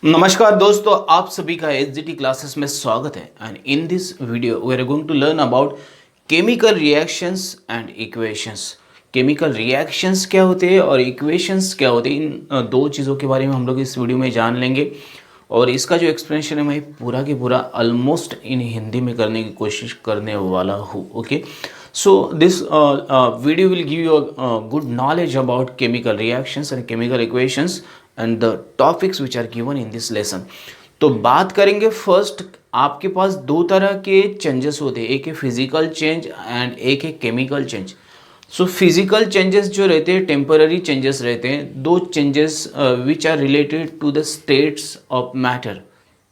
नमस्कार दोस्तों, आप सभी का एसजीटी क्लासेस में स्वागत है। And in this video we are going to learn about chemical reactions and equations. Chemical reactions क्या होते हैं और इक्वेशंस क्या होते हैं, इन दो चीज़ों के बारे में हम लोग इस वीडियो में जान लेंगे। और इसका जो एक्सप्लेनेशन है मैं पूरा के पूरा ऑलमोस्ट इन हिंदी में करने की कोशिश करने वाला हूँ। Okay, so this video will give you a good knowledge about chemical reactions and chemical equations and the topics which are given in this lesson। तो बात करेंगे फर्स्ट, आपके पास दो तरह के चेंजेस होते हैं, एक है फिजिकल चेंज एंड एक है chemical change. So physical changes जो रहते हैं टेम्पररी चेंजेस रहते हैं, दो changes which are related to the states of matter.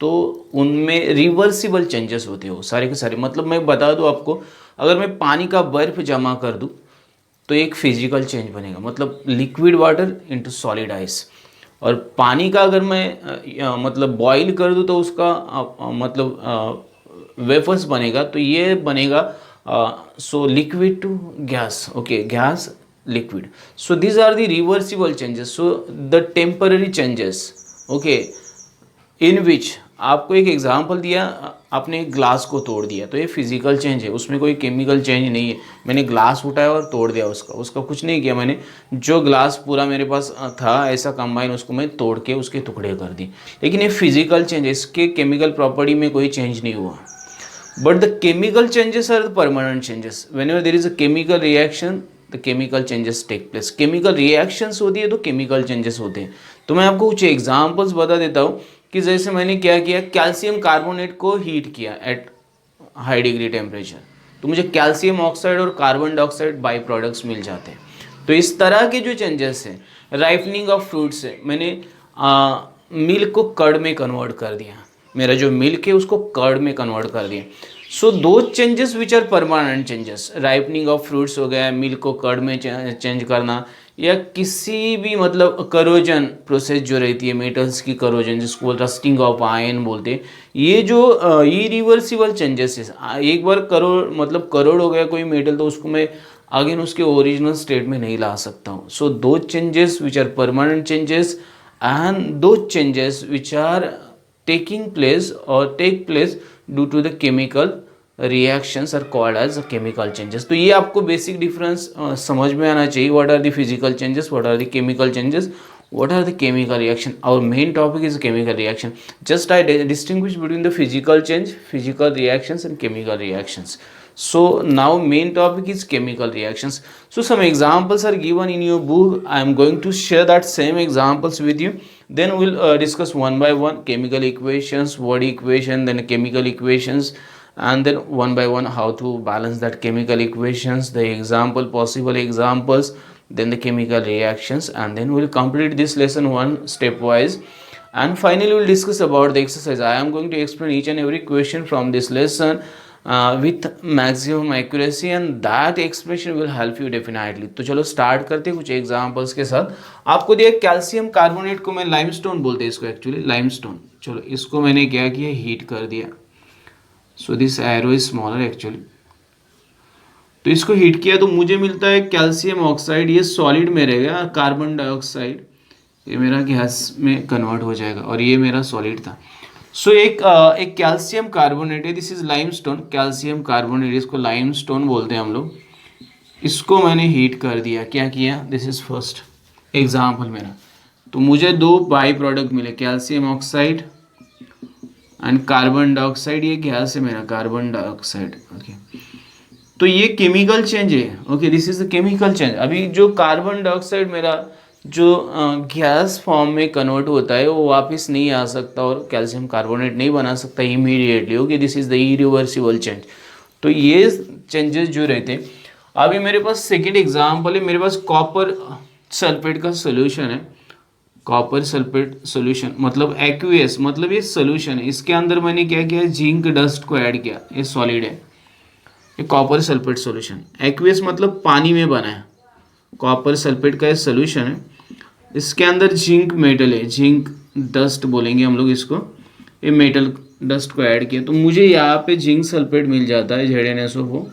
तो उनमें रिवर्सिबल चेंजेस होते हो सारे के सारे। मतलब मैं बता दूं आपको, अगर मैं पानी का बर्फ जमा कर दूं तो एक फिजिकल चेंज बनेगा, मतलब liquid water into solid ice. और पानी का अगर मैं मतलब बॉईल कर दूं तो उसका मतलब वेफर्स बनेगा, तो ये बनेगा so liquid to gas. Okay, gas liquid. So these are the reversible changes, so the temporary changes. Okay, in which आपको एक एग्जांपल दिया, आपने एक ग्लास को तोड़ दिया तो ये फिजिकल चेंज है, उसमें कोई केमिकल चेंज नहीं है। मैंने ग्लास उठाया और तोड़ दिया, उसका कुछ नहीं किया मैंने। जो ग्लास पूरा मेरे पास था ऐसा कंबाइन, उसको मैं तोड़ के उसके टुकड़े कर दिए। लेकिन ये फिजिकल चेंज है, इसके केमिकल प्रॉपर्टी में कोई चेंज नहीं हुआ। But the chemical changes are the permanent changes. Whenever there is a chemical reaction the chemical changes take place. Chemical reactions होती है तो केमिकल चेंजेस होते हैं। तो मैं आपको कुछ एग्जांपल्स बता देता हूँ कि जैसे मैंने क्या किया, कैल्शियम कार्बोनेट को हीट किया एट हाई डिग्री टेम्परेचर, तो मुझे कैल्शियम ऑक्साइड और कार्बन डाइऑक्साइड बाई प्रोडक्ट्स मिल जाते हैं। तो इस तरह के जो चेंजेस हैं, राइपनिंग ऑफ फ्रूट्स है, मैंने मिल्क को कर्ड में कन्वर्ट कर दिया, मेरा जो मिल्क है उसको कर्ड में कन्वर्ट कर दिया। सो दो changes which are permanent changes, ripening of fruits हो गया, मिल्क को कर्ड में चेंज करना, या किसी भी मतलब करोजन प्रोसेस जो रहती है, मेटल्स की करोजन जिसको रस्टिंग ऑफ आयन बोलते हैं, ये जो इरिवर्सिबल चेंजेस है। एक बार करोड़ हो गया कोई मेटल, तो उसको मैं अगेन उसके ओरिजिनल स्टेट में नहीं ला सकता हूँ। सो दो changes which are permanent changes and दो changes which are taking place or take place due to the chemical reactions are called as chemical changes। तो ये आपको बेसिक डिफरेंस समझ में आना चाहिए। What are the physical changes, what are the chemical changes, what are the chemical reaction। our main topic is chemical reaction। just I distinguish between the physical change, physical reactions and chemical reactions। so now main topic is chemical reactions। so some examples are given in your book, I am going to share that same examples with you, then we'll discuss one by one chemical equations, word equation, then chemical equations, and then one by one how to balance that chemical equations, the example, possible examples, then the chemical reactions, and then we'll complete this lesson one stepwise, and finally we'll discuss about the exercise। I am going to explain each and every question from this lesson with maximum accuracy, and that explanation will help you definitely। तो चलो start करते हैं कुछ examples के साथ। आपको दिया calcium carbonate को, मैं लाइमस्टोन बोलते हैं इसको, एक्चुअली लाइमस्टोन। चलो इसको मैंने क्या किया, हीट कर दिया। So this arrow is smaller actually. तो इसको हीट किया तो मुझे मिलता है कैल्शियम ऑक्साइड, ये सॉलिड में रहेगा, कार्बन डाइऑक्साइड ये मेरा गैस में कन्वर्ट हो जाएगा, और ये मेरा सॉलिड था। सो एक कैल्शियम कार्बोनेट है, this is limestone, calcium carbonate, इसको लाइमस्टोन बोलते हैं हम लोग। इसको मैंने हीट कर दिया, क्या किया, दिस इज फर्स्ट एग्जाम्पल मेरा। तो मुझे दो बाई प्रोडक्ट मिले, calcium oxide and carbon dioxide, ये गैस है मेरा कार्बन डाइऑक्साइड। ओके, तो ये केमिकल चेंज है। Okay, this is the chemical change. अभी जो कार्बन डाइऑक्साइड मेरा जो गैस फॉर्म में कन्वर्ट होता है वो वापस नहीं आ सकता और कैल्शियम कार्बोनेट नहीं बना सकता immediately. Okay, this is the irreversible change. तो ये चेंजेस जो रहते हैं, अभी मेरे पास सेकेंड एग्जाम्पल है, मेरे पास कॉपर सल्फेट का सोल्यूशन है। कॉपर सल्फेट सोल्यूशन मतलब एक्वियस, मतलब ये सोल्यूशन है, इसके अंदर मैंने क्या किया, जिंक डस्ट को ऐड किया, ये सॉलिड है, ये कॉपर सल्फेट सोल्यूशन। एक्वियस मतलब पानी में बना है, कॉपर सल्फेट का ये सोल्यूशन है, इसके अंदर जिंक मेटल है, जिंक डस्ट बोलेंगे हम लोग इसको, ये मेटल डस्ट को ऐड किया तो मुझे यहाँ पे जिंक सल्फेट मिल जाता है, ZnSO4।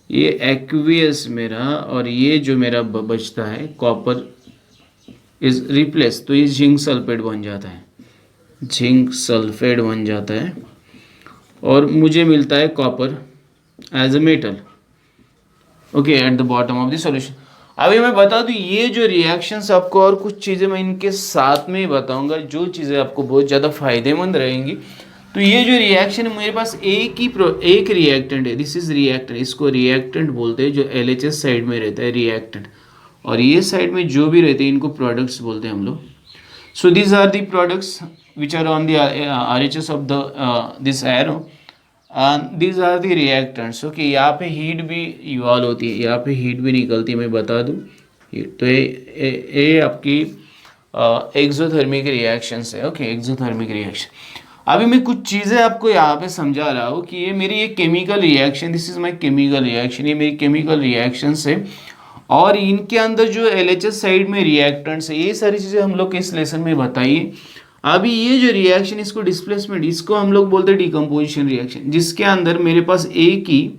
ये एक्वियस मेरा, और ये जो मेरा बचता है कॉपर इज रिप्लेस, तो ये जिंक सल्फेट बन जाता है। जिंक सल्फेट बन जाता है और मुझे मिलता है copper as a metal. Okay, at the bottom of the solution. अभी मैं बता दूं ये जो रिएक्शंस आपको, और कुछ चीज़ें मैं इनके साथ में ही बताऊंगा जो चीज़ें आपको बहुत ज़्यादा फायदेमंद रहेंगी। तो ये जो रिएक्शन है, मेरे पास एक रिएक्टेंट है, दिस इज रिएक्टेंट, इसको रिएक्टेंट बोलते हैं, जो LHS साइड में रहता है रिएक्टेंट, और ये साइड में जो भी रहते हैं इनको प्रोडक्ट्स बोलते हैं हम लोग। So these are the products which are on the RHS of the this arrow, and these are the reactants. Okay, यहाँ पे हीट भी इवॉल्व होती है, यहाँ पे हीट भी निकलती है, मैं बता दूँ। तो ये आपकी एक्सोथर्मिक रिएक्शंस है। Okay, exothermic reaction. अभी मैं कुछ चीज़ें आपको यहाँ पे समझा रहा हूँ कि ये मेरी एक chemical reaction, this is my chemical reaction, ये मेरी केमिकल रिएक्शंस है, और इनके अंदर जो LHS साइड में रिएक्टेंट्स है, ये सारी चीज़ें हम लोग इस लेसन में बताइए। अभी ये जो रिएक्शन, इसको डिस्प्लेसमेंट, इसको हम लोग बोलते हैं डिकम्पोजिशन रिएक्शन, जिसके अंदर मेरे पास एक ही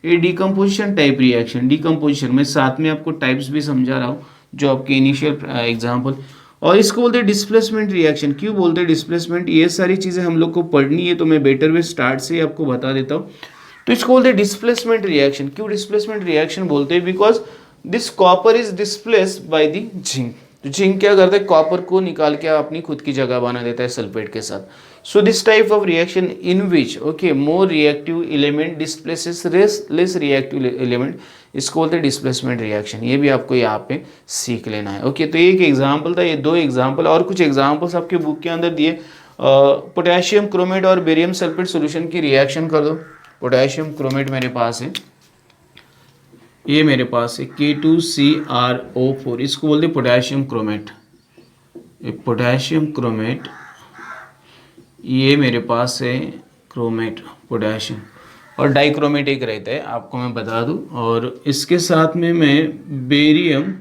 ये डिकम्पोजिशन टाइप रिएक्शन, डिकम्पोजिशन मैं साथ में आपको टाइप्स भी समझा रहा हूँ जो आपके इनिशियल एग्जाम्पल। और इसको बोलते हैं डिस्प्लेसमेंट रिएक्शन। क्यों बोलते हैं डिस्प्लेसमेंट, ये सारी चीज़ें हम लोग को पढ़नी है, तो मैं बेटर वे स्टार्ट से ही आपको बता देता हूँ। तो इसको बोलते हैं डिस्प्लेसमेंट रिएक्शन। क्यों डिस्प्लेसमेंट रिएक्शन बोलते हैं, because this copper is displaced by the zinc. तो जिंक क्या करता है, कॉपर को निकाल के अपनी खुद की जगह बना देता है सल्फेट के साथ। So this type of reaction in which okay more reactive element displaces less reactive element, इसको बोलते हैं डिस्प्लेसमेंट रिएक्शन। ये भी आपको यहाँ पे सीख लेना है। ओके, तो एक एग्जाम्पल था, ये दो एग्जाम्पल, और कुछ एग्जाम्पल्स आपके बुक के अंदर दिए। पोटेशियम क्रोमेट और बेरियम सल्फेट सोल्यूशन की रिएक्शन कर दो। पोटेशियम क्रोमेट मेरे पास है, ये मेरे पास है K2CrO4, इसको बोलते हैं पोटेशियम क्रोमेट। पोटेशियम क्रोमेट, ये मेरे पास है क्रोमेट पोटेशियम, और डाइक्रोमेट एक रहता है, आपको मैं बता दूं। और इसके साथ में मैं barium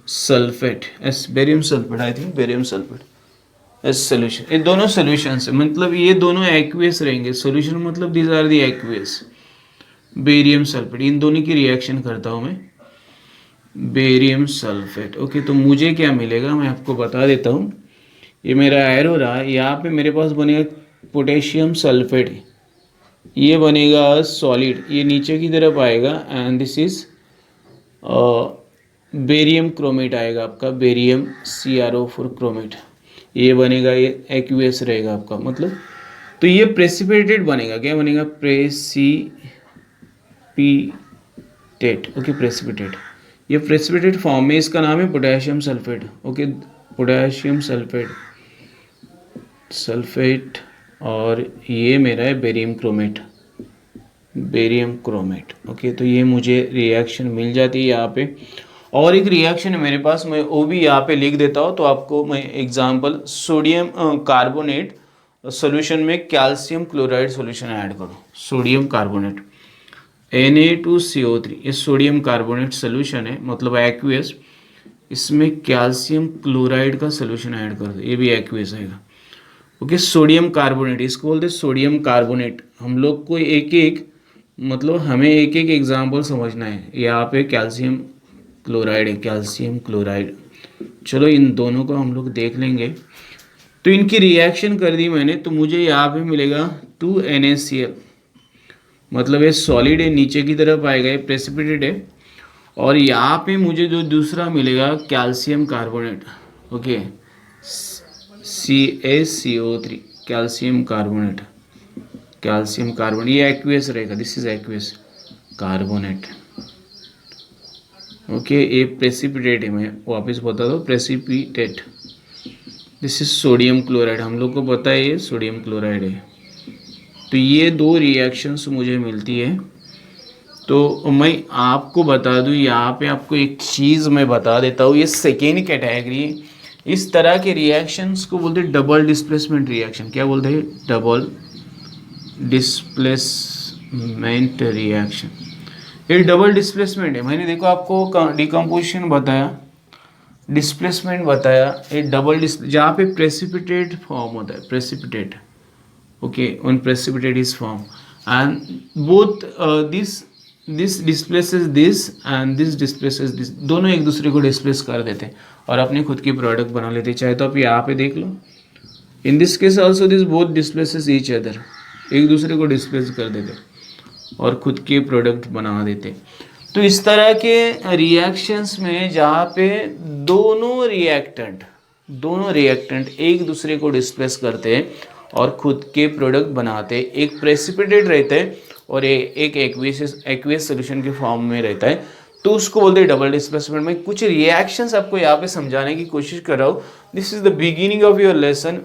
sulphate, barium sulphate, I think barium sulphate S solution, ये दोनों सोल्यूशन है, मतलब ये दोनों एक्वियस रहेंगे। सोल्यूशन मतलब these are the aqueous. Barium sulphate, इन दोनों की रिएक्शन करता हूँ मैं, बेरियम सल्फेट। ओके, तो मुझे क्या मिलेगा मैं आपको बता देता हूँ। ये मेरा एरो रहा, यहाँ पे मेरे पास बनेगा पोटेशियम सल्फेट, ये बनेगा सॉलिड, ये नीचे की तरफ आएगा, and this is barium chromate आएगा आपका, बेरियम CrO4 क्रोमेट, ये बनेगा, ये एक्यूएस रहेगा आपका, मतलब तो ये प्रेसिपिटेट बनेगा। क्या बनेगा, प्रेसिपिटेट। ओके, प्रेसिपिटेट, ये प्रेसिपिटेट फॉर्म में, इसका नाम है potassium sulphate. Okay, potassium sulphate, और ये मेरा है barium chromate, barium chromate. Okay, तो ये मुझे रिएक्शन मिल जाती है यहाँ पे। और एक रिएक्शन है मेरे पास, मैं वो भी यहाँ पे लिख देता हूँ, तो आपको मैं एग्जांपल, सोडियम कार्बोनेट सोल्यूशन में कैल्शियम क्लोराइड सोल्यूशन ऐड करूँ, सोडियम कार्बोनेट Na2CO3, ये सोडियम कार्बोनेट सोल्यूशन है, मतलब एक्वियस, इसमें कैल्शियम क्लोराइड का सोल्यूशन ऐड कर दो, ये भी एक्वियस आएगा। ओके, सोडियम कार्बोनेट, इसको बोलते हैं सोडियम कार्बोनेट। हम लोग को एक एक, मतलब हमें एक एक एग्जाम्पल समझना है। यहाँ पे कैल्शियम क्लोराइड है, कैल्शियम क्लोराइड, चलो इन दोनों को हम लोग देख लेंगे। तो इनकी रिएक्शन कर दी मैंने, तो मुझे यहाँ पे मिलेगा 2NaCl, मतलब ये सॉलिड है, नीचे की तरफ आएगा, ये प्रेसिपिटेट है। और यहाँ पे मुझे जो दूसरा मिलेगा calcium carbonate, okay, CaCO3, calcium carbonate, calcium carbonate, ये एक्वियस रहेगा, this is aqueous carbonate. Okay, ये प्रेसिपिटेट है, मैं वापस बता दो, precipitate. This is sodium chloride, हम लोग को पता है ये सोडियम क्लोराइड है। तो ये दो रिएक्शंस मुझे मिलती है। तो मैं आपको बता दूं, यहाँ पे आपको एक चीज़ मैं बता देता हूँ, ये सेकेंड कैटेगरी, इस तरह के रिएक्शंस को बोलते हैं डबल डिस्प्लेसमेंट रिएक्शन। क्या बोलते हैं, डबल डिस्प्लेसमेंट रिएक्शन। ये डबल डिस्प्लेसमेंट है, मैंने देखो आपको डिकम्पोजिशन बताया, डिस्प्लेसमेंट बताया, ये डबल जहाँ पे प्रेसिपिटेट फॉर्म होता है, precipitate, okay, one precipitate is form, and both this displaces this and this displaces this, दोनों एक दूसरे को डिस्प्लेस कर देते हैं और अपनी खुद की प्रोडक्ट बना लेते हैं। चाहे तो आप यहाँ पे देख लो, in this case also this both displaces each other, एक दूसरे को डिस्प्लेस कर देते और खुद के प्रोडक्ट बना देते। तो इस तरह के रिएक्शंस में जहाँ पे दोनों रिएक्टेंट एक दूसरे को डिस्प्लेस करते हैं और खुद के प्रोडक्ट बनाते हैं, एक प्रेसिपिटेट रहता है और एक एक्वियस सोल्यूशन के फॉर्म में रहता है, तो उसको बोलते हैं डबल डिस्प्लेसमेंट। में कुछ रिएक्शंस आपको यहाँ पे समझाने की कोशिश कर रहा हूँ। This is the beginning of your lesson.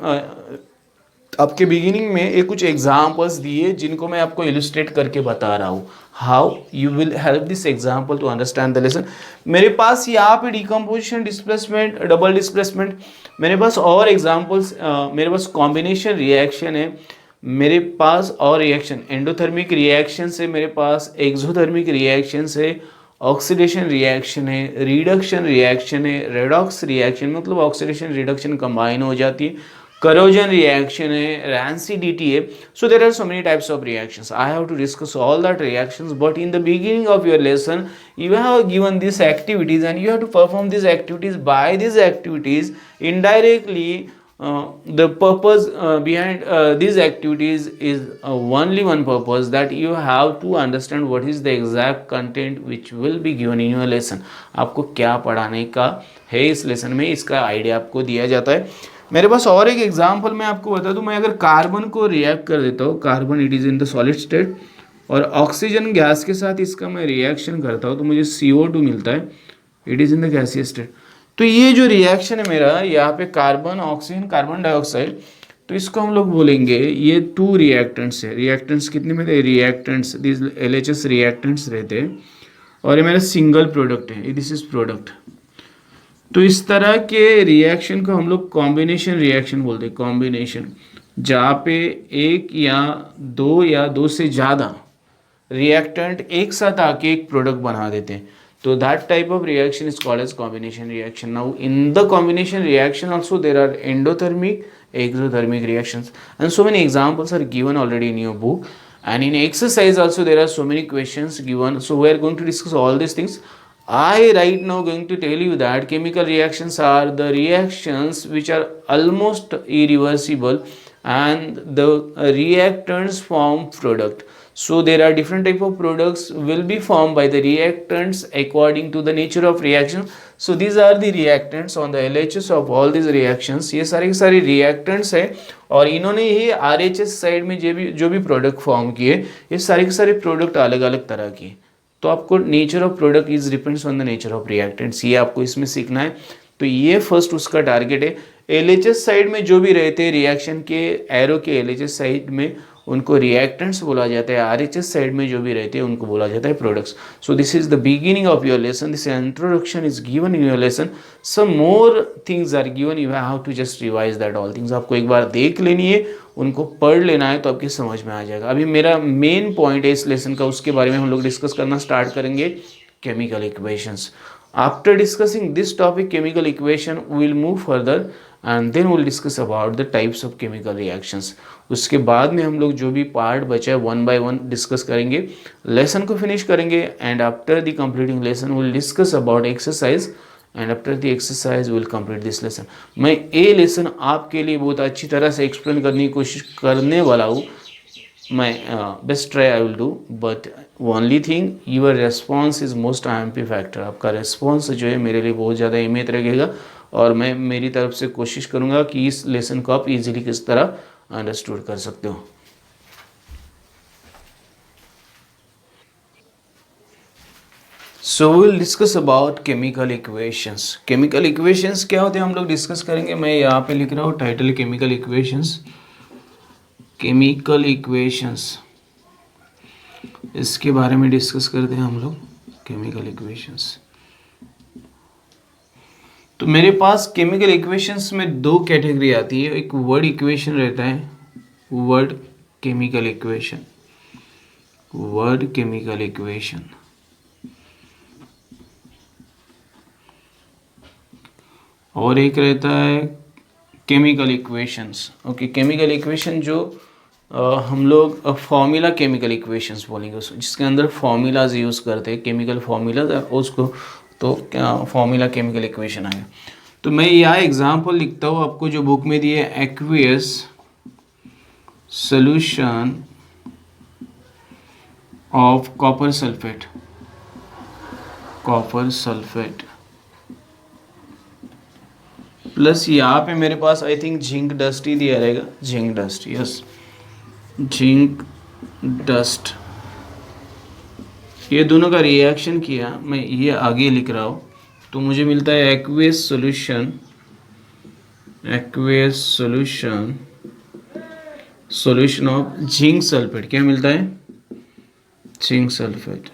आपके बिगिनिंग में एक कुछ एग्जाम्पल्स दिए जिनको मैं आपको इलस्ट्रेट करके बता रहा हूँ। How you will help this example to understand the lesson. मेरे पास यहाँ पे डिकम्पोजिशन, डिस्प्लेसमेंट, डबल डिस्प्लेसमेंट, मेरे पास और एग्जाम्पल्स, मेरे पास कॉम्बिनेशन रिएक्शन है, मेरे पास और रिएक्शन एंडोथर्मिक रिएक्शन है, मेरे पास एक्सोथर्मिक रिएक्शन है, ऑक्सीडेशन रिएक्शन है, रिडक्शन रिएक्शन है, रेडॉक्स रिएक्शन मतलब ऑक्सीडेशन रिडक्शन कंबाइन हो जाती है, corrosion reaction है, rancidity है. So there are so many types of reactions. I have to discuss all that reactions, but in the beginning of your lesson you have given these activities and you have to perform these activities. By these activities indirectly the purpose behind these activities is only one purpose, that you have to understand what is the exact content which will be given in your lesson. आपको क्या पढ़ाने का है इस lesson में, इसका idea आपको दिया जाता है। मेरे पास और एक एग्जांपल मैं आपको बता दूं। मैं अगर कार्बन को रिएक्ट कर देता हूँ, carbon it is in the solid state, और ऑक्सीजन गैस के साथ इसका मैं रिएक्शन करता हूँ तो मुझे CO2 मिलता है, it is in the gaseous state. तो ये जो रिएक्शन है मेरा, यहाँ पे कार्बन, ऑक्सीजन, कार्बन डाइऑक्साइड, तो इसको हम लोग बोलेंगे ये 2 रिएक्टेंट्स है। रिएक्टेंट्स कितने में थे? रिएक्टेंट्स दिस LHS रिएक्टेंट्स रहते हैं, और ये मेरा सिंगल प्रोडक्ट है, दिस इज प्रोडक्ट। तो इस तरह के रिएक्शन को हम लोग कॉम्बिनेशन रिएक्शन बोलते हैं। कॉम्बिनेशन जहाँ पे एक या दो से ज़्यादा रिएक्टेंट एक साथ आके एक प्रोडक्ट बना देते हैं, तो that type of reaction is called as combination reaction. Now in the combination reaction also there are endothermic, exothermic reactions, and so many examples are given already in your book, and in exercise also there are so many questions given, so we are going to discuss all these things. I right now going to tell you that chemical reactions are the reactions which are almost irreversible and the reactants form product. So there are different type of products will be formed by the reactants according to the nature of reaction. So these are the reactants on the LHS of all these reactions. ये सारे के सारे reactants है, और इन्होंने ही RHS side में जो भी प्रोडक्ट फॉर्म किए, ये सारे के सारे प्रोडक्ट अलग अलग तरह के। तो आपको nature of product is depends on the nature of reactants, ये आपको इसमें सीखना है। तो ये फर्स्ट उसका टारगेट है। LHS साइड में जो भी रहते हैं रिएक्शन के एरो के LHS साइड में, उनको रिएक्टेंट्स बोला जाता है। RHS साइड में जो भी रहते हैं उनको बोला जाता है products. So this is the beginning of your lesson, this introduction is given in your lesson, some more things are given, you have to just revise that all things. आपको एक बार देख लेनी है, उनको पढ़ लेना है, तो आपकी समझ में आ जाएगा। अभी मेरा मेन पॉइंट है इस लेसन का, उसके बारे में हम लोग डिस्कस करना स्टार्ट करेंगे, chemical equations. After discussing this topic chemical equation we will move further and then we will discuss about the types of chemical reactions. उसके बाद में हम लोग जो भी पार्ट बचा है 1 by 1 डिस्कस करेंगे, लेसन को फिनिश करेंगे, and after the completing lesson we will discuss about exercise, and after the exercise will complete this lesson. मैं ये लेसन आपके लिए बहुत अच्छी तरह से एक्सप्लेन करने की कोशिश करने वाला हूँ। मैं best try I will do, but only thing you're response is most IMP factor. आपका रेस्पॉन्स जो है मेरे लिए बहुत ज़्यादा अहमियत रखेगा, और मैं मेरी तरफ से कोशिश करूँगा कि इस लेसन को आप इजीली किस तरह अंडरस्टूड कर सकते हो। सो will discuss about chemical equations. Chemical equations क्या होते हैं हम लोग डिस्कस करेंगे। मैं यहाँ पे लिख रहा हूँ title chemical equations. Chemical equations, इसके बारे में डिस्कस करते हैं हम लोग, केमिकल इक्वेशंस। तो मेरे पास केमिकल इक्वेशंस में 2 कैटेगरी आती है। एक वर्ड इक्वेशन रहता है, word chemical equation, word chemical equation, और एक रहता है chemical equations. Okay, chemical equation जो हम लोग फॉर्मूला केमिकल इक्वेशंस बोलेंगे, जिसके अंदर फॉर्मूलाज यूज़ करते हैं, केमिकल फॉर्मूलाज, उसको तो फॉर्मूला केमिकल इक्वेशन आएगा। तो मैं यहाँ एग्जाम्पल लिखता हूँ आपको जो बुक में दिए, aqueous solution of copper sulphate, copper sulphate plus यहाँ पे मेरे पास आई थिंक जिंक डस्ट ही दिया रहेगा, zinc dust, yes zinc dust. ये दोनों का रिएक्शन किया, मैं ये आगे लिख रहा हूँ, तो मुझे मिलता है aqueous solution, aqueous solution, solution of zinc sulphate. क्या मिलता है? Zinc sulphate.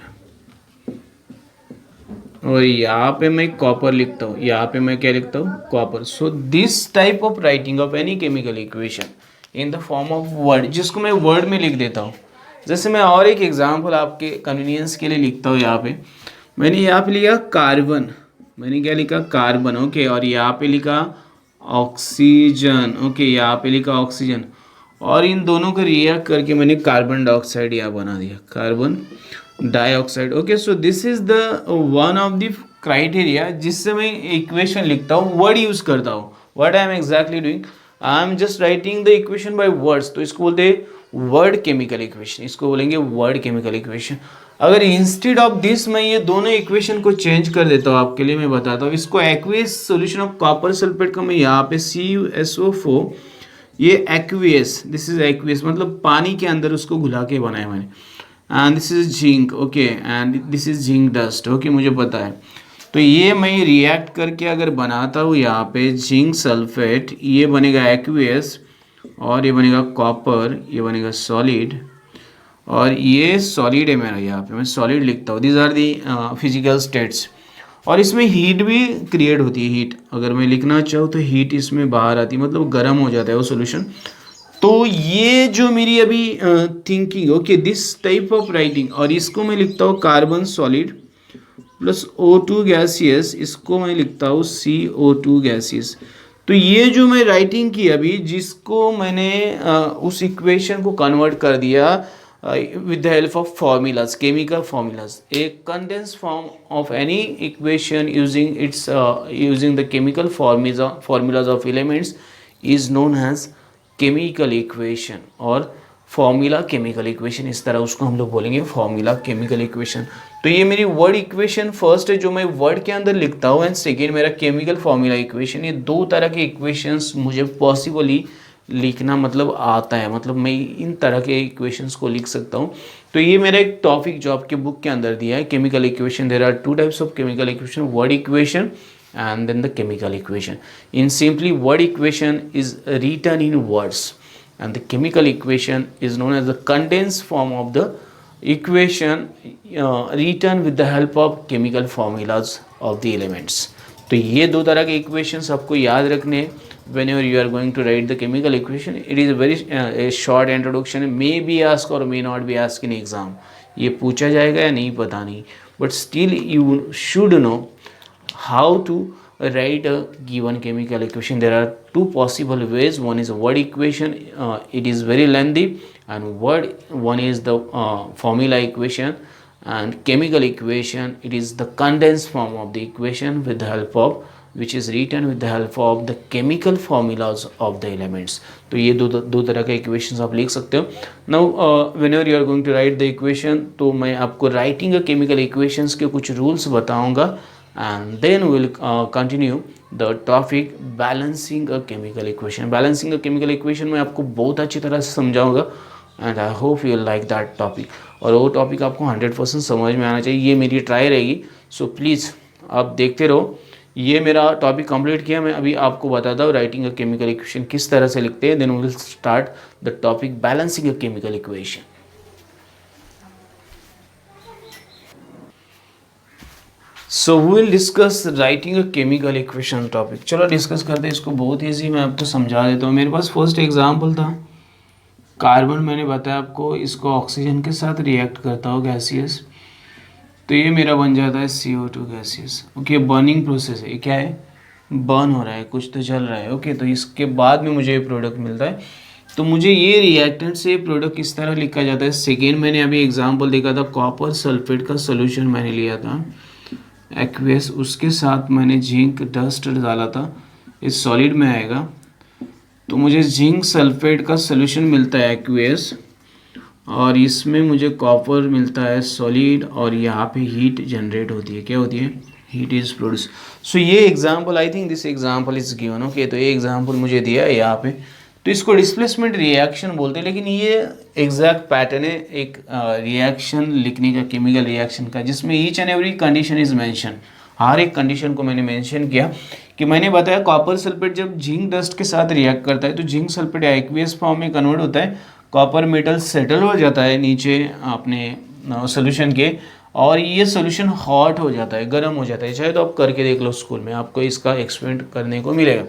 और यहाँ पे मैं कॉपर लिखता हूँ, यहाँ पे मैं क्या लिखता हूँ? Copper. So this type of writing of any chemical equation in the form of word, जिसको मैं वर्ड में लिख देता हूँ। जैसे मैं और एक एग्जांपल आपके कन्वीनियंस के लिए लिखता हूँ। यहाँ पे मैंने यहाँ पे लिखा कार्बन, मैंने क्या लिखा? Carbon, okay. और यहाँ पे लिखा ऑक्सीजन, ओके, यहाँ पे लिखा ऑक्सीजन। और इन दोनों को रिएक्ट करके मैंने कार्बन डाइऑक्साइड यहाँ बना दिया, carbon dioxide, okay. So this is the one of the criteria जिससे मैं इक्वेशन लिखता हूँ, वर्ड यूज करता हूँ। What I am exactly doing, I am just writing the equation by words. तो इसको बोलते हैं वर्ड केमिकल इक्वेशन, इसको बोलेंगे वर्ड केमिकल इक्वेशन। अगर इंस्टेड ऑफ दिस मैं ये दोनों इक्वेशन को चेंज कर देता हूँ, आपके लिए मैं बताता हूँ। इसको aqueous solution of copper sulphate का मैं यहाँ पे CuSO4, ये एक्वियस, दिस इज एक्वियस मतलब पानी के अंदर उसको घुला के बनाया मैंने। And this is zinc, okay, and this is zinc dust, okay, मुझे पता है। तो ये मैं रिएक्ट करके अगर बनाता हूँ यहाँ पे जिंक सल्फेट, ये बनेगा एक्वियस, और ये बनेगा कॉपर, ये बनेगा सॉलिड, और ये सॉलिड है मेरा, यहाँ पे मैं सॉलिड लिखता हूँ। These are the physical states. और इसमें हीट भी क्रिएट होती है, हीट अगर मैं लिखना चाहूँ तो हीट इसमें बाहर आती है, मतलब गर्म हो जाता है वो सोल्यूशन। तो ये जो मेरी अभी thinking, okay, this type of writing, और इसको मैं लिखता हूँ carbon solid plus O2 gaseous, इसको मैं लिखता हूँ CO2 गैसियस। तो ये जो मैं राइटिंग की अभी, जिसको मैंने उस इक्वेशन को कन्वर्ट कर दिया with the help of formulas, chemical formulas, a condensed form of any equation using its using the chemical formulas of elements is known as chemical equation और फॉर्मूला केमिकल इक्वेशन, इस तरह उसको हम लोग बोलेंगे फॉर्मूला केमिकल इक्वेशन। तो ये मेरी वर्ड इक्वेशन फर्स्ट है जो मैं वर्ड के अंदर लिखता हूँ, एंड सेकेंड मेरा केमिकल फॉर्मूला इक्वेशन। ये दो तरह के इक्वेशंस मुझे पॉसिबली लिखना मतलब आता है, मतलब मैं इन तरह के इक्वेशंस को लिख सकता हूँ। तो ये मेरा एक टॉपिक जो आपके बुक के अंदर दिया है, chemical equation. There are two types of chemical equation, word equation and then the chemical equation. In simply, word equation is written in words, and the chemical equation is known as the condensed form of the equation written with the help of chemical formulas of the elements. तो ये दो तरह के equations आपको याद रखने whenever you are going to write the chemical equation. It is a very a short introduction, may be asked or may not be asked in exam. ये पूछा जाएगा या नहीं पता नहीं, but still you should know how to write a given chemical equation. There are two possible ways. One is a word equation, it is very lengthy, and one is the formula equation, and chemical equation, it is the condensed form of the equation with the help of which is written with the help of the chemical formulas of the elements. तो ये दो तरह के equations आप लिख सकते हो। Now whenever you are going to write the equation, तो मैं आपको राइटिंग अ केमिकल इक्वेशंस के कुछ रूल्स बताऊंगा, and then we will continue the topic balancing a chemical equation. Balancing a chemical equation मैं आपको बहुत अच्छी तरह से समझाऊंगा, and I hope you will like that topic. और वो टॉपिक आपको 100% समझ में आना चाहिए, ये मेरी ट्राई रहेगी। सो प्लीज़ आप देखते रहो। ये मेरा टॉपिक कंप्लीट किया, मैं अभी आपको बताता हूँ राइटिंग अ केमिकल इक्वेशन किस तरह से लिखते हैं। Then we will start the topic balancing a chemical equation. So we will discuss writing a chemical equation topic. चलो डिस्कस करते हैं इसको, बहुत ईजी, मैं आपको समझा देता हूँ। मेरे पास फर्स्ट एग्जांपल था कार्बन, मैंने बताया आपको, इसको ऑक्सीजन के साथ रिएक्ट करता हो गैसियस, तो ये मेरा बन जाता है CO2 gaseous. Okay, burning process है, ये क्या है? बर्न हो रहा है, कुछ तो चल रहा है। ओके, तो इसके बाद में मुझे ये प्रोडक्ट मिलता है। तो मुझे ये रिएक्टेंट से प्रोडक्ट किस तरह लिखा जाता है। सेकेंड मैंने अभी एग्जाम्पल देखा था, कॉपर सल्फेट का सोल्यूशन मैंने लिया था, एक्वेस, उसके साथ मैंने जिंक डस्ट डाला था, इस सॉलिड में आएगा तो मुझे जिंक सल्फेट का सोल्यूशन मिलता है एक्वेस, और इसमें मुझे कॉपर मिलता है सॉलिड, और यहाँ पे हीट जनरेट होती है, क्या होती है, हीट इज प्रोड्यूस। सो ये example, I think this example is given, okay. तो ये एग्जांपल मुझे दिया है यहाँ पे, तो इसको डिस्प्लेसमेंट रिएक्शन बोलते हैं, लेकिन ये एग्जैक्ट पैटर्न है एक रिएक्शन लिखने का, केमिकल रिएक्शन का, जिसमें each and every condition is mention. हर एक कंडीशन को मैंने मेंशन किया कि मैंने बताया कॉपर सल्फेट जब जिंक डस्ट के साथ रिएक्ट करता है तो जिंक सल्फेट एक्वियस फॉर्म में कन्वर्ट होता है, कॉपर मेटल सेटल हो जाता है नीचे अपने सोल्यूशन के, और ये सोल्यूशन हॉट हो जाता है, गर्म हो जाता है। चाहे तो आप करके देख लो, स्कूल में आपको इसका एक्सपेरिमेंट करने को मिलेगा।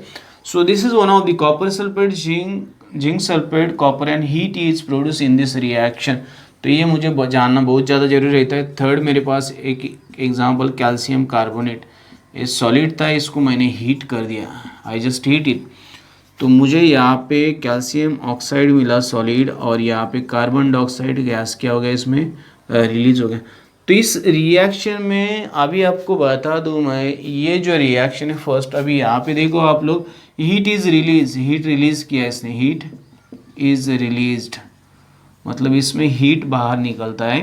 सो this is one of the copper sulphate zinc sulphate copper and heat is produce in this reaction. तो ये मुझे जानना बहुत ज़्यादा जरूरी रहता है। थर्ड मेरे पास एक एग्जांपल कैल्शियम कार्बोनेट, ये सॉलिड था, इसको मैंने हीट कर दिया, आई जस्ट हीट इट, तो मुझे यहाँ पे कैल्शियम ऑक्साइड मिला सॉलिड, और यहाँ पे कार्बन डाइऑक्साइड गैस क्या हो गया, इसमें रिलीज हो गया। तो इस रिएक्शन में अभी आपको बता दूं मैं, ये जो रिएक्शन है फर्स्ट, अभी यहाँ पे देखो आप लोग, heat is release, heat release किया इसने, हीट इज रिलीज्ड, मतलब इसमें हीट बाहर निकलता है,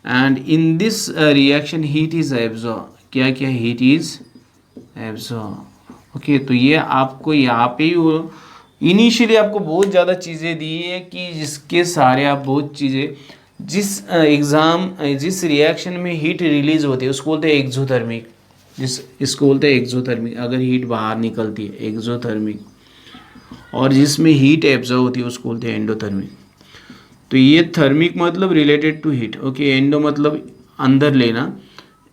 and in this reaction heat is absorb, क्या क्या, हीट इज एब्जॉर्ब, ओके। तो ये आपको यहाँ पे इनिशियली आपको बहुत ज़्यादा चीज़ें दी है कि जिसके सारे आप बहुत चीज़ें, जिस रिएक्शन में हीट रिलीज होती है उसको बोलते हैं एक्सोथर्मिक, इसको बोलते हैं एक्सोथर्मिक, अगर हीट बाहर निकलती है एक्सोथर्मिक, और जिसमें हीट एब्जॉर्ब होती है उसको बोलते हैं एंडोथर्मिक। तो ये थर्मिक मतलब related to heat, okay, endo मतलब अंदर लेना,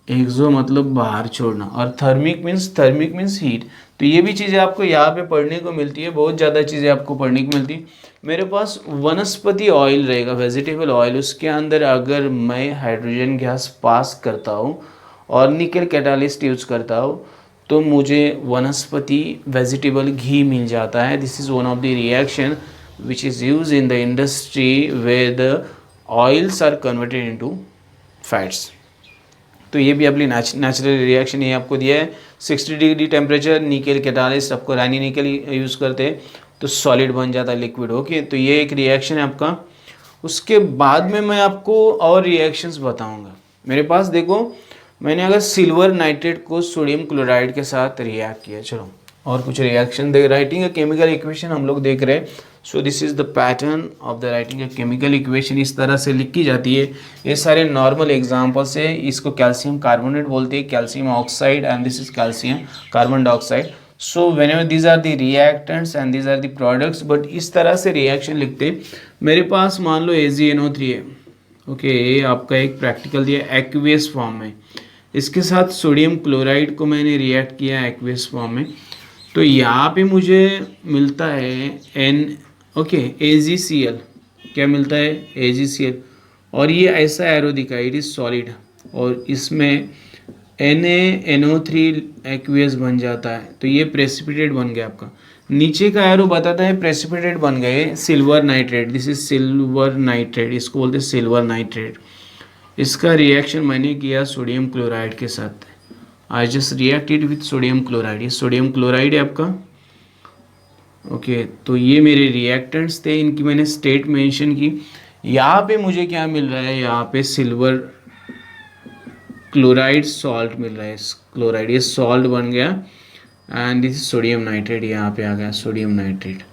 एक्सो मतलब बाहर छोड़ना, और थर्मिक मीन्स हीट। तो ये भी चीज़ें आपको यहाँ पे पढ़ने को मिलती है, बहुत ज़्यादा चीज़ें आपको पढ़ने को मिलती है। मेरे पास वनस्पति ऑयल रहेगा, वेजिटेबल ऑयल, उसके अंदर अगर मैं हाइड्रोजन गैस पास करता हूँ और निकल कैटालिस्ट यूज करता हूँ तो मुझे वनस्पति वेजिटेबल घी मिल जाता है। This is one of the reaction which is use in the industry where the oils are converted into fats. तो ये भी अपनी नेचुरल रिएक्शन ये आपको दिया है। 60 डिग्री टेम्परेचर, निकेल कैटालिस्ट, आपको रानी निकेल यूज़ करते हैं तो सॉलिड बन जाता है, लिक्विड, ओके। तो ये एक रिएक्शन है आपका। उसके बाद में मैं आपको और रिएक्शंस बताऊंगा। मेरे पास देखो, मैंने अगर सिल्वर नाइट्रेट को सोडियम क्लोराइड के साथ रिएक्ट किया, चलो और कुछ reaction they, writing a chemical equation हम लोग देख रहे हैं। सो this is the pattern of the writing a chemical equation, इस तरह से लिखी जाती है। ये सारे नॉर्मल एग्जांपल्स है। इसको कैल्शियम कार्बोनेट बोलते हैं, calcium oxide, and this is calcium carbon dioxide. So whenever these are the reactants and these are the products, but इस तरह से रिएक्शन लिखते हैं। मेरे पास मान लो AgNO3 है, ओके, ये आपका एक प्रैक्टिकल दिया एक्वियस फॉर्म में, इसके साथ सोडियम क्लोराइड को मैंने रिएक्ट किया एक्वियस फॉर्म में, तो यहाँ पे मुझे मिलता है ओके, AgCl, क्या मिलता है, AgCl, और ये ऐसा एरो दिखा, इट इज सॉलिड, और इसमें NaNO3 एक्वियस बन जाता है, तो ये प्रेसिपिटेट बन गया आपका। नीचे का एरो बताता है प्रेसिपिटेट बन गए silver nitrate, this is silver nitrate, इसको बोलते हैं सिल्वर नाइट्रेट। इसका रिएक्शन मैंने किया सोडियम क्लोराइड के साथ, I just reacted with sodium chloride, ये सोडियम क्लोराइड है आपका, ओके। तो ये मेरे रिएक्टेंट्स थे, इनकी मैंने स्टेट मेंशन की। यहाँ पे मुझे क्या मिल रहा है, यहाँ पे सिल्वर क्लोराइड सॉल्ट मिल रहा है, क्लोराइड, ये सॉल्ट बन गया, एंड दिस सोडियम नाइट्रेट, यहाँ पे आ गया सोडियम नाइट्रेट।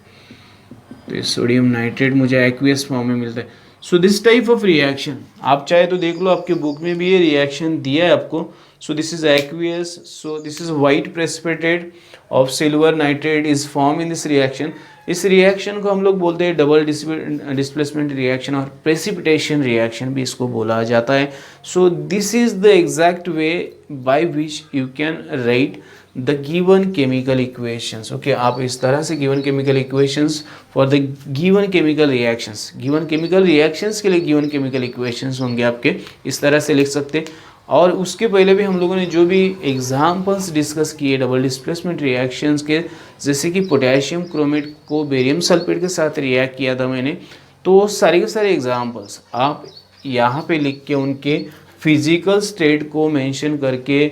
तो ये सोडियम नाइट्रेट मुझे एक्वियस फॉर्म में मिलता है। So this type of reaction आप चाहे तो देख लो, आपके बुक में भी ये रिएक्शन दिया है आपको। सो this is aqueous, so this is white precipitate of silver nitrate is form in this reaction. इस रिएक्शन को हम लोग बोलते हैं डबल डिस्प्लेसमेंट रिएक्शन, और प्रेसिपिटेशन रिएक्शन भी इसको बोला जाता है। सो this is the exact way by which you can write the given chemical equations, okay. आप इस तरह से given chemical equations for the given chemical reactions, given chemical reactions के लिए गिवन केमिकल इक्वेशंस होंगे आपके, इस तरह से लिख सकते हैं। और उसके पहले भी हम लोगों ने जो भी एग्जाम्पल्स डिस्कस किए डबल डिस्प्लेसमेंट रिएक्शंस के, जैसे कि पोटेशियम क्रोमेट को बेरियम सल्फेट के साथ रिएक्ट किया था मैंने, तो सारे के सारे एग्जाम्पल्स आप यहाँ पे लिख के उनके फिजिकल स्टेट को मेंशन करके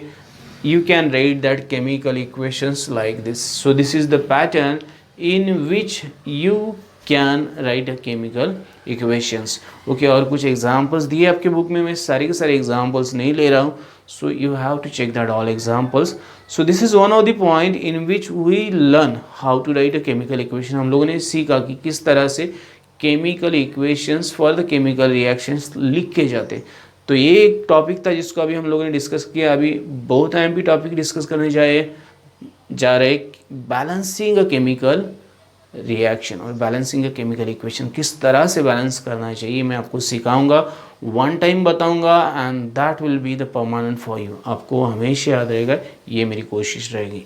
you can write that chemical equations like this. So this is the pattern in which you can write a chemical equations. Okay, और कुछ examples दिए आपके बुक में, मैं सारे के सारे examples नहीं ले रहा हूँ, so you have to check that all examples. So this is one of the point in which we learn how to write a chemical equation. हम लोगों ने सीखा कि किस तरह से chemical equations for the chemical reactions लिख के जाते. तो ये एक टॉपिक था जिसको अभी हम लोगों ने डिस्कस किया. अभी बहुत टाइम भी टॉपिक डिस्कस करने जा रहे बैलेंसिंग अ केमिकल रिएक्शन और बैलेंसिंग अ केमिकल इक्वेशन. किस तरह से बैलेंस करना चाहिए मैं आपको सिखाऊंगा, वन टाइम बताऊंगा, and that will be the permanent for you. आपको हमेशा याद रहेगा, ये मेरी कोशिश रहेगी.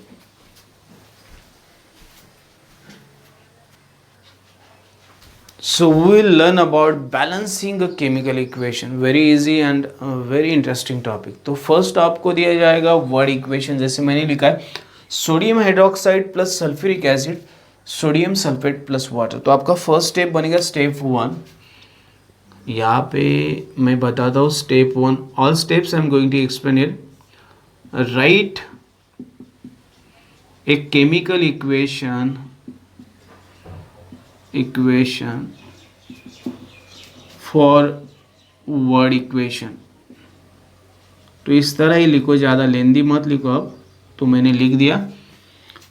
So we will learn about balancing a chemical equation. Very easy and very interesting topic. तो फर्स्ट आपको दिया जाएगा वर्ड इक्वेशन. जैसे मैंने लिखा है sodium hydroxide plus sulphuric acid, sodium sulphate plus water. तो आपका फर्स्ट स्टेप बनेगा स्टेप 1. यहाँ पे मैं बताता हूँ step 1. All steps I am going to explain here. Write a chemical equation for word equation. तो इस तरह ही लिखो, ज़्यादा लेंदी मत लिखो अब. तो मैंने लिख दिया.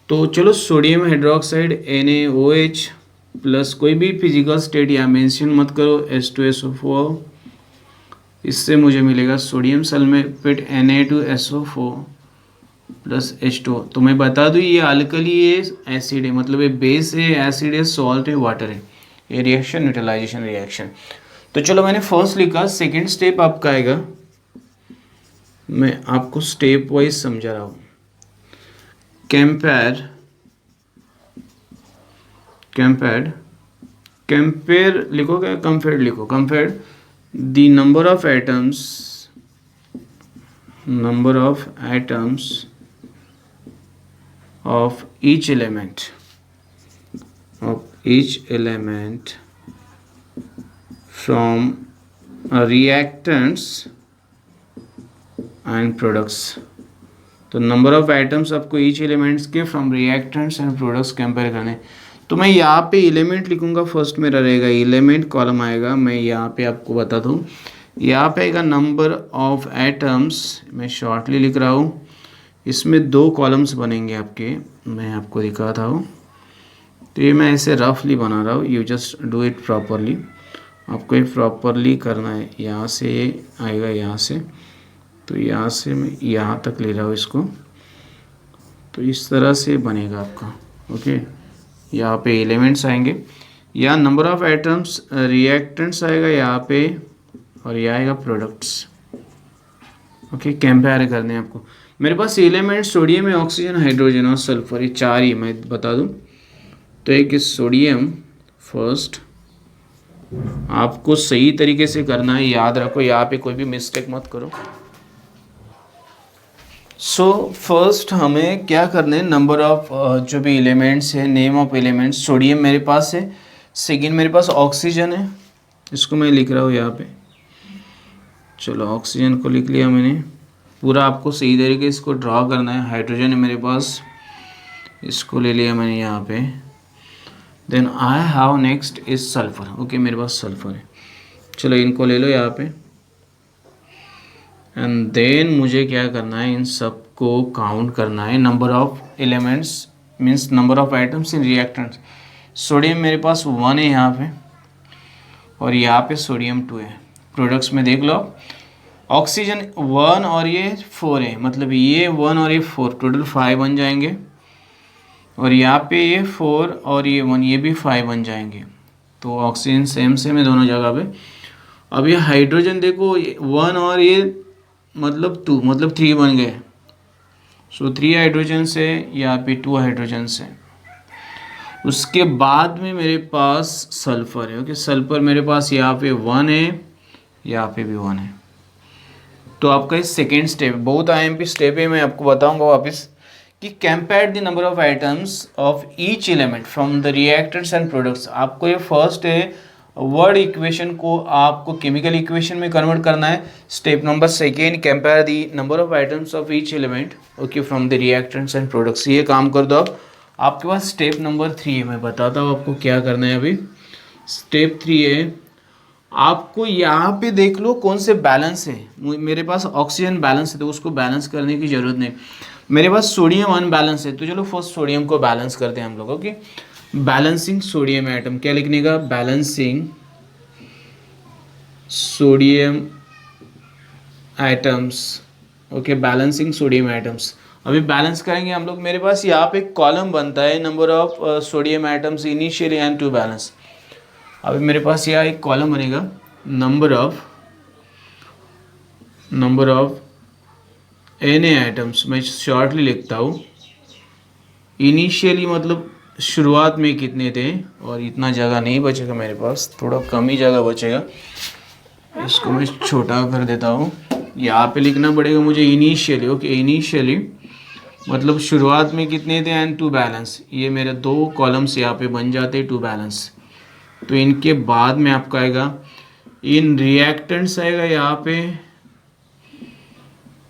तो चलो सोडियम हाइड्रोक्साइड NaOH प्लस कोई भी फिजिकल स्टेट या मेंशन मत करो, H2SO4. इससे मुझे मिलेगा sodium sulphate Na2SO4 plus H2O. तो मैं बता दूँ ये अल्कली है, एसिड है, मतलब ये बेस है, एसिड है, सॉल्ट है, वाटर है. ये रिएक्शन न्यूट्रलाइजेशन रिएक्शन. तो चलो मैंने फर्स्ट लिखा. सेकेंड स्टेप आपका आएगा, मैं आपको स्टेप वाइज समझा रहा हूँ. कंपेयर लिखो क्या, कंपेयर लिखो. Compare the number of atoms of each element from reactants and products. तो नंबर ऑफ आइटम्स आपको ईच एलिमेंट्स के from reactants and products compare करने. तो मैं यहाँ पे एलिमेंट लिखूंगा. फर्स्ट मेरा रहेगा एलिमेंट कॉलम आएगा. मैं यहाँ पे आपको बता दूँ, यहाँ पे आएगा नंबर ऑफ एटम्स. मैं शॉर्टली लिख रहा हूँ. इसमें 2 कॉलम्स बनेंगे आपके, मैं आपको दिखाता हूँ. तो ये मैं ऐसे रफली बना रहा हूँ. You just do it properly. आपको ये प्रॉपरली करना है. यहाँ से आएगा, यहाँ से, तो यहाँ से मैं यहाँ तक ले रहा हूँ इसको. तो इस तरह से बनेगा आपका. ओके, यहाँ पे एलिमेंट्स आएंगे, यहाँ नंबर ऑफ एटम्स रिएक्टेंट्स आएगा यहाँ पे, और यहाँ आएगा प्रोडक्ट्स. ओके, कंपेयर करने हैं आपको. मेरे पास एलिमेंट सोडियम है, ऑक्सीजन, हाइड्रोजन और सल्फर, ये 4 ही मैं बता दूं. तो एक सोडियम फर्स्ट आपको सही तरीके से करना है, याद रखो, यहाँ पे कोई भी मिस्टेक मत करो. सो फर्स्ट हमें क्या करना है, नंबर ऑफ जो भी एलिमेंट्स है, नेम ऑफ एलिमेंट्स. सोडियम मेरे पास है. सेकेंड मेरे पास ऑक्सीजन है, इसको मैं लिख रहा हूँ यहाँ पे. चलो ऑक्सीजन को लिख लिया मैंने. पूरा आपको सही तरीके इसको ड्रॉ करना है. हाइड्रोजन है मेरे पास, इसको ले लिया मैंने यहाँ पे. Then I have next is sulphur. Okay, मेरे पास सल्फर है. चलो इनको ले लो यहाँ पे. एंड देन मुझे क्या करना है, इन सब को काउंट करना है. Number of elements means number of items in reactants. Sodium मेरे पास 1 है यहाँ पे, और यहाँ पे सोडियम 2 है. प्रोडक्ट्स में देख लो, ऑक्सीजन 1 और ये 4 है, मतलब ये 1 और ये 4, टोटल 5 बन जाएंगे. और यहाँ पे ये 4 और ये 1, ये भी 5 बन जाएंगे. तो ऑक्सीजन सेम है दोनों जगह पे. अब ये हाइड्रोजन देखो, 1 और ये मतलब 2, मतलब 3 बन गए. सो 3 हाइड्रोजन से, यहाँ पे 2 हाइड्रोजन से. उसके बाद में मेरे पास सल्फर है. ओके, सल्फर मेरे पास यहाँ पे 1 है, यहाँ पे भी 1 है. तो आपका इस सेकेंड स्टेप, बहुत IMP स्टेप है, मैं आपको बताऊंगा वापस कि compare the number of items of each element from the reactants and products. आपको ये फर्स्ट है वर्ड इक्वेशन को आपको केमिकल इक्वेशन में कन्वर्ट करना है। Step number second, compare the number of items of each element okay from the reactants and products. ये काम कर दो आप। आपके पास स्टेप नंबर 3 है, मैं बताता हूँ आपको क्या करना है। अभी स्टेप 3 है, आपको यहाँ पे देख लो कौन से बैलेंस है। मेरे पास ऑक्सीजन बैलेंस है तो उसको बैलेंस करने की जरूरत नहीं। मेरे पास सोडियम अनबैलेंस है तो चलो फर्स्ट सोडियम को बैलेंस करते हैं हम लोग। ओके, बैलेंसिंग सोडियम एटम, क्या लिखने का, balancing sodium atoms. Okay, balancing sodium atoms. अभी बैलेंस करेंगे हम लोग। मेरे पास यहाँ पे कॉलम बनता है number of sodium atoms initially and to balance. अभी मेरे पास यहाँ एक कॉलम बनेगा नंबर ऑफ Na एटम्स। मैं शॉर्टली लिखता हूँ, इनिशियली मतलब शुरुआत में कितने थे, और इतना जगह नहीं बचेगा मेरे पास, थोड़ा कम ही जगह बचेगा। इसको मैं छोटा कर देता हूँ। यहाँ पे लिखना पड़ेगा मुझे इनिशियली। ओके, इनिशियली मतलब शुरुआत में कितने थे एंड टू बैलेंस। ये मेरे 2 कॉलम्स यहाँ पे बन जाते हैं टू बैलेंस। तो इनके बाद में आपका आएगा इन रिएक्टेंट्स आएगा यहाँ पे,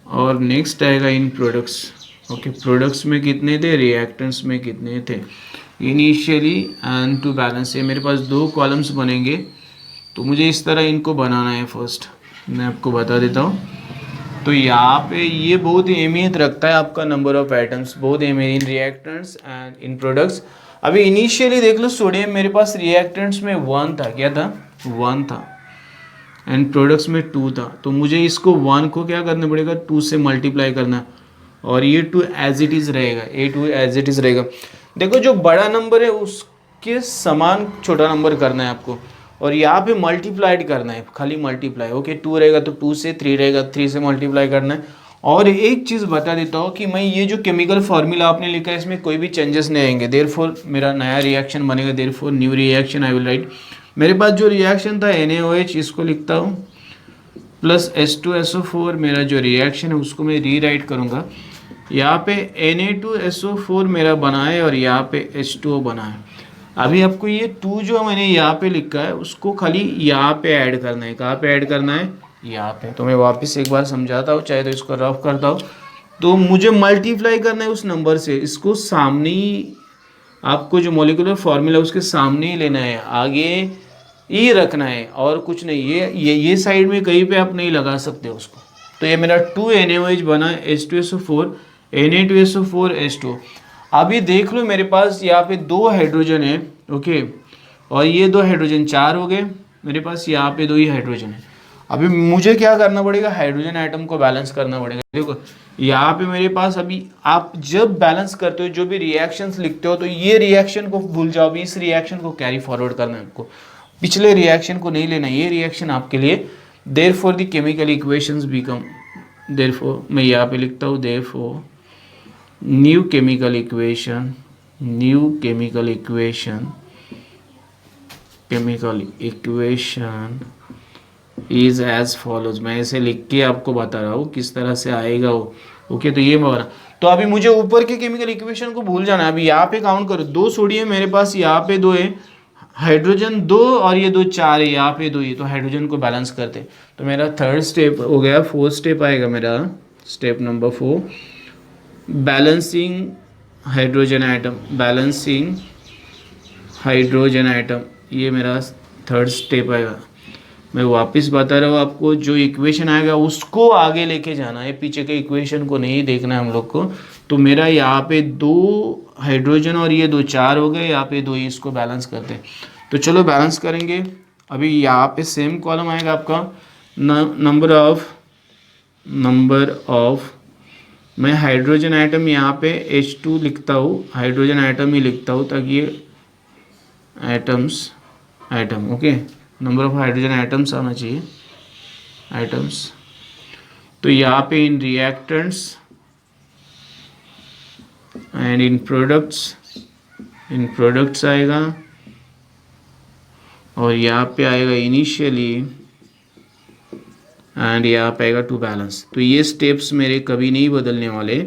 और नेक्स्ट आएगा इन प्रोडक्ट्स। ओके, प्रोडक्ट्स में कितने थे, रिएक्टेंट्स में कितने थे, इनिशियली एंड टू बैलेंस। ये मेरे पास 2 कॉलम्स बनेंगे। तो मुझे इस तरह इनको बनाना है। फर्स्ट मैं आपको बता देता हूँ। तो यहाँ पे ये बहुत ही अहमियत रखता है आपका नंबर ऑफ एटम्स, बहुत अहमियत इन रिएक्टेंट्स एंड इन प्रोडक्ट्स। अभी इनिशियली देख लो, सोडियम मेरे पास रिएक्टेंट्स में 1 था, क्या था, 1 था, एंड प्रोडक्ट्स में 2 था। तो मुझे इसको 1 को क्या करना पड़ेगा, 2 से मल्टीप्लाई करना, और ये 2 एज इट इज़ रहेगा, ये 2 एज इट इज़ रहेगा। देखो जो बड़ा नंबर है उसके समान छोटा नंबर करना है आपको, और यहाँ पे मल्टीप्लाइड करना है, खाली मल्टीप्लाई। ओके, 2 रहेगा तो 2 से, 3 रहेगा 3 से मल्टीप्लाई करना है। और एक चीज़ बता देता हूँ कि मैं ये जो केमिकल फार्मूला आपने लिखा है इसमें कोई भी चेंजेस नहीं आएंगे। देयरफॉर मेरा नया रिएक्शन बनेगा, therefore new reaction I will write. मेरे पास जो रिएक्शन था NaOH, इसको लिखता हूँ प्लस H2SO4। मेरा जो रिएक्शन है उसको मैं रीराइट करूँगा। यहाँ पे Na2SO4 मेरा बना है और यहाँ पे H2O बना है। अभी आपको ये 2 जो मैंने यहाँ पे लिखा है उसको खाली यहाँ पे ऐड करना है। कहाँ पे ऐड करना है, यहाँ पे। तो मैं वापस एक बार समझाता हूँ, चाहे तो इसको रफ करता हूँ। तो मुझे मल्टीप्लाई करना है उस नंबर से, इसको सामने ही, आपको जो मॉलिक्यूलर फॉर्मूला उसके सामने ही लेना है, आगे ही रखना है और कुछ नहीं। ये साइड में कहीं पे आप नहीं लगा सकते उसको। तो ये मेरा 2 NaOH बना, H2SO4, Na2SO4 H2। अभी देख लो मेरे पास यहाँ पे 2 हाइड्रोजन है। ओके, और ये 2 हाइड्रोजन 4 हो गए मेरे पास, यहाँ पे 2 ही हाइड्रोजन है। अभी मुझे क्या करना पड़ेगा, हाइड्रोजन आइटम को बैलेंस करना पड़ेगा। देखो यहाँ पे मेरे पास, अभी आप जब बैलेंस करते हो, जो भी रिएक्शंस लिखते हो, तो ये रिएक्शन को भूल जाओ, अभी इस रिएक्शन को कैरी फॉरवर्ड करना है आपको, पिछले रिएक्शन को नहीं लेना। ये रिएक्शन आपके लिए, therefore the chemical equations become, therefore मैं यहाँ पे लिखता हूँ, therefore new chemical equation is as follows. मैं ऐसे लिख के आपको बता रहा हूँ किस तरह से आएगा वो। ओके, तो ये बना। तो अभी मुझे ऊपर के केमिकल इक्वेशन को भूल जाना है। अभी यहाँ पे काउंट करो, 2 सोडियम मेरे पास, यहाँ पे 2 है, हाइड्रोजन 2 और ये 2 4 है, यहाँ पे 2 है, तो हाइड्रोजन को बैलेंस करते। तो मेरा 3rd स्टेप हो गया। 4th स्टेप आएगा मेरा, step number 4, balancing hydrogen atom. ये मेरा 3rd स्टेप आएगा। मैं वापस बता रहा हूँ आपको, जो इक्वेशन आएगा उसको आगे लेके जाना है, पीछे के इक्वेशन को नहीं देखना है हम लोग को। तो मेरा यहाँ पे 2 हाइड्रोजन और ये 2 4 हो गए, यहाँ पे 2, इसको बैलेंस करते हैं। तो चलो बैलेंस करेंगे। अभी यहाँ पे सेम कॉलम आएगा आपका, नंबर ऑफ मैं हाइड्रोजन आइटम यहाँ पे H2 लिखता हूँ, हाइड्रोजन आइटम ही लिखता हूँ ताकि ये item okay, number of hydrogen items आना चाहिए, आइटम्स। तो यहाँ पे इन रिएक्टेंट्स एंड इन प्रोडक्ट्स आएगा, और यहाँ पे आएगा इनिशियली, एंड यहाँ पे आएगा टू बैलेंस। तो ये स्टेप्स मेरे कभी नहीं बदलने वाले,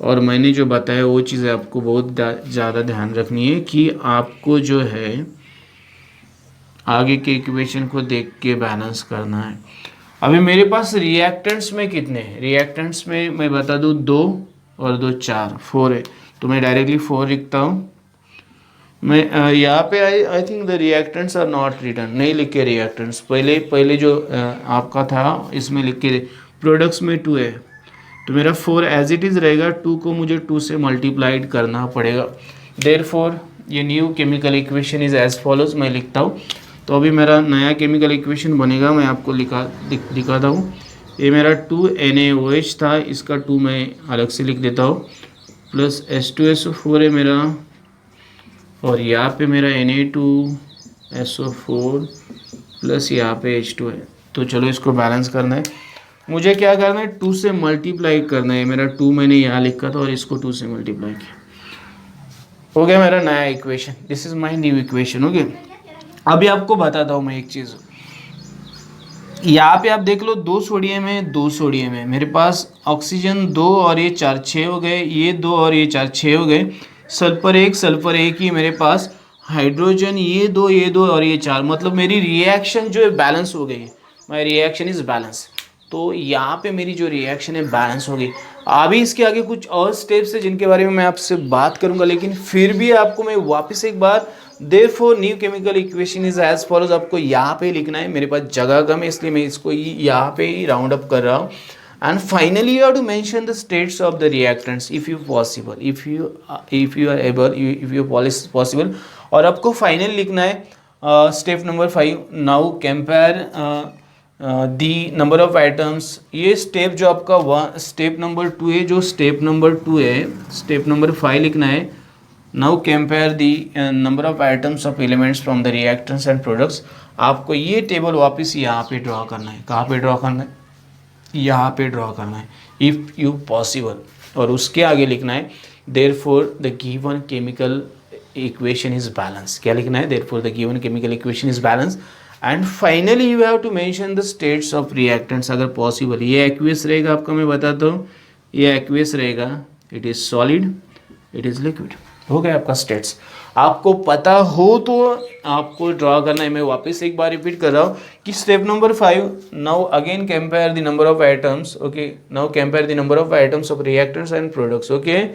और मैंने जो बताया वो चीज़ें आपको बहुत ज़्यादा ध्यान रखनी है कि आपको जो है, आगे के इक्वेशन को देख के बैलेंस करना है। अभी मेरे पास रिएक्टेंट्स में कितने हैं, रिएक्टेंट्स में मैं बता दूँ 2 और 2 4, 4 है, तो मैं डायरेक्टली 4 लिखता हूँ। मैं यहाँ पे I think the reactants are not return, नहीं लिख के रिएक्टेंट्स, पहले जो आपका था इसमें लिख के प्रोडक्ट्स में 2 है, तो मेरा 4 एज इट इज़ रहेगा, 2 को मुझे 2 से मल्टीप्लाइड करना पड़ेगा। देयरफॉर ये new chemical equation is as follows, मैं लिखता हूँ। तो अभी मेरा नया केमिकल इक्वेशन बनेगा, मैं आपको दिखाता हूँ। ये मेरा 2NaOH था, इसका 2 मैं अलग से लिख देता हूँ, प्लस H2SO4 है मेरा, और यहाँ पे मेरा Na2SO4 प्लस यहाँ पे H2 है। तो चलो इसको बैलेंस करना है, मुझे क्या करना है 2 से मल्टीप्लाई करना है। मेरा 2 मैंने यहाँ लिखा था और इसको 2 से मल्टीप्लाई किया, हो गया मेरा नया equation. This is my new equation. Okay, अभी आपको बताता हूँ मैं एक चीज़। यहाँ पे आप देख लो 2 सोडियम है, 2 सोडियम है, मेरे पास ऑक्सीजन 2 और ये 4 6 हो गए, ये 2 और ये 4 6 हो गए, सल्फर 1 ही मेरे पास, हाइड्रोजन ये 2 और ये 4, मतलब मेरी रिएक्शन जो है बैलेंस हो गई, माई रिएक्शन इज बैलेंस। तो यहाँ पे मेरी जो रिएक्शन है बैलेंस हो गई। अभी इसके आगे कुछ और स्टेप्स है जिनके बारे में मैं आपसे बात करूंगा, लेकिन फिर भी आपको मैं वापस एक बार, therefore new chemical equation is as follows, आपको यहाँ पे लिखना है। मेरे पास जगह कम है इसलिए मैं इसको यहाँ पे ही राउंड अप कर रहा हूँ। And finally you have to mention the states of the reactants if you possible, if you are able, if you possible. और आपको फाइनल लिखना है step number 5, now compare the number of items. ये step जो आपका step number 2 है, जो step number 2 है, स्टेप नंबर 5 लिखना है। Now compare the number of items of elements from the reactants and products. आपको ये टेबल वापस यहाँ पे ड्रॉ करना है। कहाँ पे ड्रॉ करना है? यहाँ पे ड्रॉ करना है इफ़ यू पॉसिबल। और उसके आगे लिखना है therefore the given chemical equation is balance. क्या लिखना है? Therefore the given chemical equation is balance. And finally you have to mention the states of reactants अगर पॉसिबल। ये एक्वियस रहेगा आपका, मैं बताता हूँ, ये एक्वियस रहेगा, it is solid, it is liquid. हो गया आपका स्टेट्स। आपको पता हो तो आपको ड्रॉ करना है। मैं वापस एक बार रिपीट कर रहा हूँ कि step number 5, now again compare the number of items. Okay, now compare the number of items of reactants and products, okay,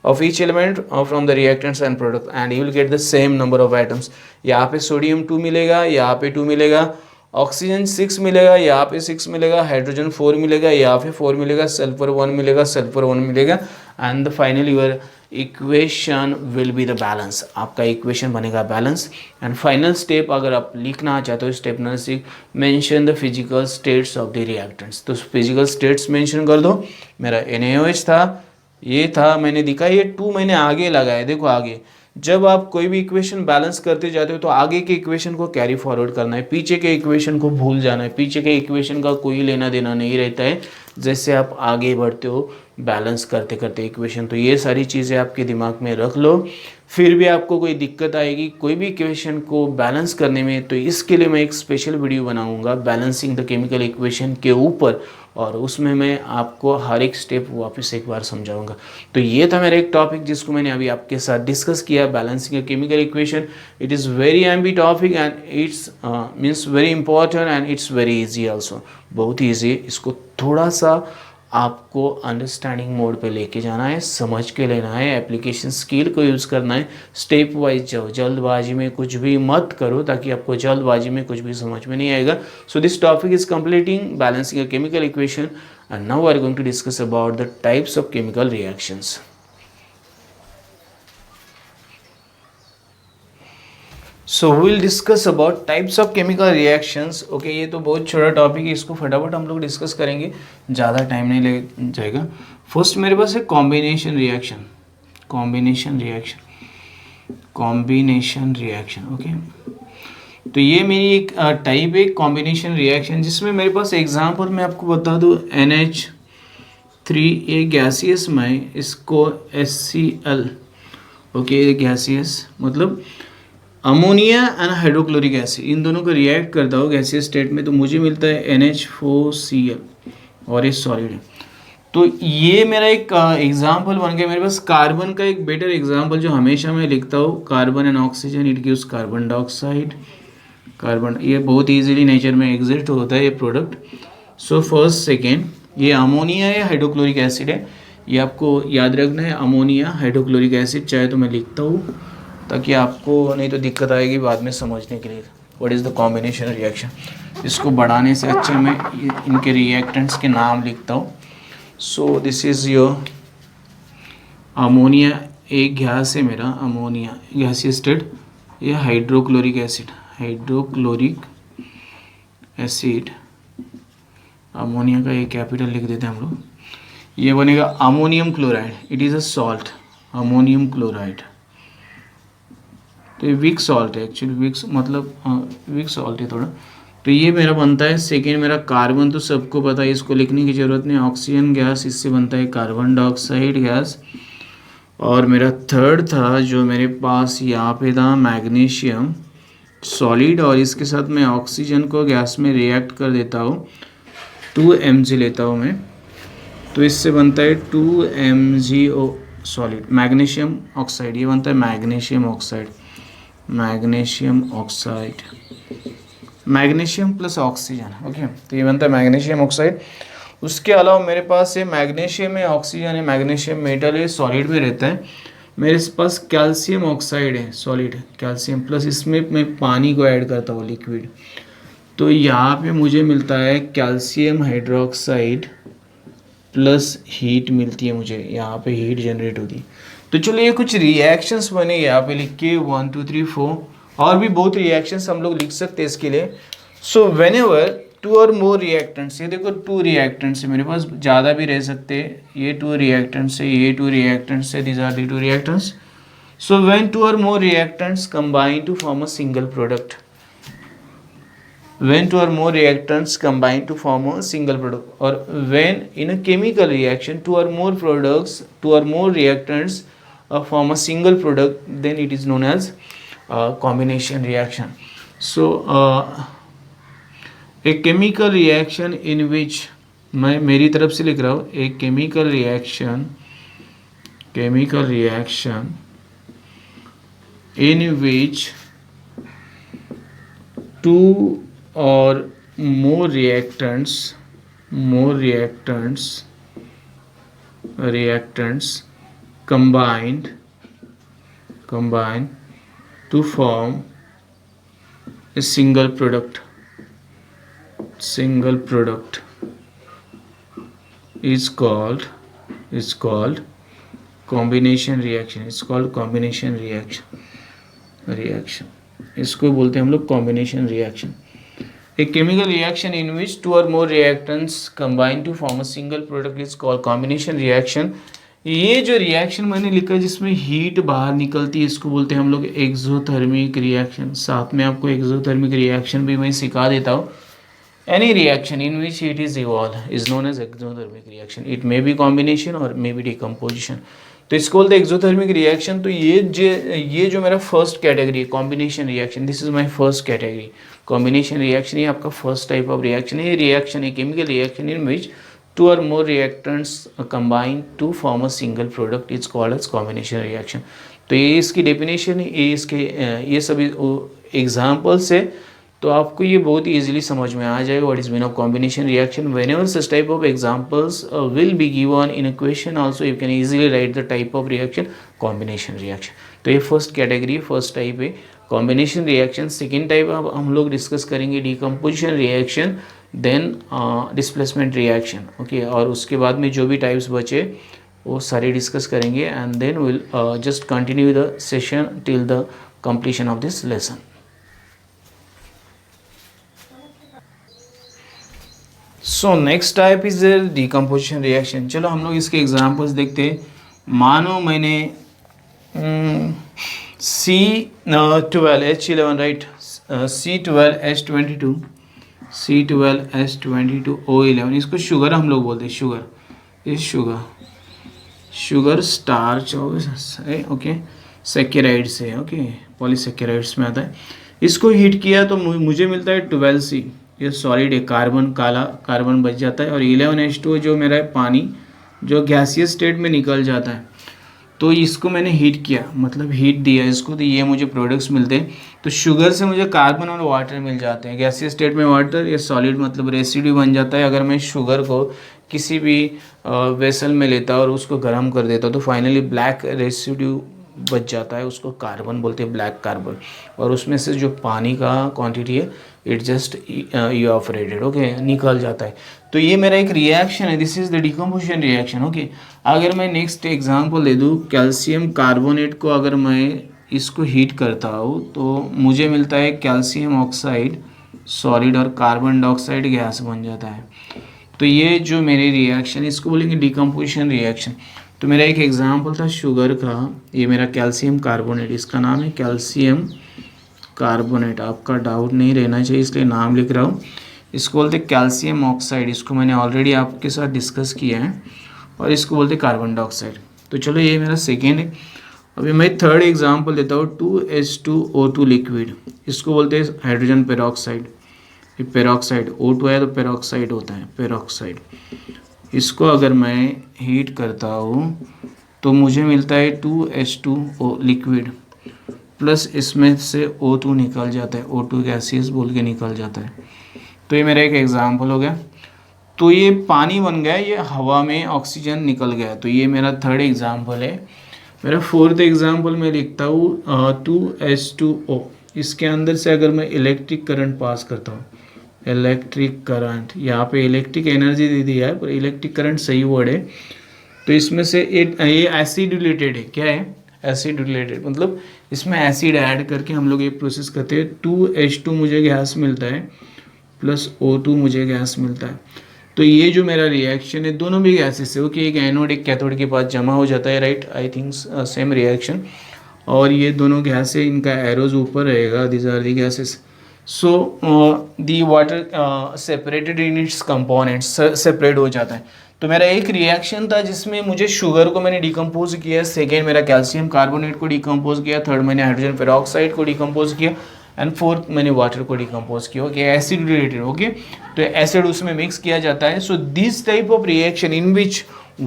of each element from the reactants and product, and you will get the same number of atoms। यहाँ पे sodium 2 मिलेगा, यहाँ पे 2 मिलेगा, oxygen 6 मिलेगा, यहाँ पे 6 मिलेगा, हाइड्रोजन 4 मिलेगा, यहाँ पे 4 मिलेगा, सल्फर 1 मिलेगा, सल्फर 1 मिलेगा, and the final your equation will be the balance. आपका इक्वेशन बनेगा बैलेंस। एंड फाइनल स्टेप अगर आप लिखना चाहते हो, step number 6, mention the physical states of the reactants. तो फिजिकल स्टेट्स मेंशन कर दो। मेरा NaOH था, ये था, मैंने दिखा, ये 2 मैंने आगे लगाया। देखो आगे जब आप कोई भी इक्वेशन बैलेंस करते जाते हो तो आगे के इक्वेशन को कैरी फॉरवर्ड करना है, पीछे के इक्वेशन को भूल जाना है। पीछे के इक्वेशन का कोई लेना देना नहीं रहता है जैसे आप आगे बढ़ते हो बैलेंस करते करते इक्वेशन। तो ये सारी चीज़ें आपके दिमाग में रख लो। फिर भी आपको कोई दिक्कत आएगी कोई भी इक्वेशन को बैलेंस करने में, तो इसके लिए मैं एक स्पेशल वीडियो बनाऊंगा बैलेंसिंग द केमिकल इक्वेशन के ऊपर, और उसमें मैं आपको हर एक स्टेप वापस एक बार समझाऊंगा। तो ये था मेरा एक टॉपिक जिसको मैंने अभी आपके साथ डिस्कस किया, balancing a chemical equation. It is very एम्बी topic and it's means very important and it's very easy also. बहुत ईजी है, इसको थोड़ा सा आपको अंडरस्टैंडिंग मोड पे लेके जाना है, समझ के लेना है, एप्लीकेशन स्किल को यूज़ करना है, स्टेप वाइज जाओ, जल्दबाजी में कुछ भी मत करो ताकि आपको जल्दबाजी में कुछ भी समझ में नहीं आएगा। So this topic is completing balancing a chemical equation and now we are going to discuss about the types of chemical reactions. So we will discuss about types of chemical reactions. Okay, ये तो बहुत छोटा topic है, इसको फटाफट हम लोग discuss करेंगे, ज़्यादा टाइम नहीं लग जाएगा। फर्स्ट मेरे पास है combination reaction. Combination reaction, combination reaction. Okay, तो ये मेरी एक टाइप है कॉम्बिनेशन रिएक्शन, जिसमें मेरे पास एग्जाम्पल मैं आपको बता दूँ, NH3 ये गैसियस में, इसको HCl, ओके, गैसियस मतलब अमोनिया एंड हाइड्रोक्लोरिक एसिड, इन दोनों को रिएक्ट करता हो गैसियस स्टेट में, तो मुझे मिलता है NH4Cl और ये सॉलिड है। तो ये मेरा एक एग्जांपल बन गया। मेरे पास कार्बन का एक बेटर एग्जांपल जो हमेशा मैं लिखता हूँ, carbon and oxygen, it gives carbon dioxide, carbon, ये बहुत इजीली नेचर में एग्जिस्ट होता है ये प्रोडक्ट। सो फर्स्ट सेकेंड, ये अमोनिया है, हाइड्रोक्लोरिक एसिड है, ये आपको याद रखना है, अमोनिया हाइड्रोक्लोरिक एसिड। चाहे तो मैं लिखता हूँ ताकि आपको नहीं तो दिक्कत आएगी बाद में समझने के लिए। What is the combination reaction, इसको बढ़ाने से अच्छे मैं इनके रिएक्टेंट्स के नाम लिखता हूँ। So this is your ammonia, एक गैस है मेरा अमोनिया गैसीय स्टेट, ये hydrochloric acid, hydrochloric acid, ammonia का एक कैपिटल लिख देते हैं हम लोग। ये बनेगा ammonium chloride, it is a salt, ammonium chloride. तो ये वीक सॉल्ट है एक्चुअली, वीक मतलब वीक सॉल्ट है थोड़ा। तो ये मेरा बनता है सेकेंड। मेरा कार्बन तो सबको पता है, इसको लिखने की ज़रूरत नहीं, ऑक्सीजन गैस, इससे बनता है कार्बन डाइऑक्साइड गैस। और मेरा थर्ड था जो मेरे पास यहाँ पे था, मैग्नीशियम सॉलिड, और इसके साथ मैं ऑक्सीजन को गैस में रिएक्ट कर देता हूँ, 2 mg लेता हूँ मैं, तो इससे बनता है 2 MgO सॉलिड, मैग्नीशियम ऑक्साइड, ये बनता है magnesium oxide, magnesium oxide, magnesium plus oxygen. Okay, तो ये बनता है मैग्नीशियम ऑक्साइड। उसके अलावा मेरे पास ये मैग्नीशियम है, ऑक्सीजन है, मैग्नीशियम मेटल है, सॉलिड में रहता है। मेरे पास कैल्शियम ऑक्साइड है, सॉलिड कैल्शियम, प्लस इसमें मैं पानी को ऐड करता हूँ, लिक्विड। तो यहाँ पे मुझे मिलता है कैल्शियम हाइड्रोक्साइड प्लस हीट मिलती है मुझे, यहाँ पे हीट जनरेट होती है। तो चलो ये कुछ रिएक्शंस बने, यहाँ पे लिख के 1 2 3 4, और भी बहुत रिएक्शंस हम लोग लिख सकते हैं इसके लिए। सो वेन एवर 2 और मोर रिएक्टेंट्स, ये देखो 2 रिएक्टेंट्स है मेरे पास, ज़्यादा भी रह सकते हैं, ये 2 रिएक्टेंट्स है, ये 2 रिएक्टेंट्स है, these are the 2 reactants. So when 2 और more reactants combine to form a single product, when 2 or more reactants combine to form a single product, or when in a chemical reaction 2 or more products, 2 or more reactants form a single product, then it is known as combination reaction. So a chemical reaction in which, मैं मेरी तरफ से लिख रहा हूँ, a chemical reaction in which 2 or more reactants combine to form a single product is called combination reaction. It's called combination reaction. इसको बोलते हैं हम लोग combination reaction. A chemical reaction in which 2 or more reactants combine to form a single product is called combination reaction. ये जो reaction मैंने लिखा जिसमें हीट बाहर निकलती है, इसको बोलते हैं हम लोग एक्सोथर्मिक रिएक्शन। साथ में आपको एक्सोथर्मिक रिएक्शन भी मैं सिखा देता हूँ। Any reaction in which heat is evolve is known as exothermic reaction. It may be combination और मे बी डिकम्पोजिशन, तो इसको बोलते हैं एक्सोथर्मिक रिएक्शन। तो ये जो मेरा फर्स्ट कैटेगरी है combination reaction, this is my first category. Combination reaction ये आपका फर्स्ट टाइप ऑफ रिएक्शन है। ये रिएक्शन है chemical reaction in which 2 or more reactants combine to form a single product is called as combination reaction. तो ये इसकी definition है, ये सभी एग्जाम्पल्स है, तो आपको ये बहुत इजीली समझ में आ जाएगा what is mean of combination reaction. Whenever such type of examples will be given in a question also you can easily write the type of reaction combination reaction. तो ये फर्स्ट कैटेगरी, फर्स्ट टाइप है combination reaction. Second type अब हम लोग discuss करेंगे decomposition reaction, then displacement reaction. Okay, और उसके बाद में जो भी टाइप्स बचे वो सारे डिस्कस करेंगे, and then will just continue the session till the completion of this lesson. So next type is decomposition reaction. चलो हम लोग इसके एग्जांपल्स देखते हैं। मानो मैंने C12H11 राइट, C12H22O11, इसको शुगर हम लोग बोलते हैं, शुगर, ये शुगर स्टार्च ओके, सेकेराइड्स है, ओके, पॉलीसेकेराइड्स में आता है। इसको हीट किया तो मुझे मिलता है 12C, ये सॉलिड है, कार्बन, काला कार्बन बच जाता है, और 11H2 जो मेरा है पानी, जो गैसियस स्टेट में निकल जाता है। तो इसको मैंने हीट किया, मतलब हीट दिया इसको, तो ये मुझे प्रोडक्ट्स मिलते हैं। तो शुगर से मुझे कार्बन और वाटर मिल जाते हैं। गैसीय स्टेट में वाटर, या सॉलिड मतलब रेसिड्यू बन जाता है। अगर मैं शुगर को किसी भी वेसल में लेता और उसको गर्म कर देता तो फाइनली ब्लैक रेसिड्यू बच जाता है, उसको कार्बन बोलते हैं, ब्लैक कार्बन। और उसमें से जो पानी का क्वांटिटी है इट जस्ट इवापोरेटेड, ओके, निकल जाता है। तो ये मेरा एक रिएक्शन है, this is the decomposition reaction, okay. अगर मैं नेक्स्ट एग्जांपल दे दूँ, कैल्शियम कार्बोनेट को अगर मैं इसको हीट करता हूँ तो मुझे मिलता है कैल्शियम ऑक्साइड सॉलिड और कार्बन डाइऑक्साइड गैस बन जाता है। तो ये जो मेरी रिएक्शन, इसको बोलेंगे डिकम्पोजिशन रिएक्शन। तो मेरा एक एग्जांपल था शुगर का, ये मेरा कैल्शियम कार्बोनेट, इसका नाम है कैल्शियम कार्बोनेट। आपका डाउट नहीं रहना चाहिए इसलिए नाम लिख रहा हूँ। इसको बोलते कैल्शियम ऑक्साइड, इसको मैंने ऑलरेडी आपके साथ डिस्कस किया है। और इसको बोलते कार्बन डाइऑक्साइड। तो चलो ये मेरा सेकेंड है। अभी मैं थर्ड एग्जांपल देता हूँ, 2H2O2 लिक्विड, इसको बोलते हैं हाइड्रोजन पेरोक्साइड। ये पेरोक्साइड, O2 है तो पेरोक्साइड होता है, पेरोक्साइड। इसको अगर मैं हीट करता हूँ तो मुझे मिलता है 2H2O लिक्विड, प्लस इसमें से O2 निकल जाता है, O2 गैसेस बोल के निकल जाता है। तो ये मेरा एक एग्जांपल हो गया। तो ये पानी बन गया, ये हवा में ऑक्सीजन निकल गया। तो ये मेरा थर्ड एग्जांपल है। मेरा फोर्थ एग्जांपल मैं लिखता हूँ 2H2O। इसके अंदर से अगर मैं इलेक्ट्रिक करंट पास करता हूँ, इलेक्ट्रिक करंट, यहाँ पे इलेक्ट्रिक एनर्जी दे दिया है पर इलेक्ट्रिक करंट सही वर्ड है। तो इसमें से ये एसिड रिलेटेड है, क्या है, एसिड रिलेटेड, मतलब इसमें एसिड ऐड करके हम लोग ये प्रोसेस करते हैं। 2H2 मुझे गैस मिलता है प्लस O2 मुझे गैस मिलता है। तो ये जो मेरा रिएक्शन है दोनों भी गैसेस है, ओके, एक एनोड एक कैथोड के पास जमा हो जाता है, right, I think same reaction. और ये दोनों गैस है, इनका एरोज ऊपर रहेगा, this are the gases. So the water separated in its components, separate हो जाता है। तो मेरा एक रिएक्शन था जिसमें मुझे शुगर को मैंने डिकम्पोज किया, सेकेंड मेरा कैल्शियम कार्बोनेट को डिकम्पोज किया, थर्ड मैंने हाइड्रोजन पेरोक्साइड को डिकम्पोज किया, एंड फोर्थ मैंने वाटर को डिकम्पोज किया, ओके, एसिड रिलेटेड, ओके। तो एसिड उसमें मिक्स किया जाता है। So this type of reaction in which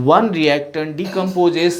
one reactant decomposes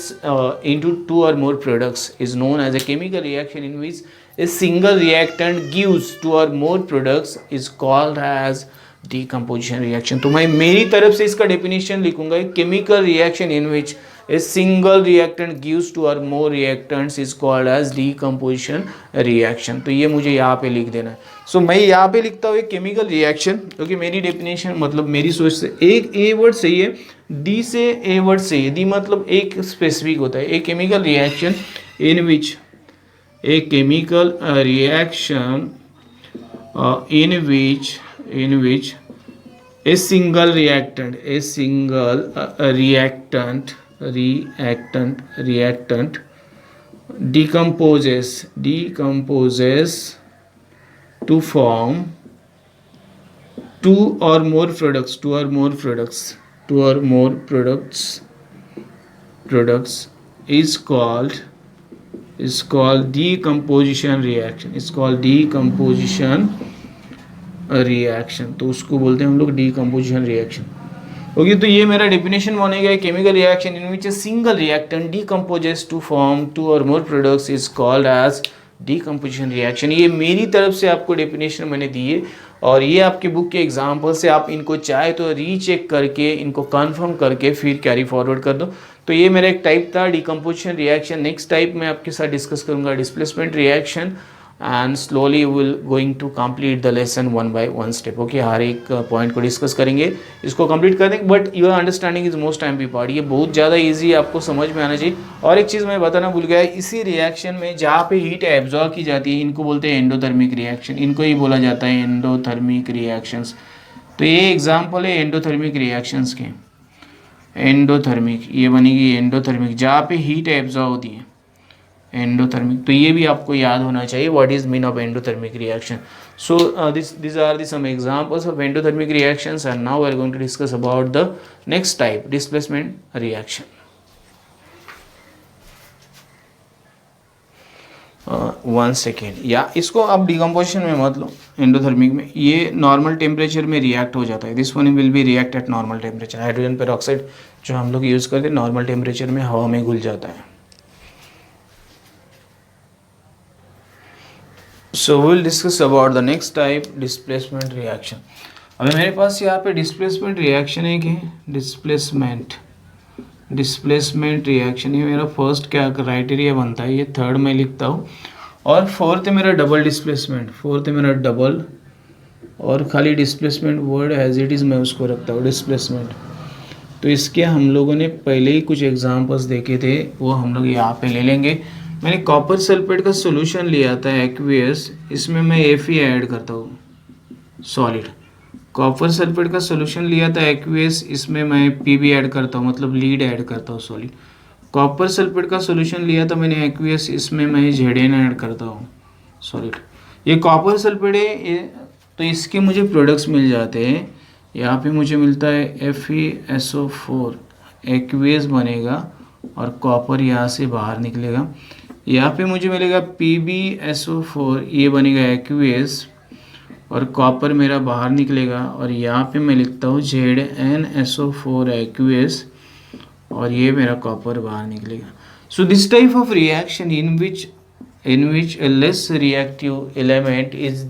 into two or more products is known as a chemical reaction in which a single reactant gives two or more products is called as decomposition reaction। तो मैं मेरी तरफ से इसका definition लिखूंगा, chemical reaction in which a single reactant gives two or more reactants is called as decomposition reaction। तो ये मुझे यहाँ पे लिख देना है। सो मैं यहाँ पे लिखता हूँ एक केमिकल रिएक्शन, क्योंकि मेरी डेफिनेशन मतलब मेरी सोच से एक ए वर्ड सही है, डी से ए वर्ड सही है। डी मतलब एक स्पेसिफिक होता है, एक chemical reaction in which A chemical reaction in which a single reactant decomposes to form two or more products is called decomposition reaction, reaction. तो उसको बोलते हैं हम लोग डिकम्पोजिशन रिएक्शन, ओके। तो ये मेरा डेफिनेशन बनेगा, chemical reaction in which a single reactant decomposes to form two और more products is called as decomposition reaction. ये मेरी तरफ से आपको डेफिनेशन मैंने दी है, और ये आपके बुक के एग्जाम्पल से आप इनको चाहे तो रीचेक करके इनको कंफर्म करके फिर कैरी फॉरवर्ड कर दो। तो ये मेरा एक टाइप था डिकम्पोजिशन रिएक्शन। नेक्स्ट टाइप मैं आपके साथ डिस्कस करूंगा displacement reaction, and slowly will going to complete the lesson one by one step, okay. हर एक पॉइंट को डिस्कस करेंगे, इसको कंप्लीट कर देंगे, but your understanding is most time part. ये बहुत ज़्यादा इजी है, आपको समझ में आना चाहिए। और एक चीज़ मैं बताना भूल गया, इसी रिएक्शन में जहाँ पे हीट एब्जॉर्ब की जाती है इनको बोलते हैं एंडोथर्मिक रिएक्शन, इनको ही बोला जाता है एंडोथर्मिक रिएक्शंस। तो ये एग्जाम्पल है एंडोथर्मिक रिएक्शंस के, एंडोथर्मिक, ये बनेगी एंडोथर्मिक, जहाँ पे हीट एब्जॉर्ब होती है, एंडोथर्मिक। तो ये भी आपको याद होना चाहिए, what is mean of endothermic reaction. So these are the some examples of endothermic reactions, and now we are going to discuss about the next type, displacement reaction। One second, या इसको आप डिकम्पोजिशन में मत लो, endothermic में ये normal temperature में react हो जाता है। This one will be react eight normal temperature. Hydrogen peroxide जो हम लोग यूज़ करते हैं नॉर्मल टेम्परेचर में हवा में घुल जाता है, सो will discuss about the next type, displacement reaction. अभी मेरे पास यहाँ पे डिस्प्लेसमेंट रिएक्शन एक है, डिस्प्लेसमेंट रिएक्शन, ये मेरा फर्स्ट क्या क्राइटेरिया बनता है, ये थर्ड में लिखता हूँ। और फोर्थ है मेरा डबल डिस्प्लेसमेंट, फोर्थ है मेरा डबल, और खाली displacement word as it is मैं उसको रखता हूँ डिस्प्लेसमेंट। तो इसके हम लोगों ने पहले ही कुछ एग्जांपल्स देखे थे, वो हम लोग यहाँ पे ले लेंगे। मैंने कॉपर सल्फेट का सॉल्यूशन लिया था एक्वियस, इसमें मैं Fe ऐड करता हूँ सॉलिड। कॉपर सल्फेट का सॉल्यूशन लिया था एक्वियस, इसमें मैं Pb ऐड करता हूँ, मतलब लीड ऐड करता हूँ सॉलिड। कॉपर सल्फेट का सॉल्यूशन लिया था मैंने एक्वियस, इसमें मैं Zn ऐड करता हूँ सॉलिड। ये कॉपर सल्फेट है ये, तो इसके मुझे प्रोडक्ट्स मिल जाते हैं। यहाँ पे मुझे मिलता है FeSO4, एक्वियस बनेगा और कॉपर यहाँ से बाहर निकलेगा। यहाँ पे मुझे मिलेगा PbSO4, ये बनेगा एक्वियस और कॉपर मेरा बाहर निकलेगा। और यहाँ पे मैं लिखता हूँ ZnSO4 एक्वियस और ये मेरा कॉपर बाहर निकलेगा। So this type of reaction in which a less reactive element is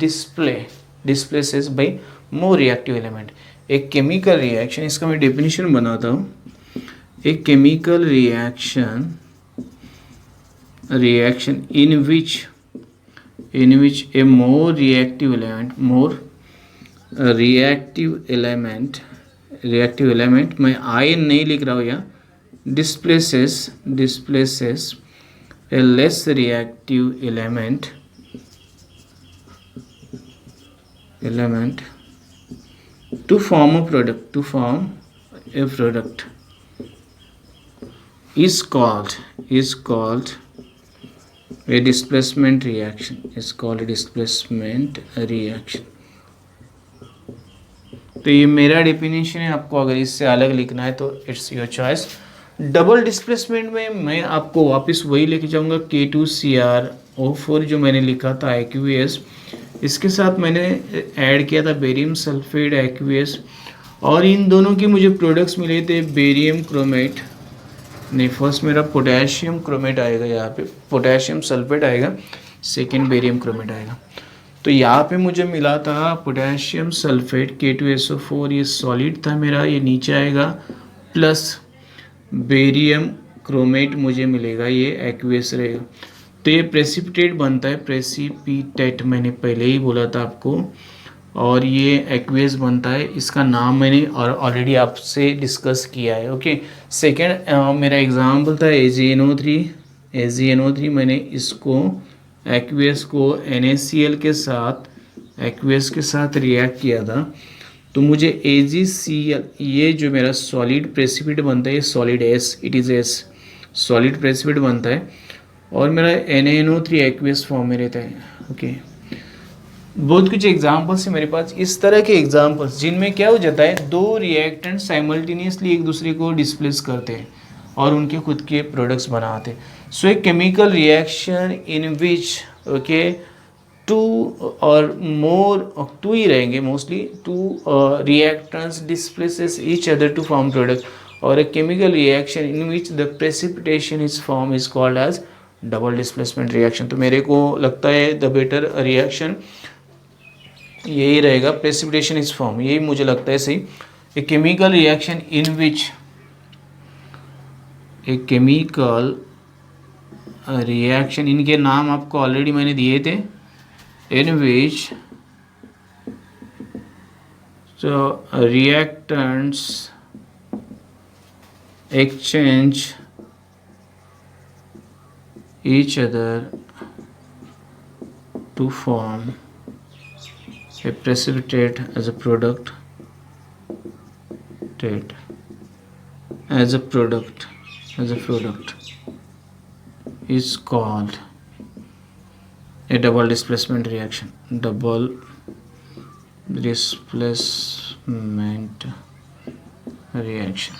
displaces by more reactive element। एक केमिकल रिएक्शन, इसका मैं डेफिनेशन बनाता हूँ। एक chemical reaction in which a more reactive element, मैं आयन नहीं लिख रहा हूँ यहाँ, displaces a less reactive element to form a product is called a displacement reaction, तो ये मेरा डेफिनेशन है। आपको अगर इससे अलग लिखना है तो it's your choice. Double displacement में मैं आपको वापस वही लेके जाऊंगा, K2CrO4 जो मैंने लिखा था एक्वियस, इसके साथ मैंने ऐड किया था बेरियम सल्फेट एक्वियस, और इन दोनों की मुझे प्रोडक्ट्स मिले थे बेरियम क्रोमेट, नहीं फर्स्ट मेरा पोटेशियम क्रोमेट आएगा, यहाँ पे पोटेशियम सल्फेट आएगा, सेकेंड बेरियम क्रोमेट आएगा। तो यहाँ पे मुझे मिला था पोटेशियम सल्फेट K2SO4, ये सॉलिड था मेरा, ये नीचे आएगा, प्लस बेरियम क्रोमेट मुझे मिलेगा, ये एक्वियस रहेगा। तो ये प्रेसिपिटेट बनता है, प्रेसिपिटेट मैंने पहले ही बोला था आपको, और ये एक्वियस बनता है। इसका नाम मैंने और ऑलरेडी आपसे डिस्कस किया है। ओके, सेकेंड मेरा एग्जाम्पल था AgNO3, मैंने इसको एक्वियस को NaCl के साथ एक्वियस के साथ रिएक्ट किया था, तो मुझे AgCl, ये जो मेरा सॉलिड प्रेसिपिटेट बनता है, ये solid S, it is S, solid precipitate बनता है, और मेरा NaNO3 एक्वियस फॉर्म में रहता है। ओके, बहुत कुछ एग्जाम्पल्स है मेरे पास, इस तरह के एग्जाम्पल्स जिनमें क्या हो जाता है, दो रिएक्टेंट साइमल्टेनियसली एक दूसरे को डिस्प्लेस करते हैं और उनके खुद के प्रोडक्ट्स बनाते हैं। So a chemical reaction in which okay two और मोर, टू ही रहेंगे mostly, two reactants displaces each other to form product, और a chemical reaction in which the precipitation is form is called as double displacement reaction. तो मेरे को लगता है the better reaction यही रहेगा, प्रेसिपिटेशन इज फॉर्म, यही मुझे लगता है सही। ए chemical reaction in which A chemical reaction, इनके नाम आपको ऑलरेडी मैंने दिए थे, इन विच so reactants exchange each other to form a precipitate as a product is called a double displacement reaction. Double displacement reaction.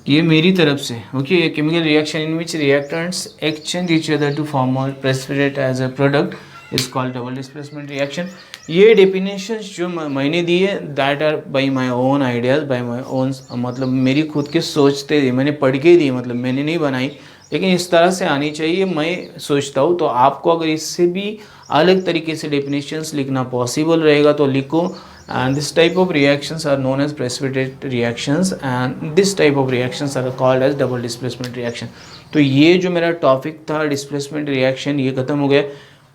ये मेरी तरफ से okay. A chemical reaction in which reactants exchange each other to form a precipitate as a product is called double displacement reaction. ये definitions जो मैंने दिए that are by my own ideas, by my own, मतलब मेरी खुद के सोचते थे, मैंने पढ़ के दी, मतलब मैंने नहीं बनाई, लेकिन इस तरह से आनी चाहिए मैं सोचता हूँ। तो आपको अगर इससे भी अलग तरीके से डेफिनेशंस लिखना पॉसिबल रहेगा तो लिखो। And this type of reactions are known as precipitate reactions and this type of reactions are called as double displacement reaction. तो ये जो मेरा टॉपिक था डिस्प्लेसमेंट रिएक्शन ये खत्म हो गया।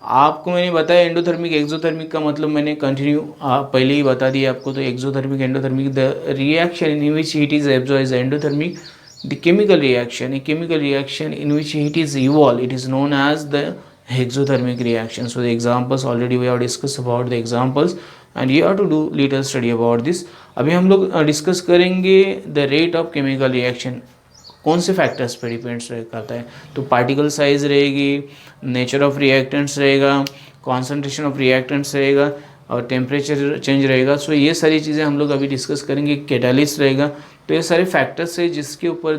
आपको मैंने बताया एंडोथर्मिक एक्सोथर्मिक का मतलब मैंने कंटिन्यू पहले ही बता दिया आपको। तो exothermic endothermic the reaction in which heat is absorb is endothermic. The chemical reaction, a chemical reaction in which heat is evolved, it is known as the exothermic reaction. So the examples already we have discussed about the examples and you have to do little study about this. अभी हम लोग discuss करेंगे the rate of chemical reaction कौन से factors पे depends करता है। तो पार्टिकल साइज रहेगी, नेचर ऑफ रिएक्टेंट्स रहेगा, कॉन्सेंट्रेशन ऑफ रिएक्टेंट्स रहेगा और टेम्परेचर चेंज रहेगा। सो ये सारी चीज़ें हम लोग अभी डिस्कस करेंगे। कैटालिस्ट रहेगा। तो ये सारे फैक्टर्स है जिसके ऊपर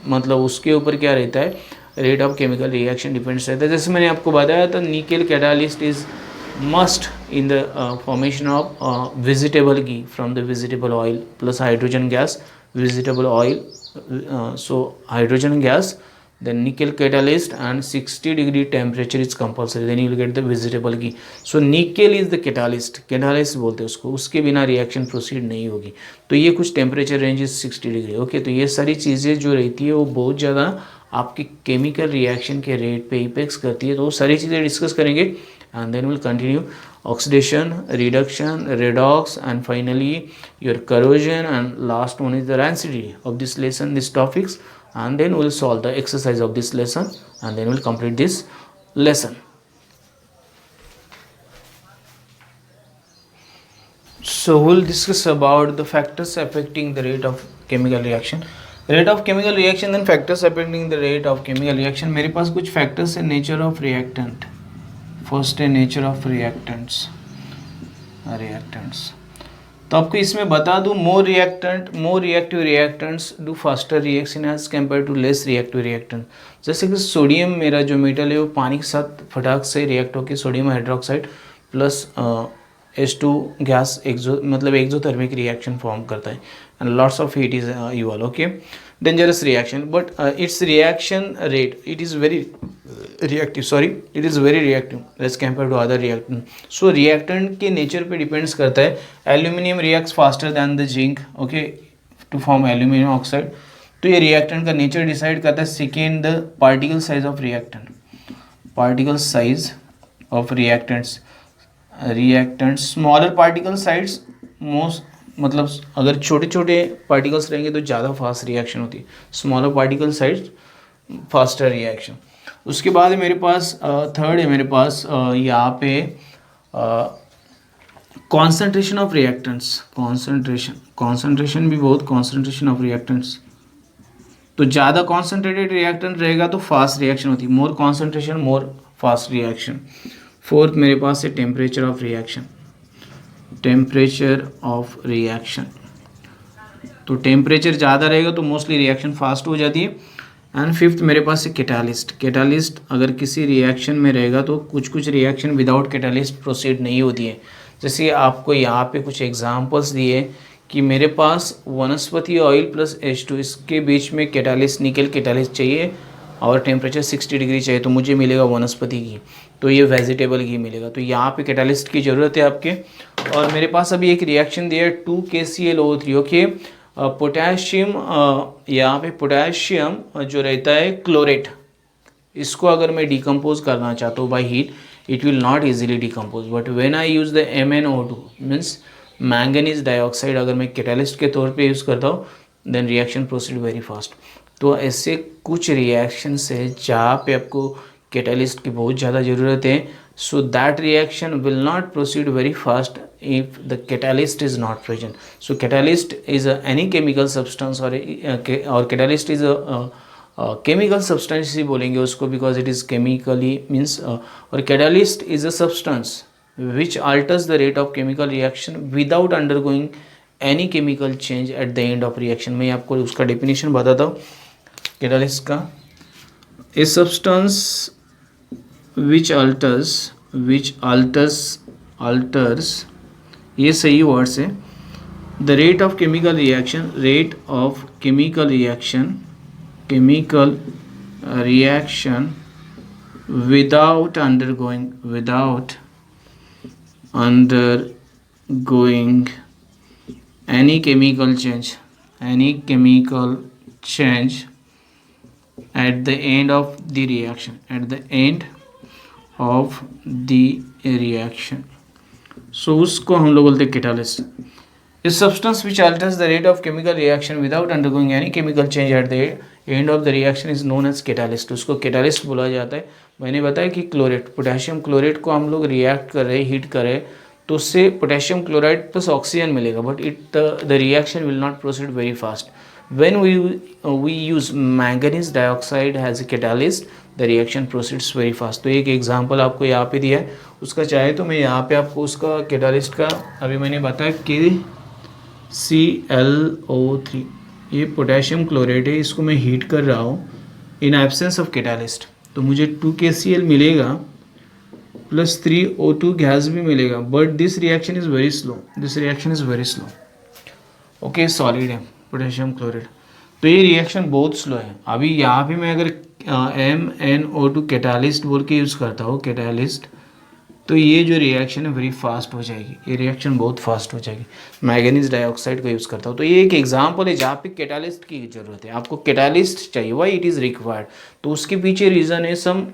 मतलब उसके ऊपर क्या रहता है, rate of chemical reaction depends रहता है। जैसे मैंने आपको बताया था nickel catalyst is must in the formation of vegetable ghee from the vegetable oil plus hydrogen gas vegetable oil, so hydrogen gas, then nickel catalyst and 60-degree temperature is compulsory, then you will get the vegetable ghee. So nickel is the catalyst बोलते हैं उसको, उसके बिना reaction proceed नहीं होगी। तो ये कुछ टेम्परेचर रेंज 60 डिग्री। ओके, तो ये सारी चीज़ें जो रहती है वो बहुत ज़्यादा आपके केमिकल रिएक्शन के रेट पे इफेक्ट्स करती है। तो वो सारी चीज़ें डिस्कस करेंगे and then will continue oxidation, reduction, redox and finally your corrosion and last one is the rancidity of this lesson, these topics, and then we'll solve the exercise of this lesson and then we'll complete this lesson. So we'll discuss about the factors affecting the rate of chemical reaction. Rate of chemical reaction then factors affecting the rate of chemical reaction. मेरे पास कुछ factors है nature of reactant. First है nature of reactants. तो आपको इसमें बता दूं more reactive reactants do faster reaction as compare to less reactive reactant. जैसे कि सोडियम मेरा जो मेटल है वो पानी के साथ फटाक से रिएक्ट होकर sodium hydroxide plus H2 gas मतलब एक्सोथर्मिक रिएक्शन फॉर्म करता है and lots of heat is evolve. Okay, dangerous reaction but its reaction rate it is very reactive as compare to other reactant. So reactant के nature पे depends करता है। Aluminium reacts faster than the zinc, okay, to form aluminium oxide. तो ये reactant का nature decide करता है। Second the particle size of reactants smaller particle size most, मतलब अगर छोटे छोटे पार्टिकल्स रहेंगे तो ज़्यादा फास्ट रिएक्शन होती है, smaller particle size faster reaction. उसके बाद मेरे पास थर्ड है मेरे पास यहाँ पे कॉन्सेंट्रेशन ऑफ रिएक्टेंट्स। कॉन्सेंट्रेशन भी बहुत, कॉन्सेंट्रेशन ऑफ रिएक्टेंट्स तो ज़्यादा कॉन्सेंट्रेटेड रिएक्टेंट रहेगा तो फास्ट रिएक्शन होती है, मोर कॉन्सेंट्रेशन मोर फास्ट रिएक्शन। फोर्थ मेरे पास है टेम्परेचर ऑफ रिएक्शन। तो टेम्परेचर ज़्यादा रहेगा तो मोस्टली रिएक्शन फास्ट हो जाती है। एंड फिफ्थ मेरे पास है कैटालिस्ट अगर किसी रिएक्शन में रहेगा तो कुछ रिएक्शन विदाउट कैटालिस्ट प्रोसीड नहीं होती है। जैसे आपको यहाँ पे कुछ एग्जांपल्स दिए कि मेरे पास वनस्पति ऑयल प्लस H2 इसके बीच में कैटालिस्ट निकेल कैटालिस्ट चाहिए और टेम्परेचर 60 डिग्री चाहिए तो मुझे मिलेगा वनस्पति घी, तो ये वेजिटेबल घी मिलेगा। तो यहाँ पे कैटालिस्ट की ज़रूरत है आपके। और मेरे पास अभी एक रिएक्शन दिया है 2KClO3। ओके, पोटेशियम यहाँ पे पोटेशियम जो रहता है क्लोरेट, इसको अगर मैं डिकम्पोज करना चाहता हूँ by heat it will not easily decompose, but when I use the MnO2 means manganese dioxide अगर मैं कैटालिस्ट के तौर पे यूज़ करता हूँ then reaction proceed very fast. तो ऐसे कुछ रिएक्शंस है जहाँ पे आपको कैटालिस्ट की बहुत ज़्यादा ज़रूरत है। So that reaction will not proceed very fast if the catalyst is not present. So catalyst is any chemical substance or catalyst is a chemical substance ही बोलेंगे उसको because it is chemically means और catalyst is a substance which alters the rate of chemical reaction without undergoing any chemical change at the end of reaction। मैं आपको उसका definition बताता हूँ catalyst का। A substance which alters ये सही words है। The rate of chemical reaction chemical reaction without undergoing any chemical change at the end of the reaction so उसको हम लोग बोलते हैं catalyst. A substance which alters the rate of chemical reaction without undergoing any chemical change at the end of the reaction is known as catalyst. उसको catalyst बोला जाता है. मैंने बताया कि क्लोरेट, पोटेशियम क्लोरेट को हम लोग रिएक्ट कर रहे, हीट कर रहे, तो उससे पोटेशियम क्लोराइड प्लस ऑक्सीजन मिलेगा, but the reaction will not proceed very fast. When we use manganese dioxide as a catalyst, the reaction proceeds very fast. तो एक एग्जांपल आपको यहाँ पे दिया है, उसका चाहे तो मैं यहाँ पे आपको उसका कैटालिस्ट का अभी मैंने बताया KClO3, ये पोटेशियम क्लोराइड है, इसको मैं हीट कर रहा हूँ इन एब्सेंस ऑफ कैटालिस्ट, तो मुझे 2KCl मिलेगा प्लस 3O2 गैस भी मिलेगा, but this reaction is very slow. Okay, solid है पोटेशियम क्लोराइड, तो ये रिएक्शन बहुत स्लो है. अभी यहाँ पे मैं अगर MnO2 कैटालिस्ट बोल के यूज़ करता हूँ कैटालिस्ट, तो ये जो रिएक्शन है वेरी फास्ट हो जाएगी, ये रिएक्शन बहुत फास्ट हो जाएगी. मैंगनीज डाइऑक्साइड का यूज़ करता हूँ, तो ये एक एग्जांपल है जहाँ पे कैटालिस्ट की ज़रूरत है. आपको कैटालिस्ट चाहिए, वाई इट इज़ रिक्वायर्ड, तो उसके पीछे रीज़न है some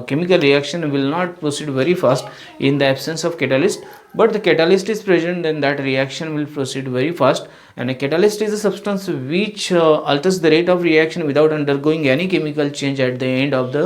chemical reaction will not proceed very fast in the absence of catalyst, but the catalyst is present, then that reaction will proceed very fast. And a catalyst is a substance which alters the rate of reaction without undergoing any chemical change at the end of the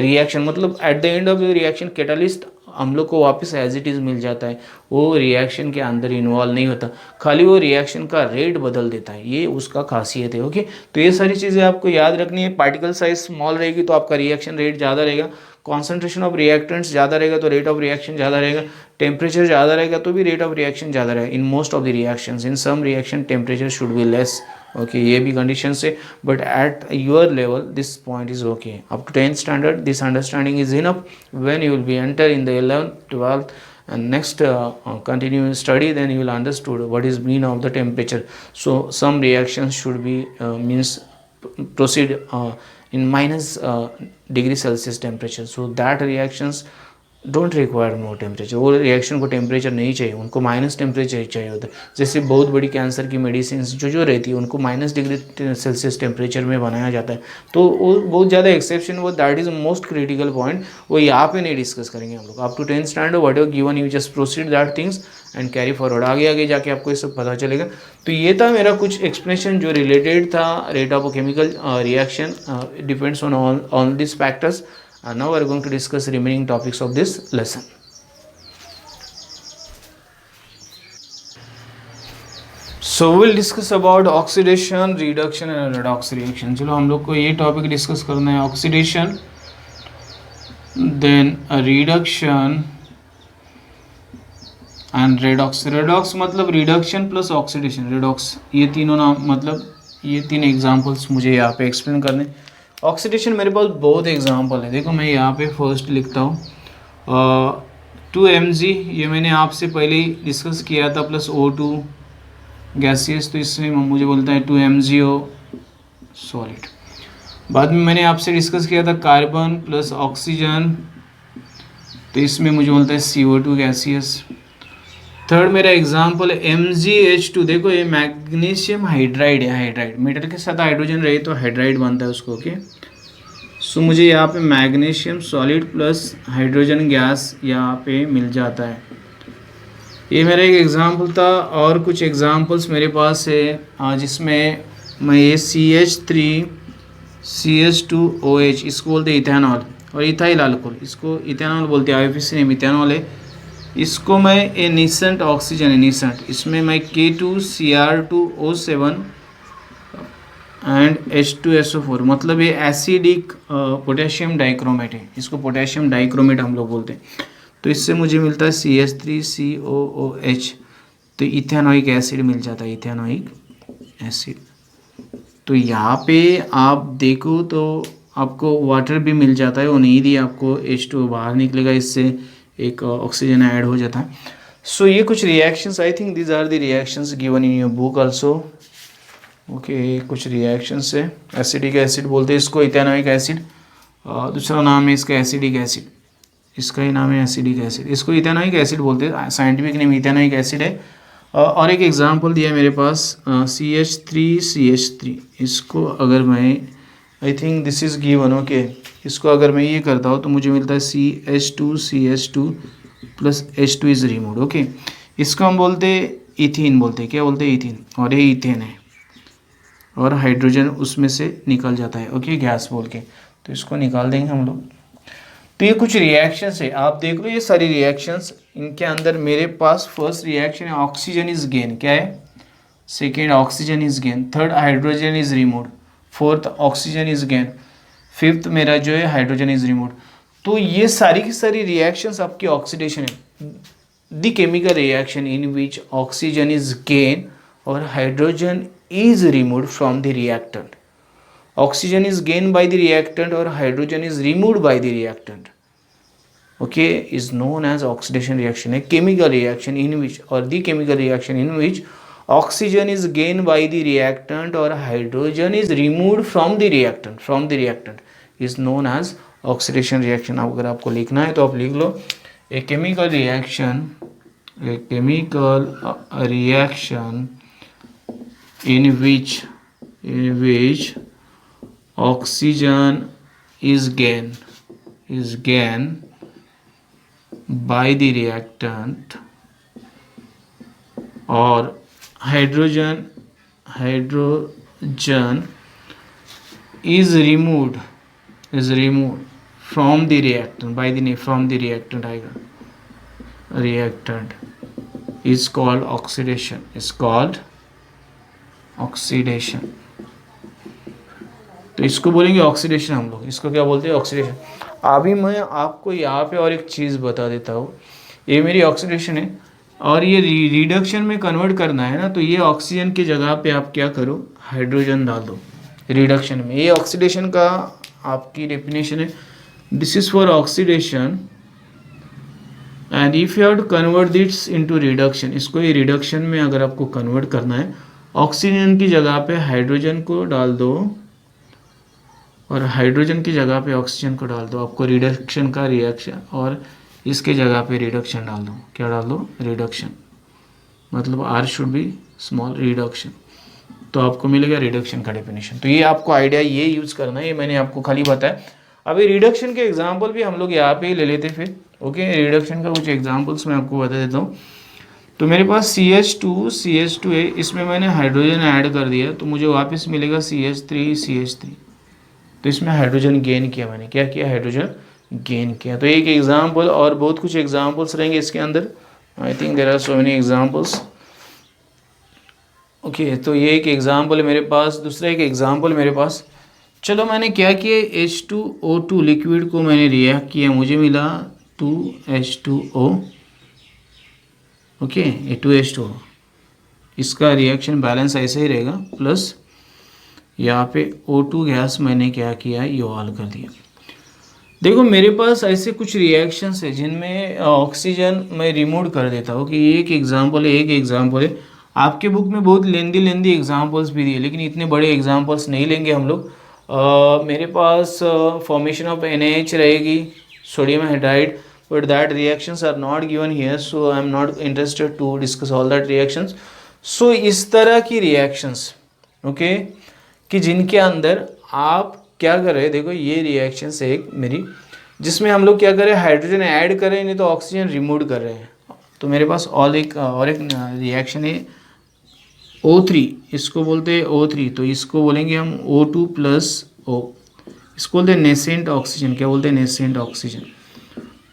reaction. मतलब at the end of the reaction catalyst हम लोग को वापस as it is मिल जाता है, वो reaction के अंदर इन्वॉल्व नहीं होता, खाली वो रिएक्शन का रेट बदल देता है, ये उसका खासियत है. ओके, तो ये सारी चीज़ें आपको याद रखनी है. पार्टिकल साइज स्मॉल रहेगी तो आपका रिएक्शन रेट ज़्यादा रहेगा, कॉन्सेंट्रेशन ऑफ रिएक्टेंट्स ज़्यादा रहेगा तो रेट ऑफ रिएक्शन ज़्यादा रहेगा, टेम्परेचर ज़्यादा रहेगा तो भी रेट ऑफ रिएक्शन ज़्यादा रहेगा. In most of the reactions, in some reaction temperature should be less. Okay, ये भी कंडीशन से, but at your level this point is okay. Up to 10th standard this understanding is enough. When you will be enter in the 11th 12th and next continue study, then you will understood what is mean of the temperature. So some reactions should be means proceed in minus degree Celsius temperature, so that reactions don't require no temperature. वो reaction को temperature नहीं चाहिए, उनको minus temperature चाहिए होता है. जैसे बहुत बड़ी कैंसर की मेडिसिन जो रहती है उनको माइनस डिग्री सेल्सियस टेम्परेचर में बनाया जाता है, तो वो बहुत ज़्यादा एक्सेप्शन, वो that is most critical point, वो यहाँ पे नहीं डिस्कस करेंगे हम लोग. Up to 10th standard whatever given you just proceed that things and carry forward. आगे आगे जाके आपको ये सब पता चलेगा. तो ये था मेरा कुछ एक्सप्लेनेशन जो रिलेटेड था rate of chemical reaction depends on all this factors. Now we are going to discuss remaining topics of this lesson. So we will discuss about oxidation, reduction and redox reaction. चलो हम लोग को ये topic discuss करना है, oxidation, then reduction and redox. Redox मतलब reduction plus oxidation, redox, ये तीनों नाम मतलब ये तीन एग्जांपल्स मुझे यहाँ पे एक्सप्लेन करने. ऑक्सीडेशन मेरे पास बहुत एग्जांपल है. देखो मैं यहाँ पे फर्स्ट लिखता हूँ 2Mg, ये मैंने आपसे पहले ही डिस्कस किया था, प्लस O2 गैसियस, तो इसमें मुझे बोलता है 2MgO सॉलिड. बाद में मैंने आपसे डिस्कस किया था कार्बन प्लस ऑक्सीजन, तो इसमें मुझे बोलता है CO2 गैसियस. थर्ड मेरा एग्जांपल है MgH2. देखो ये मैग्नीशियम हाइड्राइड है, हाइड्राइड मेटल के साथ हाइड्रोजन रहे तो हाइड्राइड बनता है उसको. ओके, सो मुझे यहाँ पे magnesium solid plus hydrogen gas यहाँ पे मिल जाता है. ये मेरा एक एग्जांपल था. और कुछ एग्जांपल्स मेरे पास है जिसमें मैं ये CH3 CH2OH इसको बोलते हैं इथेनॉल, और इथाइल अल्कोहल इसको इथेनॉल बोलते हैं, IUPAC नेम इथेनॉल है. इसको मैं ए निसेंट ऑक्सीजन है, निसेंट, इसमें मैं K2Cr2O7 एंड H2SO4, मतलब ये एसिडिक पोटेशियम डाइक्रोमेट है, इसको पोटेशियम डाइक्रोमेट हम लोग बोलते हैं. तो इससे मुझे मिलता है CH3COOH, तो इथेनोइक एसिड मिल जाता है, इथेनोइक एसिड. तो यहाँ पे आप देखो तो आपको वाटर भी मिल जाता है, वो नहीं दिया आपको, H2 बाहर निकलेगा, इससे एक ऑक्सीजन ऐड हो जाता है. सो ये कुछ reactions, I think these are the reactions given in your book also. Okay कुछ रिएक्शंस है, एसिडिक एसिड बोलते हैं इसको, इथेनोइक एसिड, दूसरा नाम है इसका एसिडिक एसिड, इसका ही नाम है एसिडिक एसिड, इसको इथेनोइक एसिड बोलते हैं, साइंटिफिक नेम इथेनोइक एसिड है। और एक एग्जांपल दिया है मेरे पास CH3, इसको अगर मैं आई think this is given, okay, इसको अगर मैं ये करता हूँ तो मुझे मिलता है CH2 plus H2 is remove, okay. इसको हम बोलते इथीन बोलते हैं, क्या बोलते हैं, इथीन, और ये इथेन है और हाइड्रोजन उसमें से निकल जाता है, ओके, गैस बोल के, तो इसको निकाल देंगे हम लोग। तो ये कुछ रिएक्शंस है, आप देख लो ये सारी रिएक्शंस, इनके अंदर मेरे पास फर्स्ट रिएक्शन है ऑक्सीजन इज गेन, क्या है, second oxygen is gain, third hydrogen is remove, fourth oxygen is gain, fifth मेरा जो है हाइड्रोजन इज रिमूव। तो ये सारी की सारी रिएक्शंस आपकी ऑक्सीडेशन है। The chemical reaction in which oxygen is gain और hydrogen is removed from the reactant. Oxygen is gained by the reactant or hydrogen is removed by the reactant. Okay, is known as oxidation reaction. A chemical reaction in which, or the chemical reaction in which oxygen is gained by the reactant or hydrogen is removed from the reactant is known as oxidation reaction. अगर आपको लिखना है तो आप लिख लो, a chemical reaction in which oxygen is gained by the reactant or hydrogen is removed from the reactant by the from the reactant is called oxidation, oxidation. तो इसको बोलेंगे ऑक्सीडेशन, हम लोग इसको क्या बोलते हैं, ऑक्सीडेशन। अभी मैं आपको यहाँ पे और एक चीज़ बता देता हूँ, ये मेरी ऑक्सीडेशन है और ये रिडक्शन में कन्वर्ट करना है ना, तो ये ऑक्सीजन की जगह पे आप क्या करो, हाइड्रोजन डाल दो रिडक्शन में। ये ऑक्सीडेशन का आपकी डेफिनेशन है, this is for oxidation and if you have to convert this into reduction, इसको ये रिडक्शन में अगर आपको कन्वर्ट करना है, ऑक्सीजन की जगह पे हाइड्रोजन को डाल दो और हाइड्रोजन की जगह पे ऑक्सीजन को डाल दो, आपको रिडक्शन का रिएक्शन, और इसके जगह पे रिडक्शन डाल दो, क्या डाल दो, रिडक्शन, मतलब R should be small, reduction, तो आपको मिलेगा रिडक्शन का डेफिनेशन। तो ये आपको आइडिया ये यूज़ करना है, ये मैंने आपको खाली बताया। अभी रिडक्शन के एग्जाम्पल भी हम लोग यहाँ पे ही ले लेते फिर, ओके। रिडक्शन का कुछ एग्जाम्पल्स मैं आपको बता देता हूँ। तो मेरे पास CH2 है, इसमें मैंने हाइड्रोजन ऐड कर दिया तो मुझे वापस मिलेगा CH3। तो इसमें हाइड्रोजन गेन किया मैंने, क्या किया, हाइड्रोजन गेन किया। तो एक एग्जाम्पल, और बहुत कुछ एग्जाम्पल्स रहेंगे इसके अंदर, I think there are so many examples, okay. तो ये एक एग्जाम्पल है मेरे पास, दूसरा एक एग्जाम्पल मेरे पास, चलो मैंने क्या किया, H2O2 लिक्विड को मैंने रिएक्ट किया, मुझे मिला 2H2O, ओके, ये 2H2O, इसका रिएक्शन बैलेंस ऐसे ही रहेगा, प्लस यहाँ पे O2 गैस मैंने क्या किया, योल कर दिया। देखो मेरे पास ऐसे कुछ रिएक्शंस है जिनमें ऑक्सीजन मैं रिमूव कर देता हूँ, कि एक एग्जांपल है। आपके बुक में बहुत लेंदी एग्जांपल्स भी दिए, लेकिन इतने बड़े एग्जांपल्स नहीं लेंगे हम लोग। मेरे पास फॉर्मेशन ऑफ NaH रहेगी, sodium hydride, but that reactions are not given here, so I am not interested to discuss all that reactions. So इस तरह की reactions, okay, कि जिनके अंदर आप क्या कर रहे हैं, देखो ये रिएक्शंस है एक मेरी, जिसमें हम लोग क्या कर रहे हैं, हाइड्रोजन ऐड कर रहे हैं, नहीं तो ऑक्सीजन रिमूव कर रहे हैं। तो मेरे पास और एक रिएक्शन है O3, इसको बोलते हैं O3, तो इसको बोलेंगे हम O2 प्लस O, इसको बोलते हैं नेसेंट ऑक्सीजन, क्या बोलते हैं, nascent oxygen,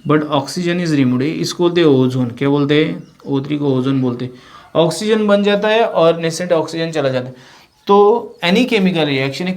but oxygen is remove, इसको बोलते हैं ओजोन, क्या बोलते हैं, O3 को ओजोन बोलते हैं। ऑक्सीजन बन जाता है और नेसेंट ऑक्सीजन चला जाता है। तो any chemical reaction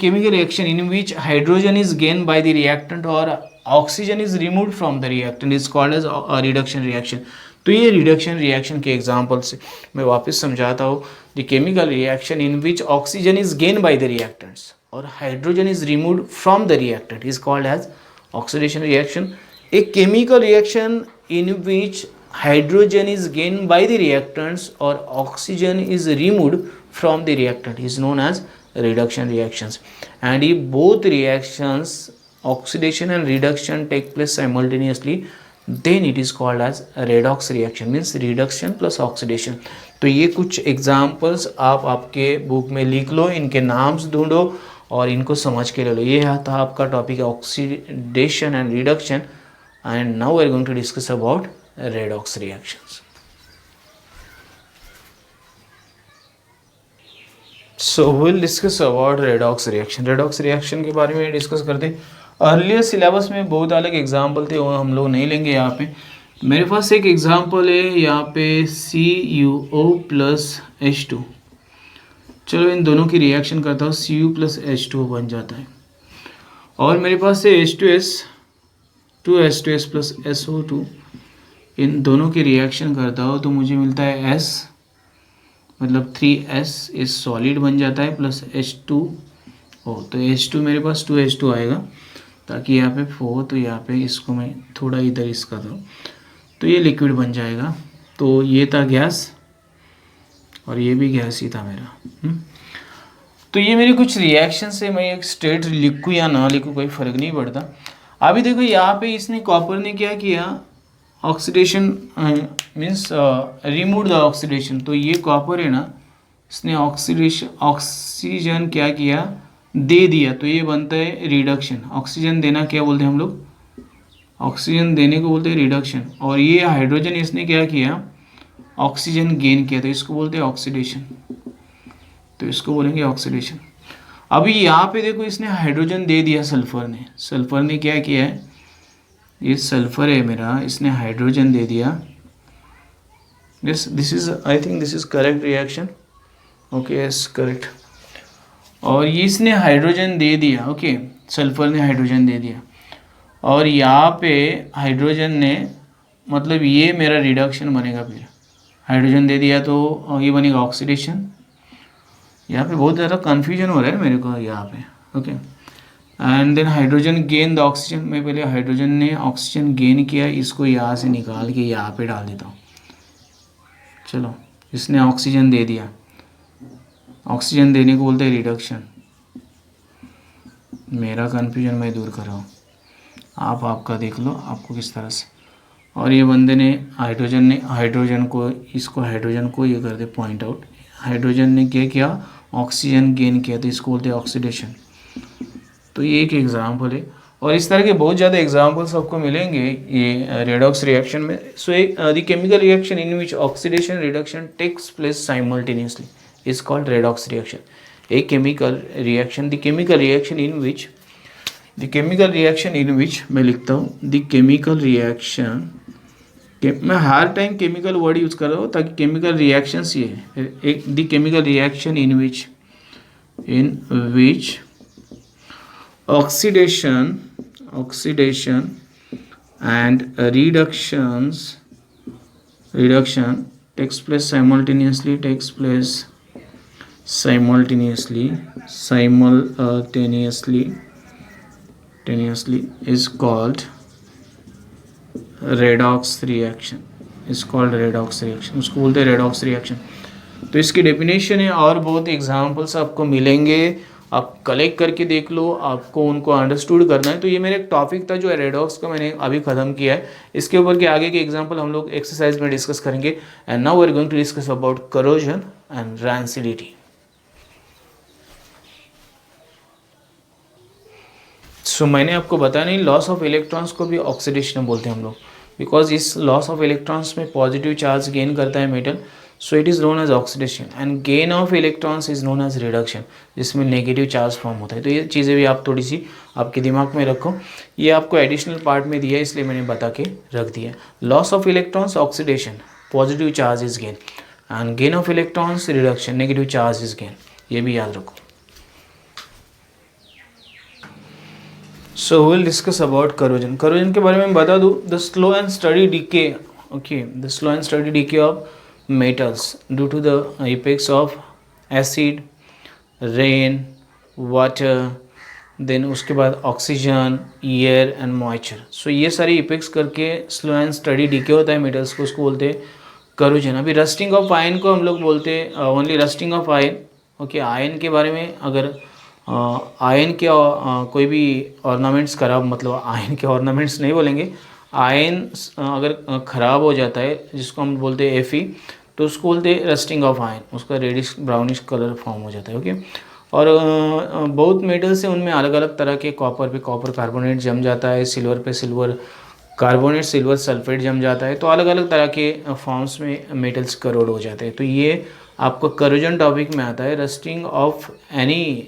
in which hydrogen is gain by the reactant और oxygen is remove from the reactant is called as reduction reaction. तो ये रिडक्शन रिएक्शन के एग्जाम्पल से मैं वापस समझाता हूँ। The chemical reaction in which oxygen is gain by the reactants और hydrogen is remove from the reactant is called as oxidation reaction. A chemical reaction in which hydrogen is gained by the reactants or oxygen is removed from the reactant is known as reduction reactions. And if both reactions, oxidation and reduction, take place simultaneously, then it is called as redox reaction, means reduction plus oxidation. तो ये कुछ examples आप आपके book में लिख लो, इनके नाम्स ढूंढो और इनको समझ के ले लो. ये था आपका topic oxidation and reduction. And now we are going to discuss about redox reactions. So will discuss about redox reaction. Redox reaction के बारे में डिस्कस करते हैं. अर्लियर सिलेबस में बहुत अलग एग्जाम्पल थे, वो हम लोग नहीं लेंगे. यहाँ पे मेरे पास एक एग्जाम्पल है, यहाँ पे CuO प्लस H2. चलो इन दोनों की रिएक्शन करता हूँ, Cu प्लस H2 बन जाता है. और मेरे पास है H2S, 2H2S प्लस SO2. इन दोनों की रिएक्शन करता हूँ तो मुझे मिलता है S, मतलब 3S इस सॉलिड बन जाता है, प्लस H2O. तो H2 मेरे पास 2H2 आएगा, ताकि यहाँ पे 4, तो यहाँ पे इसको मैं थोड़ा इधर इसका दूँ तो ये लिक्विड बन जाएगा. तो ये था गैस और ये भी गैस ही था मेरा. तो ये मेरी कुछ रिएक्शन से, मैं एक स्टेट लिखूँ या ना लिखूँ कोई फ़र्क नहीं पड़ता. अभी देखो यहाँ पे इसने कॉपर ने क्या किया, oxidation means remove the oxidation. तो ये कॉपर है ना, इसने ऑक्सीजन क्या किया, दे दिया, तो ये बनता है रिडक्शन. ऑक्सीजन देना क्या बोलते हैं हम लोग, ऑक्सीजन देने को बोलते हैं रिडक्शन. और ये हाइड्रोजन इसने क्या किया, ऑक्सीजन गेन किया, तो इसको बोलते हैं ऑक्सीडेशन. तो इसको बोलेंगे ऑक्सीडेशन. अभी यहाँ पे देखो इसने हाइड्रोजन दे दिया सल्फर ने. सल्फर ने क्या किया है, ये सल्फर है मेरा, इसने हाइड्रोजन दे दिया. This is, I think this is correct reaction. Okay, yes correct. और ये इसने हाइड्रोजन दे दिया. ओके, सल्फर ने हाइड्रोजन दे दिया. और यहाँ पे हाइड्रोजन ने, मतलब ये मेरा रिडक्शन बनेगा. फिर हाइड्रोजन दे दिया तो ये बनेगा ऑक्सीडेशन. यहाँ पे बहुत ज़्यादा कन्फ्यूजन हो रहा है मेरे को यहाँ पे. Okay, and then hydrogen gain the oxygen. मैं पहले हाइड्रोजन ने ऑक्सीजन गेन किया, इसको यहाँ से निकाल के यहाँ पे डाल देता हूँ. चलो, इसने ऑक्सीजन दे दिया. ऑक्सीजन देने को बोलते हैं रिडक्शन. मेरा कन्फ्यूजन मैं दूर कर रहा हूँ, आप आपका देख लो आपको किस तरह से. और ये बंदे ने हाइड्रोजन को, इसको हाइड्रोजन को ये कर दे पॉइंट आउट. हाइड्रोजन ने क्या किया, ऑक्सीजन गेन किया, तो इसको बोलते हैं ऑक्सीडेशन. तो ये एक एग्जाम्पल है. और इस तरह के बहुत ज़्यादा एग्जाम्पल्स आपको मिलेंगे ये रेडॉक्स रिएक्शन में. So the chemical reaction in which oxidation reduction takes place simultaneously is called redox reaction. A chemical reaction, the chemical reaction in which मैं लिखता हूँ the chemical reaction, मैं हर टाइम केमिकल वर्ड यूज कर रहा हूँ ताकि chemical reactions ये है. एक the chemical reaction in which oxidation and reduction takes place simultaneously is called redox reaction. उसको बोलते हैं redox reaction. तो इसकी डेफिनेशन है और बहुत एग्जांपल्स आपको मिलेंगे. आप कलेक्ट करके देख लो, आपको उनको अंडरस्टूड करना है. तो ये मेरा एक टॉपिक था जो है रेडॉक्स का, मैंने अभी ख़त्म किया है. इसके ऊपर के आगे के एग्जांपल हम लोग एक्सरसाइज में डिस्कस करेंगे. And now we are going to discuss about corrosion and rancidity. So मैंने आपको बताया नहीं, लॉस ऑफ इलेक्ट्रॉन्स को भी ऑक्सीडेशन बोलते हैं हम लोग, बिकॉज इस लॉस ऑफ इलेक्ट्रॉन्स में पॉजिटिव चार्ज गेन करता है metal. So it is known as oxidation. And gain of electrons is known as reduction, जिसमें नेगेटिव चार्ज फॉर्म होता है. तो ये चीज़ें भी आप थोड़ी सी आपके दिमाग में रखो. ये आपको एडिशनल पार्ट में दिया है, इसलिए मैंने बता के रख दिया. Loss of electrons oxidation, positive charge is gain, and gain of electrons reduction, negative charge is gain. ये भी याद रखो. So we'll discuss about corrosion. Corrosion के बारे में बता दूँ, the slow and steady decay. Okay, the slow and steady decay of metals due to the effects of acid, rain, water, then उसके बाद oxygen, air and moisture. So ये सारी effects करके slow and steady decay होता है metals को, उसको बोलते हैं करोजन। अभी रस्टिंग ऑफ आयन को हम लोग बोलते हैं only rusting of ion. Okay, ion के बारे में अगर आयन के कोई भी ऑर्नामेंट्स खराब, मतलब आयन के ऑर्नामेंट्स नहीं बोलेंगे, आयन अगर ख़राब हो जाता है जिसको हम बोलते हैं Fe, तो उसको बोलते हैं रस्टिंग ऑफ आयन, उसका रेडिश ब्राउनिश कलर फॉर्म हो जाता है। ओके, और बहुत मेटल्स हैं, उनमें अलग अलग तरह के, कॉपर पे कॉपर कार्बोनेट जम जाता है, सिल्वर पे सिल्वर कार्बोनेट, सिल्वर सल्फेट जम जाता है, तो अलग अलग तरह के फॉर्म्स में मेटल्स करोड हो जाते हैं। तो ये आपको करोजन टॉपिक में आता है। Rusting of any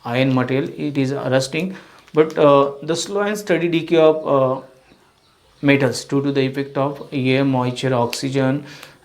iron material, it is rusting, but the slow and steady decay of metals due to the effect of air, moisture, oxygen,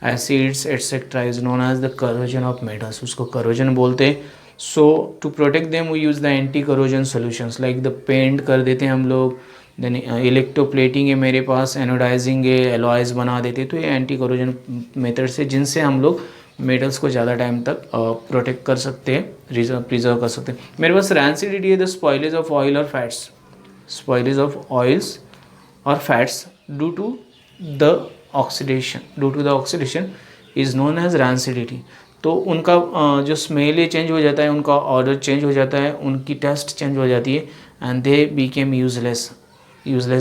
acids etc is known as the corrosion of metals, उसको corrosion बोलते हैं। so to protect them we use the anti corrosion solutions like the paint कर देते हैं हम लोग, then electroplating है मेरे पास, एनोडाइजिंग है, एलॉयज बना देते हैं। तो ये एंटी कोरोजन मेथड्स है जिनसे हम लोग मेटल्स को ज़्यादा टाइम तक प्रोटेक्ट कर सकते हैं, प्रिजर्व कर सकते हैं। मेरे पास रैंसिडिटी है द स्पॉइलेज ऑफ ऑयल और फैट्स, स्पॉइलेज ऑफ ऑयल्स और fats due to the oxidation is known as rancidity. तो उनका जो स्मेल है चेंज हो जाता है, उनका ऑर्डर चेंज हो जाता है, उनकी टेस्ट चेंज हो जाती है, एंड दे बीकेम यूजलेस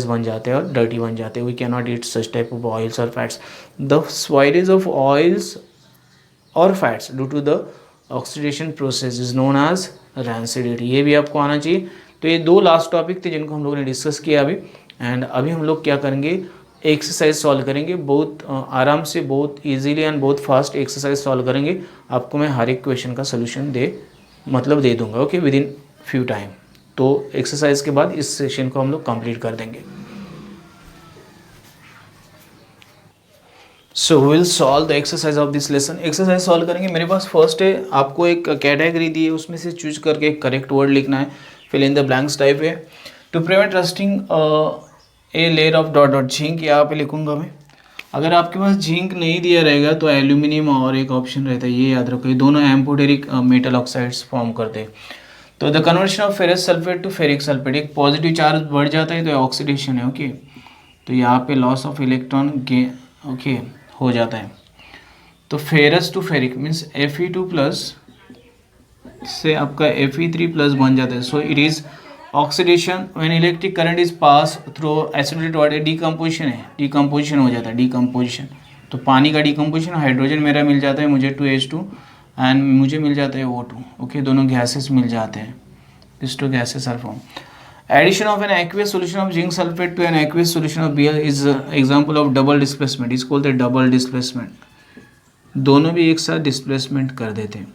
बन जाते हैं और डर्टी बन जाते हैं। We can not eat such type of oils और fats. The spoilage of oils और fats due to the oxidation process is known as rancidity. ये भी आपको आना चाहिए। तो ये दो लास्ट टॉपिक थे जिनको हम लोगों ने डिस्कस किया अभी। एंड अभी हम लोग क्या करेंगे, एक्सरसाइज सॉल्व करेंगे, बहुत आराम से, बहुत इजीली एंड बहुत फास्ट एक्सरसाइज सॉल्व करेंगे। आपको मैं हर एक क्वेश्चन का सोल्यूशन दे दूंगा, okay, with in few time. तो एक्सरसाइज के बाद इस सेशन को हम लोग कंप्लीट कर देंगे। सो will solve the exercise of this lesson. Exercise solve करेंगे। मेरे पास फर्स्ट है, आपको एक कैटेगरी दी है, उसमें से चूज करके एक करेक्ट वर्ड लिखना है। Fill in the blanks type है। To prevent rusting a layer of dot dot zinc, यहाँ पे लिखूंगा मैं। अगर आपके पास झिंक नहीं दिया रहेगा तो एल्यूमिनियम और एक ऑप्शन रहता है, ये याद रखो, ये दोनों एम्फोटेरिक मेटल ऑक्साइड्स फॉर्म करते हैं। तो the conversion of ferrous sulphate to ferric sulphate, एक पॉजिटिव चार्ज बढ़ जाता है तो ऑक्सीडेशन है। ओके, तो यहाँ पे लॉस ऑफ इलेक्ट्रॉन ओके हो जाता है। तो ferrous to ferric means Fe2 plus से आपका Fe3 प्लस बन जाता है। So it is oxidation when electric current is pass through acidulated water, decomposition है, डिकम्पोजिशन हो जाता है, डिकम्पोजिशन। तो पानी का डिकम्पोजिशन, हाइड्रोजन मेरा मिल जाता है मुझे 2H2 एंड मुझे मिल जाता है O2। ओके, दोनों गैसेस मिल जाते हैं, this two gases are form. Addition of an aqueous solution of zinc sulfate to an aqueous solution of Bl is example of double displacement, is called the double displacement। दोनों भी एक साथ displacement कर देते हैं।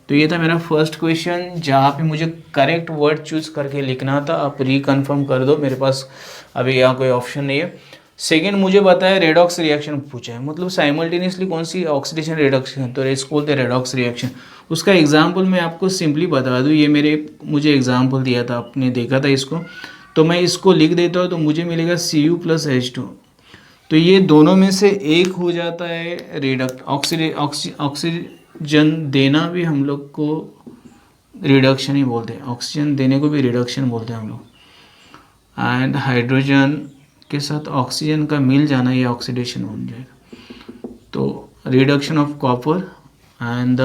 तो ये था मेरा फर्स्ट क्वेश्चन, जहाँ पे मुझे करेक्ट वर्ड चूज करके लिखना था। आप रिकन्फर्म कर दो, मेरे पास अभी यहाँ कोई ऑप्शन नहीं है। सेकेंड मुझे बताया रेडॉक्स रिएक्शन पूछा है, मतलब साइमल्टेनियसली कौन सी ऑक्सीडेशन रिडक्शन, तो इसको बोलते हैं रेडॉक्स रिएक्शन। उसका एग्जाम्पल मैं आपको सिंपली बता दूँ, ये मुझे एग्जाम्पल दिया था, आपने देखा था इसको, तो मैं इसको लिख देता हूँ तो मुझे मिलेगा Cu प्लस H2। तो ये दोनों में से एक हो जाता है रिडक्ट, ऑक्सीजन देना भी हम लोग को रिडक्शन ही बोलते हैं, ऑक्सीजन देने को भी रिडक्शन बोलते हैं हम लोग। एंड हाइड्रोजन के साथ ऑक्सीजन का मिल जाना, ये ऑक्सीडेशन बन जाएगा। तो reduction of copper and the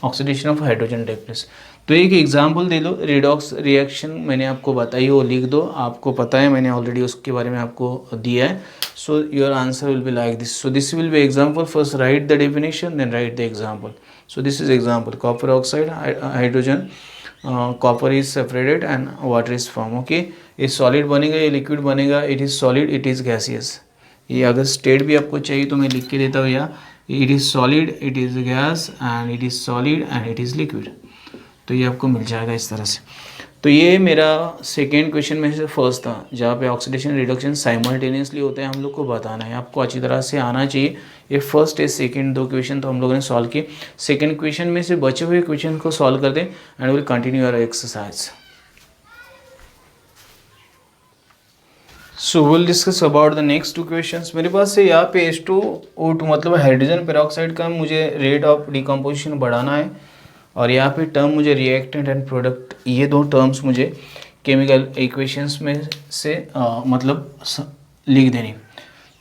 oxidation of hydrogen take place. तो एक एग्जांपल दे दो, रिडॉक्स रिएक्शन मैंने आपको बताई, वो लिख दो, आपको पता है, मैंने ऑलरेडी उसके बारे में आपको दिया है। So your answer will be like this. So this will be example, first write the definition then write the example. So this is example, copper oxide, hydrogen, copper is separated and water is form. Okay, ये solid बनेगा, ये liquid बनेगा, it is solid, it is gaseous. ये अगर state भी आपको चाहिए तो मैं लिख के देता हूँ, या it is solid, it is gas and it is solid and it is liquid. तो ये आपको मिल जाएगा इस तरह से। तो ये मेरा सेकेंड क्वेश्चन में से फर्स्ट था, जहाँ पे ऑक्सीडेशन रिडक्शन साइमल्टेनियसली होते हैं, हम लोग को बताना है, आपको अच्छी तरह से आना चाहिए। ये फर्स्ट है, सेकंड दो क्वेश्चन तो हम लोगों ने सॉल्व किए। सेकंड क्वेश्चन में से बचे हुए क्वेश्चन को सॉल्व कर दें and will continue our exercise. So will discuss about the next two questions. मेरे पास से यहाँ पे H2O2 मतलब हाइड्रोजन पेरोक्साइड का मुझे रेट ऑफ डिकम्पोजिशन बढ़ाना है, और यहाँ पे टर्म मुझे रिएक्टेंट एंड प्रोडक्ट, ये दो टर्म्स मुझे केमिकल इक्वेशंस में से मतलब लिख देनी।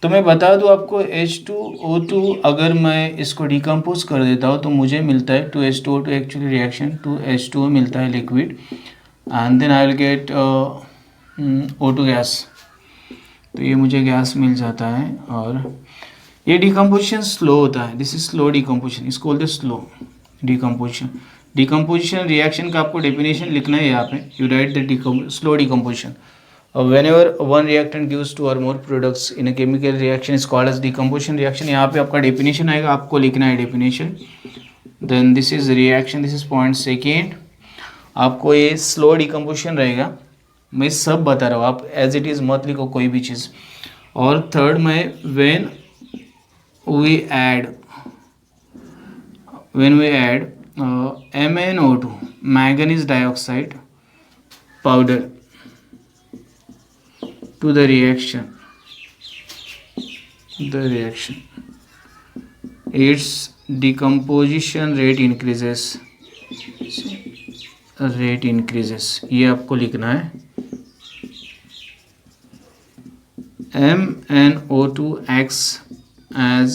तो मैं बता दूं आपको H2O2 अगर मैं इसको डिकम्पोज कर देता हूँ तो मुझे मिलता है 2H2O2 एक्चुअली रिएक्शन 2H2O मिलता है liquid and then I will get O2 gas. तो ये मुझे गैस मिल जाता है और ये डिकम्पोजिशन स्लो होता है। दिस इज स्लो डिकम्पोजिशन, इसको बोलते हैं स्लो डिकम्पोजिशन। डिकम्पोजिशन रिएक्शन का आपको डेफिनेशन लिखना है यहाँ पे। You right the slow decomposition. Whenever one reactant gives two or more products in a chemical reaction is called as decomposition reaction। यहाँ पे आपका डेफिनेशन आएगा, आपको लिखना है definition. Then this is reaction, this is point second. आपको ये slow decomposition रहेगा, मैं सब बता रहा हूँ, आप एज इट इज़ मत लिखो कोई भी चीज़। और थर्ड में when we add MnO2 manganese dioxide powder to the reaction, its decomposition rate increases। ये आपको लिखना है। MnO2 acts as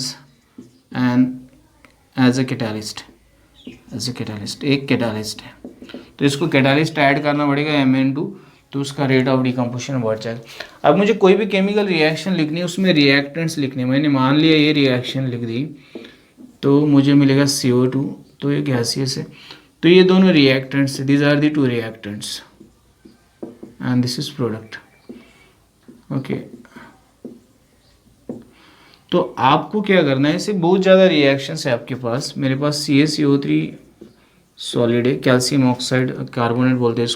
a catalyst, एक कैटालिस्ट है, तो इसको कैटालिस्ट ऐड करना पड़ेगा Mn2, तो उसका रेट ऑफ डिकम्पोजिशन बढ़ जाएगा। अब मुझे कोई भी केमिकल रिएक्शन लिखनी है, उसमें रिएक्टेंट्स लिखने, मैंने मान लिया ये रिएक्शन लिख दी तो मुझे मिलेगा CO2, तो ये गैसियस है, तो ये दोनों reactants, these are the two reactants and this is product. Okay, तो आपको क्या करना है, ऐसे बहुत ज़्यादा रिएक्शंस है आपके पास। मेरे पास CaCO3 सॉलिड है, कैल्शियम ऑक्साइड कार्बोनेट बोलते हैं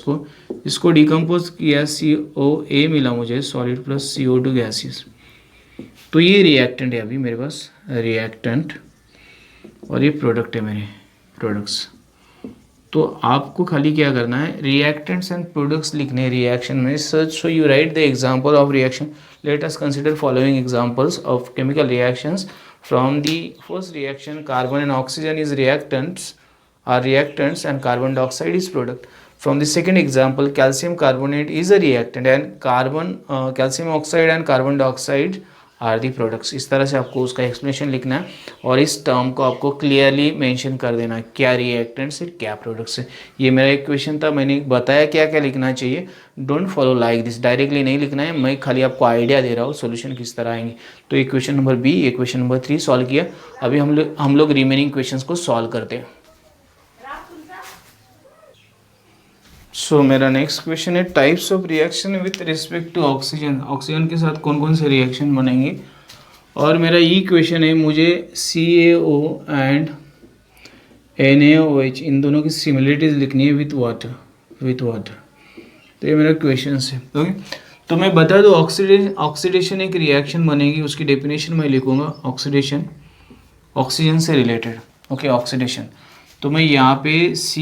इसको डिकम्पोज किया, COA मिला मुझे सॉलिड प्लस CO2 गैसियस, तो ये रिएक्टेंट है अभी मेरे पास, रिएक्टेंट, और ये प्रोडक्ट है मेरे प्रोडक्ट्स। तो आपको खाली क्या करना है, रिएक्टेंट्स एंड प्रोडक्ट्स लिखने हैं रिएक्शन में। So you right the example of reaction. Let us consider following examples of chemical reactions from the first reaction. Carbon and oxygen is reactants and carbon dioxide is product. From the second example, calcium carbonate is a reactant and calcium oxide and carbon dioxide are the products. इस तरह से आपको उसका explanation लिखना है और इस term को आपको क्लियरली मेंशन कर देना है, क्या रिएक्टेंट्स है क्या प्रोडक्ट्स है। ये मेरा एक क्वेश्चन था, मैंने बताया क्या क्या लिखना चाहिए। Don't follow like this, directly नहीं लिखना है, मैं खाली आपको आइडिया दे रहा हूँ सोल्यूशन किस तरह आएंगे। तो ये क्वेश्चन नंबर बी, ये क्वेश्चन नंबर 3 सॉल्व किया। अभी हम लोग रिमेनिंग क्वेश्चन को सॉल्व करते हैं। सो मेरा नेक्स्ट क्वेश्चन है types of reaction with respect to oxygen. Oxygen के साथ कौन कौन से रिएक्शन बनेंगे। और मेरा ये क्वेश्चन है, मुझे CaO एंड NaOH इन दोनों की सिमिलरिटीज लिखनी है विथ वाटर। तो ये मेरा क्वेश्चन है। ओके, तो मैं बता दूँ ऑक्सीडेशन एक रिएक्शन बनेगी, उसकी डेफिनेशन मैं लिखूँगा। ऑक्सीडेशन ऑक्सीजन से रिलेटेड। ओके, ऑक्सीडेशन, तो मैं यहाँ पे C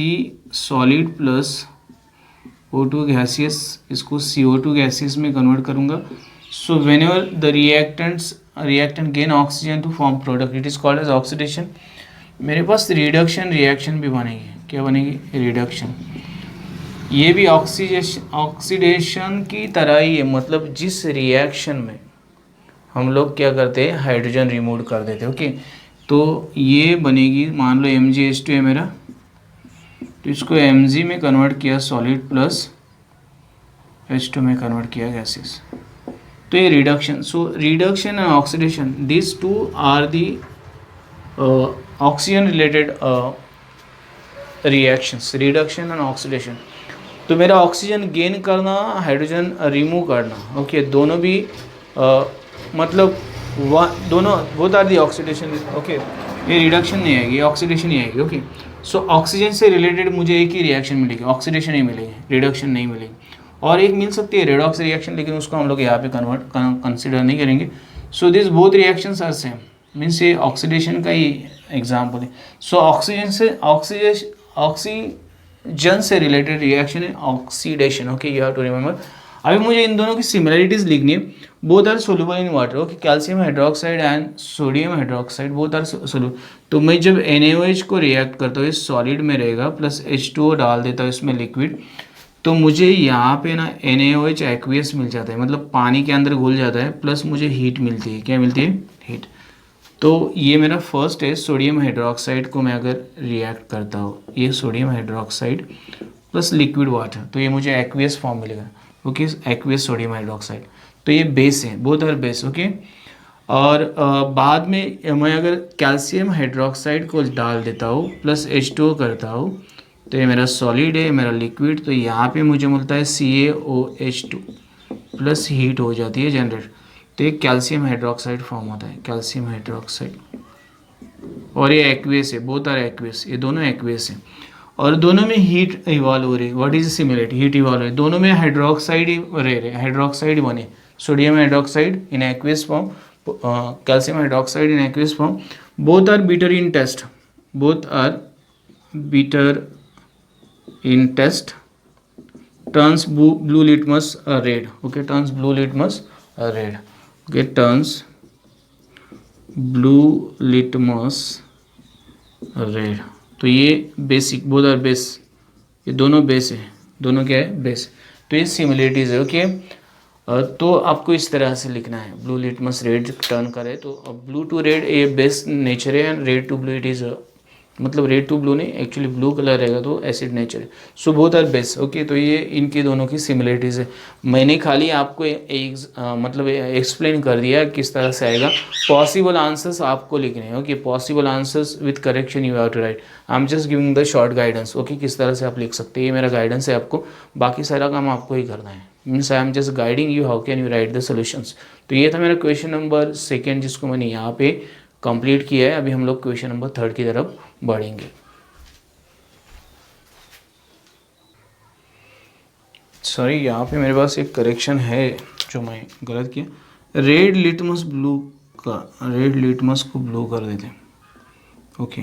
solid plus O2 gaseous, इसको CO2 गैसियस में कन्वर्ट करूँगा। So whenever the reactant gain oxygen to form product, it is called as oxidation. मेरे पास रिडक्शन रिएक्शन भी बनेगी। क्या बनेगी? रिडक्शन। ये भी ऑक्सीडेशन की तरह ही है, मतलब जिस रिएक्शन में हम लोग क्या करते हैं, हाइड्रोजन रिमूव कर देते हैं। ओके, तो ये बनेगी, मान लो MgH2 है मेरा, तो इसको Mg में कन्वर्ट किया सॉलिड प्लस H2 में कन्वर्ट किया गैसेस, तो ये reduction. So reduction and oxidation, this two are the oxygen related reactions, reduction and oxidation. तो मेरा ऑक्सीजन गेन करना, हाइड्रोजन रिमूव करना, ओके, दोनों भी मतलब दोनों both are the oxidation. Okay, ये रिडक्शन नहीं आएगी, ये ऑक्सीडेशन नहीं आएगी। ओके, सो ऑक्सीजन से रिलेटेड मुझे एक ही रिएक्शन मिलेगी, ऑक्सीडेशन नहीं मिलेगी, रिडक्शन नहीं मिलेगी। और एक मिल सकती है रेडॉक्स रिएक्शन, लेकिन उसको हम लोग यहाँ पे कंसिडर नहीं करेंगे। So this both reactions are same, means ये ऑक्सीडेशन का ही एग्जाम्पल है। सो ऑक्सीजन से रिलेटेड रिएक्शन है oxidation. Okay, you have to remember. अभी मुझे इन दोनों की सिमिलरिटीज लिखनी है। Both are soluble in water. Okay, calcium hydroxide and sodium hydroxide both are soluble. तो मैं जब NaOH को रिएक्ट करता हूँ, ये सॉलिड में रहेगा, प्लस H2O डाल देता हूँ इसमें लिक्विड, तो मुझे यहाँ पे ना NaOH एक्वियस मिल जाता है, मतलब पानी के अंदर घुल जाता है, प्लस मुझे हीट मिलती है। क्या मिलती है? हीट। तो ये मेरा फर्स्ट है, सोडियम हाइड्रोक्साइड को मैं अगर रिएक्ट करता हूँ, ये sodium hydroxide plus liquid water, तो ये मुझे एक्वियस फॉर्म मिलेगा। Okay, aqueous sodium hydroxide. तो ये बेस है, बोथ आर बेस। ओके, और बाद में मैं अगर कैल्शियम हाइड्रोक्साइड को डाल देता हूँ प्लस H2O करता हूँ, तो ये मेरा सॉलिड है, मेरा लिक्विड। तो यहाँ पे मुझे मिलता है CaOH2 प्लस हीट हो जाती है जनरेट, तो ये कैल्शियम हाइड्रोक्साइड फॉर्म होता है, कैल्शियम हाइड्रोक्साइड। और ये एक्वेस है, बोथ आर एक्वेस, ये दोनों एक्वेस हैं और दोनों में हीट इवॉल्व हो रही है। What is similarity? Heat evolve हो रही है, दोनों में हाइड्रोक्साइड ही रह रहे, हाइड्रोक्साइड बने, sodium hydroxide in aqueous form, calcium hydroxide in aqueous form. Both are bitter in test, both are bitter in test, turns blue litmus red. Okay, turns blue litmus red. Okay, turns blue litmus red. तो ये basic, both are base, ये दोनों base है, दोनों क्या है? Base. तो ये सिमिलरिटीज है। ओके, तो आपको इस तरह से लिखना है, ब्लू लिटमस रेड टर्न करे तो ब्लू टू रेड ये बेस नेचर है, and red to blue it is, मतलब रेड टू ब्लू नहीं, एक्चुअली ब्लू कलर रहेगा तो एसिड नेचर है। So both are base. Okay, तो ये इनके दोनों की सिमिलरिटीज है। मैंने खाली आपको मतलब एक्सप्लेन कर दिया किस तरह से आएगा। पॉसिबल आंसर्स आपको लिखने हैं। Okay, possible answers with correction you have to write. I am just giving the short guidance. Okay, किस तरह से आप लिख सकते हैं, ये मेरा गाइडेंस है आपको, बाकी सारा काम आपको ही करना है। Means I am just guiding you how can you right the solutions. तो ये था मेरा क्वेश्चन नंबर 2 जिसको मैंने यहाँ पे कंप्लीट किया है। अभी हम लोग क्वेश्चन नंबर 3 की तरफ बढ़ेंगे। सॉरी, यहाँ पे मेरे पास एक करेक्शन है जो मैं गलत किया। रेड लिटमस ब्लू का, रेड लिटमस को ब्लू कर देते हैं। ओके,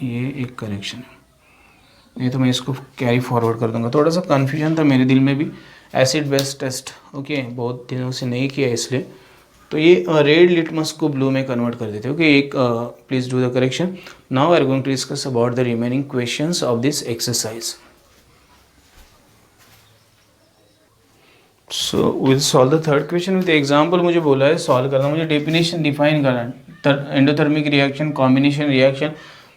ये एक करेक्शन है, नहीं तो मैं इसको कैरी फॉरवर्ड कर दूंगा। थोड़ा सा कन्फ्यूजन था मेरे दिल में भी, एसिड बेस टेस्ट ओके बहुत दिनों से नहीं किया इसलिए। तो ये रेड लिटमस को ब्लू में कन्वर्ट कर देते हैं। ओके, एक please do the correction. Now we are going to discuss about the remaining questions of this exercise. So will solve the third question with example. मुझे बोला है सॉल्व करना, मुझे डेफिनेशन डिफाइन करना है। Endothermic reaction, combination reaction,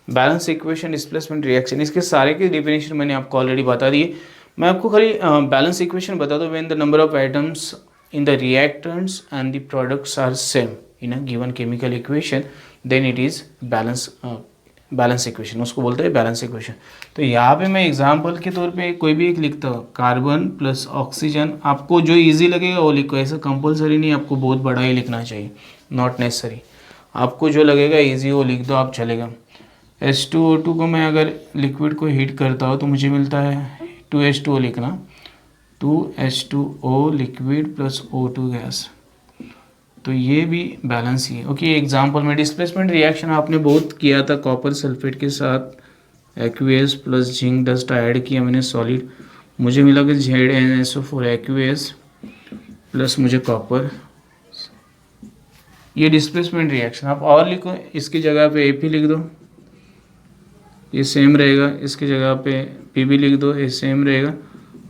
balance equation, displacement reaction, इसके सारे के डेफिनेशन मैंने आपको ऑलरेडी बता दिए। मैं आपको खाली बैलेंस इक्वेशन बता दूँ। When the number of atoms in the reactants and the products are same in a given chemical equation, then it is balance equation, उसको बोलते हैं बैलेंस इक्वेशन। तो यहाँ पे मैं एग्जांपल के तौर पे कोई भी एक लिखता हूँ, कार्बन प्लस ऑक्सीजन। आपको जो इजी लगेगा वो लिखो, ऐसा कंपलसरी नहीं आपको बहुत बड़ा ही लिखना चाहिए, नॉट नेसेसरी। आपको जो लगेगा इजी वो लिख दो आप, चलेगा। H2O2 को मैं अगर लिक्विड को हीट करता हूँ तो मुझे मिलता है 2H2O लिखना, 2H2O liquid plus O2 gas, तो ये भी बैलेंस ही है। ओके, एग्जांपल में डिस्प्लेसमेंट रिएक्शन आपने बहुत किया था, कॉपर सल्फेट के साथ एक्यूएस प्लस जिंक डस्ट ऐड किया मैंने सॉलिड, मुझे मिला कि ZnSO4 एक्यूएस प्लस मुझे कॉपर। ये डिस्प्लेसमेंट रिएक्शन आप और लिखो, इसकी जगह पे AP लिख दो, ये सेम रहेगा, इसकी जगह पे PB लिख दो, ये सेम रहेगा,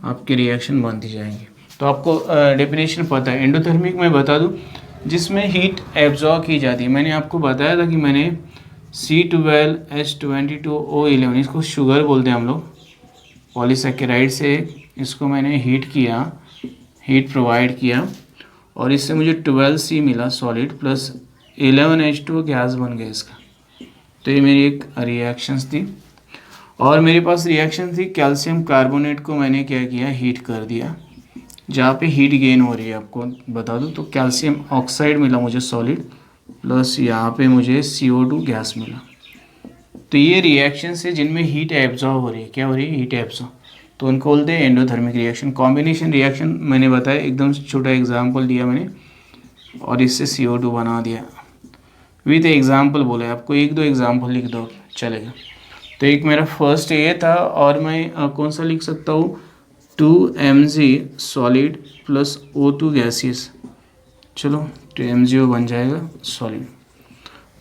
आपकी रिएक्शन बनती जाएंगी। तो आपको डेफिनेशन पता है। एंडोथर्मिक में बता दूं, जिसमें हीट एब्जॉर्ब की जाती है। मैंने आपको बताया था कि मैंने C12H22O11, इसको शुगर बोलते हैं हम लोग, पॉलीसैकेराइड से इसको मैंने हीट किया, हीट प्रोवाइड किया और इससे मुझे 12C मिला सॉलिड प्लस 11H2O गैस बन गया इसका। तो ये मेरी एक रिएक्शंस थी। और मेरे पास रिएक्शन थी कैल्शियम कार्बोनेट को मैंने क्या किया, हीट कर दिया, जहाँ पे हीट गेन हो रही है आपको बता दूँ। तो कैल्शियम ऑक्साइड मिला मुझे सॉलिड प्लस यहाँ पे मुझे CO2 गैस मिला। तो ये रिएक्शन से जिनमें हीट एब्जॉर्ब हो रही है, क्या हो रही है, हीट एब्जॉर्ब, तो उनको बोलते हैं एंडोथर्मिक रिएक्शन। कॉम्बिनेशन रिएक्शन मैंने बताया, एकदम छोटा एग्जाम्पल दिया मैंने और इससे CO2 बना दिया विथ एग्जाम्पल बोला है आपको, 1-2 एग्जाम्पल लिख दो चलेगा। तो एक मेरा फर्स्ट ये था, और मैं कौन सा लिख सकता हूँ, 2Mg solid plus O2 gaseous, चलो 2MgO बन जाएगा सॉलिड।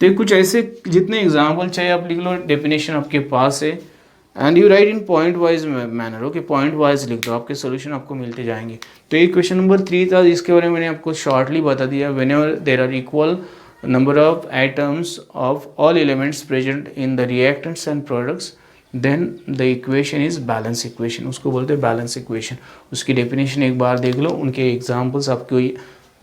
तो कुछ ऐसे जितने एग्जाम्पल चाहिए आप लिख लो, डेफिनेशन आपके पास है, and you right in point wise manner. Okay, point wise लिख दो, आपके सोल्यूशन आपको मिलते जाएंगे। तो ये क्वेश्चन नंबर 3 था, जिसके बारे में मैंने आपको शॉर्टली बता दिया। Whenever there are equal number of atoms of all elements present in the reactants and products, then the equation is balance equation। उसको बोलते हैं बैलेंस इक्वेशन। उसकी डेफिनेशन एक बार देख लो, उनके एग्जांपल्स आपको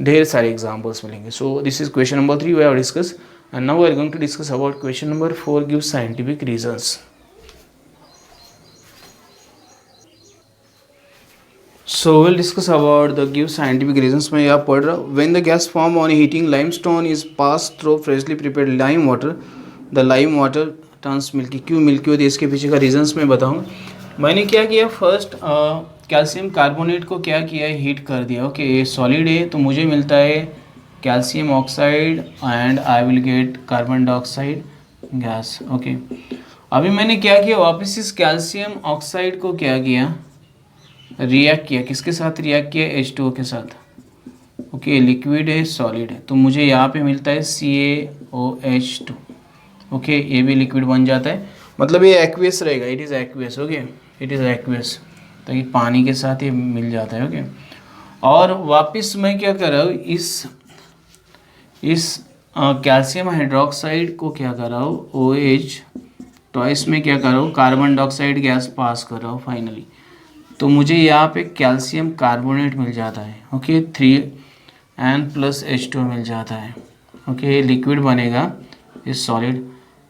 ढेर सारे एग्जांपल्स मिलेंगे। So this is question number 3 we have discuss, and now we are going to discuss about question number 4 give scientific reasons. So we'll discuss about the give scientific reasons। मैं यहाँ पढ़ रहा हूँ। When the gas form on heating limestone is passed through freshly prepared lime water, the lime water turns milky। क्यों milky होती है, इसके पीछे का रीजंस मैं बताऊँगा। मैंने क्या किया, फर्स्ट कैल्शियम कार्बोनेट को क्या किया है, हीट कर दिया। ओके, ये सॉलिड है तो मुझे मिलता है calcium oxide and I will gate carbon dioxide gas. Okay, अभी मैंने क्या किया, वापस इस कैल्शियम ऑक्साइड को क्या किया, रिएक्ट किया। किसके साथ रिएक्ट किया, H2O के साथ। ओके, लिक्विड है सॉलिड है, तो मुझे यहाँ पे मिलता है CaOH2। ओके, ये भी लिक्विड बन जाता है, मतलब ये एक्वियस रहेगा, it is aqueous. Okay, it is aqueous, ताकि पानी के साथ ये मिल जाता है। ओके, और वापस मैं क्या कर रहा हूँ, इस कैल्शियम हाइड्रोक्साइड को क्या कर रहा हूँ, OH ट्वाइस में क्या कर रहा हूँ, कार्बन डाइऑक्साइड गैस पास कर रहा हूँ फाइनली। तो मुझे यहाँ पे कैल्शियम कार्बोनेट मिल जाता है। ओके, 3N+H2 मिल जाता है। ओके, लिक्विड बनेगा, इस सॉलिड,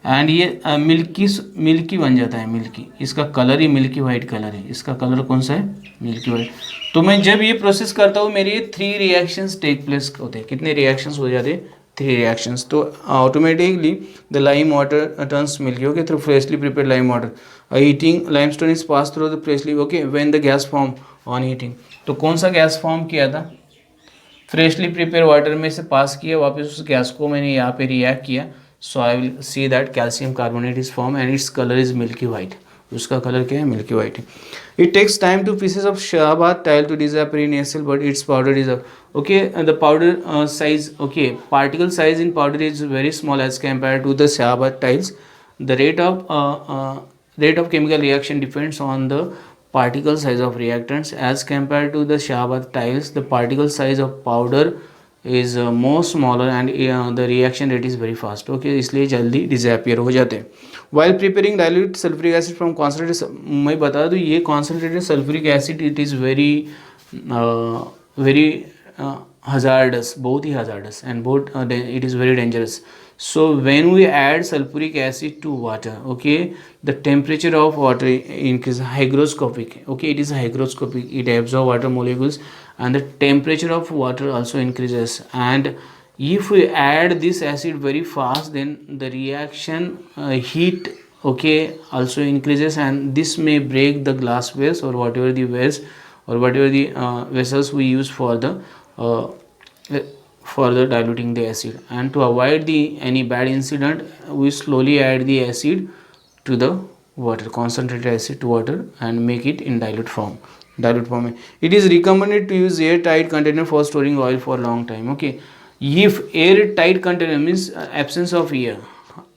एंड ये मिल्की बन जाता है, मिल्की। इसका कलर ही मिल्की वाइट कलर है। इसका कलर कौन सा है, मिल्की वाइट। तो मैं जब ये प्रोसेस करता हूँ, मेरे 3 रिएक्शंस टेक प्लेस होते हैं। कितने रिएक्शंस हो जाते हैं, 3 रिएक्शंस। तो automatically the lime water turns milky. Okay, through freshly prepared lime water heating limestone is pass through the freshly. Okay, when the gas form on heating. तो कौन सा गैस फॉर्म किया था, फ्रेशली प्रिपेयर वाटर में से पास किया, वापस उस गैस को मैंने यहाँ पे रिएक्ट किया। So I will see that calcium carbonate is form and its colour is milky white. उसका कलर क्या है, मिल्की वाइट है। It takes time two pieces of Shahabad tile to disappear in acid but its powder is okay, the powder size, okay, particle size in powder is very small as compared to the Shahabad tiles। The rate of chemical reaction depends on the particle size of reactants as compared to the Shahabat tiles। The particle size of powder is more smaller and the reaction rate is very fast। okay, इसलिए जल्दी disappear हो जाते हैं। While preparing dilute sulfuric acid from concentrated, मैं बता दूँ ये concentrated sulfuric acid it is very hazardous, बहुत ही hazardous and बहुत it is very dangerous। So when we add sulfuric acid to water, okay, the temperature of water increases, hygroscopic। okay, it is hygroscopic, it absorbs water molecules and the temperature of water also increases। and if we add this acid very fast, then the reaction heat, okay, also increases and this may break the glasswares or whatever the wares or whatever the vessels we use for the further diluting the acid। and to avoid any bad incident, we slowly add the acid to the water, concentrated acid to water, and make it in dilute form। it is recommended to use airtight container for storing oil for long time। okay, if airtight container means absence of air,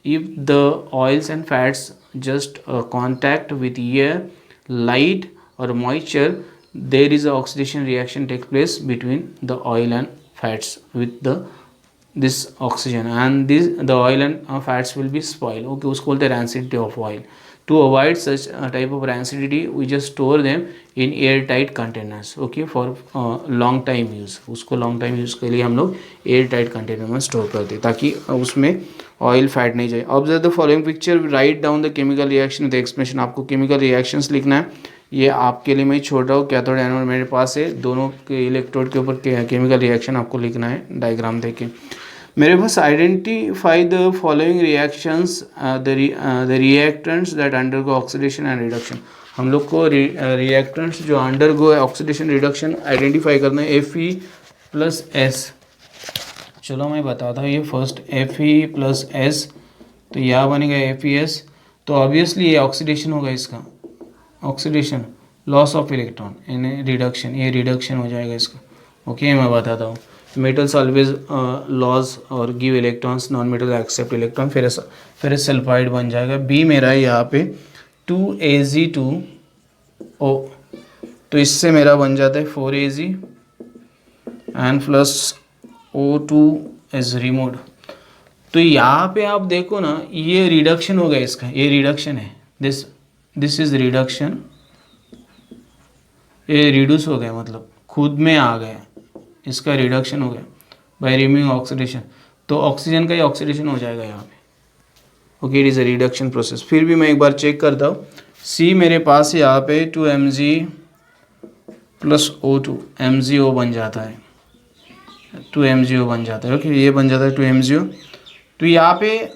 if the oils and fats just contact with air, light or moisture, there is a oxidation reaction take place between the oil and fats with this oxygen, and the oil and fats will be spoiled। okay, उसको बोलते हैं rancidity of oil। to avoid such type of rancidity, we just store them in airtight containers। okay, for long time use। उसको long time use के लिए हम लोग airtight container में store करते हैं ताकि उसमें ऑयल फैट नहीं जाए। Observe the following picture, write down the chemical reaction with explanation. आपको केमिकल रिएक्शंस लिखना है, ये आपके लिए मैं छोड़ रहा हूँ। कैथोड एनोड मेरे पास है, दोनों के इलेक्ट्रोड के ऊपर केमिकल रिएक्शन आपको लिखना है डायग्राम देके। मेरे पास identify the following reactions the reactants that undergo oxidation and reduction. हम लोग को रिएक्टेंट्स जो अंडरगो ऑक्सीडेशन रिडक्शन आइडेंटिफाई करना है। Fe+S, चलो मैं बताता हूँ। ये फर्स्ट Fe+S, तो यह बनेगा FeS। तो ऑब्वियसली ये ऑक्सीडेशन होगा, इसका ऑक्सीडेशन, लॉस ऑफ इलेक्ट्रॉन यानी रिडक्शन, ये रिडक्शन हो जाएगा इसका। ओके, मैं बताता हूँ। मेटल्स ऑलवेज लॉस और give electrons, non metal accept electron, ferrous sulphide बन जाएगा। बी मेरा है यहाँ पे 2Ag2O, तो इससे मेरा बन जाता है 4Ag and plus O2 is removed. तो यहाँ पे आप देखो ना, ये रिडक्शन हो गया इसका, ये रिडक्शन है, दिस इज रिडक्शन, ये रिड्यूस हो गया, मतलब खुद में आ गया, इसका रिडक्शन हो गया बाय रिमूविंग ऑक्सीडेशन। तो ऑक्सीजन का ही ऑक्सीडेशन हो जाएगा यहाँ पे। Okay, it is a reduction process. फिर भी मैं एक बार चेक करता हूँ। सी मेरे पास यहाँ पे 2Mg प्लस O2, MgO बन जाता है, 2MgO बन जाता है। ओके, ये बन जाता है 2MgO। तो यहाँ पे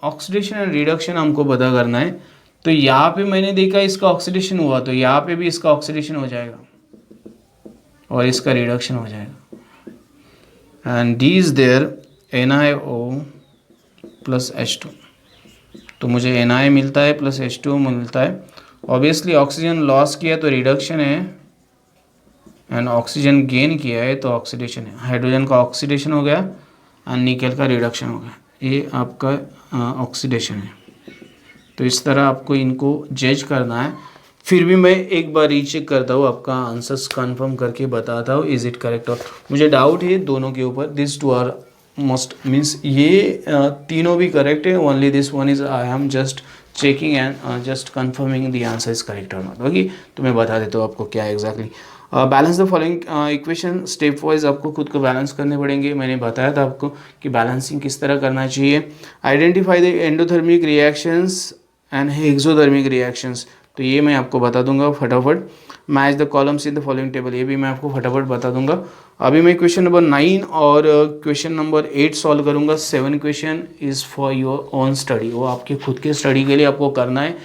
ऑक्सीडेशन एंड रिडक्शन हमको पता करना है। तो यहाँ पे मैंने देखा इसका ऑक्सीडेशन हुआ, तो यहाँ पे भी इसका ऑक्सीडेशन हो जाएगा और इसका रिडक्शन हो जाएगा। And D is there NiO plus H2, तो मुझे Na मिलता है प्लस H2 मिलता है। ऑब्वियसली ऑक्सीजन लॉस किया तो रिडक्शन है, एंड ऑक्सीजन गेन किया है तो ऑक्सीडेशन है। हाइड्रोजन का ऑक्सीडेशन हो गया एंड निकल का रिडक्शन हो गया, ये आपका ऑक्सीडेशन है। तो इस तरह आपको इनको जज करना है। फिर भी मैं एक बार रीचेक करता हूँ, आपका आंसर्स कंफर्म करके बताता हूँ इज इट करेक्ट। और मुझे डाउट है दोनों के ऊपर, this two are most means ये तीनों भी करेक्ट है, only this one is I am just checking and just confirming the answer is correct और नॉट। ओके, तो मैं बता देता हूँ आपको क्या exactly. Balance the following equation, step wise आपको खुद को बैलेंस करने पड़ेंगे। मैंने बताया था आपको कि बैलेंसिंग किस तरह करना चाहिए। Identify the endothermic reactions and exothermic reactions, तो ये मैं आपको बता दूंगा फटाफट। Match the columns in the following table, ये भी मैं आपको फटाफट बता दूंगा। अभी मैं क्वेश्चन नंबर 9 और क्वेश्चन नंबर 8 सॉल्व करूंगा। 7 question is for your own study, वो आपके खुद के स्टडी के लिए आपको करना है।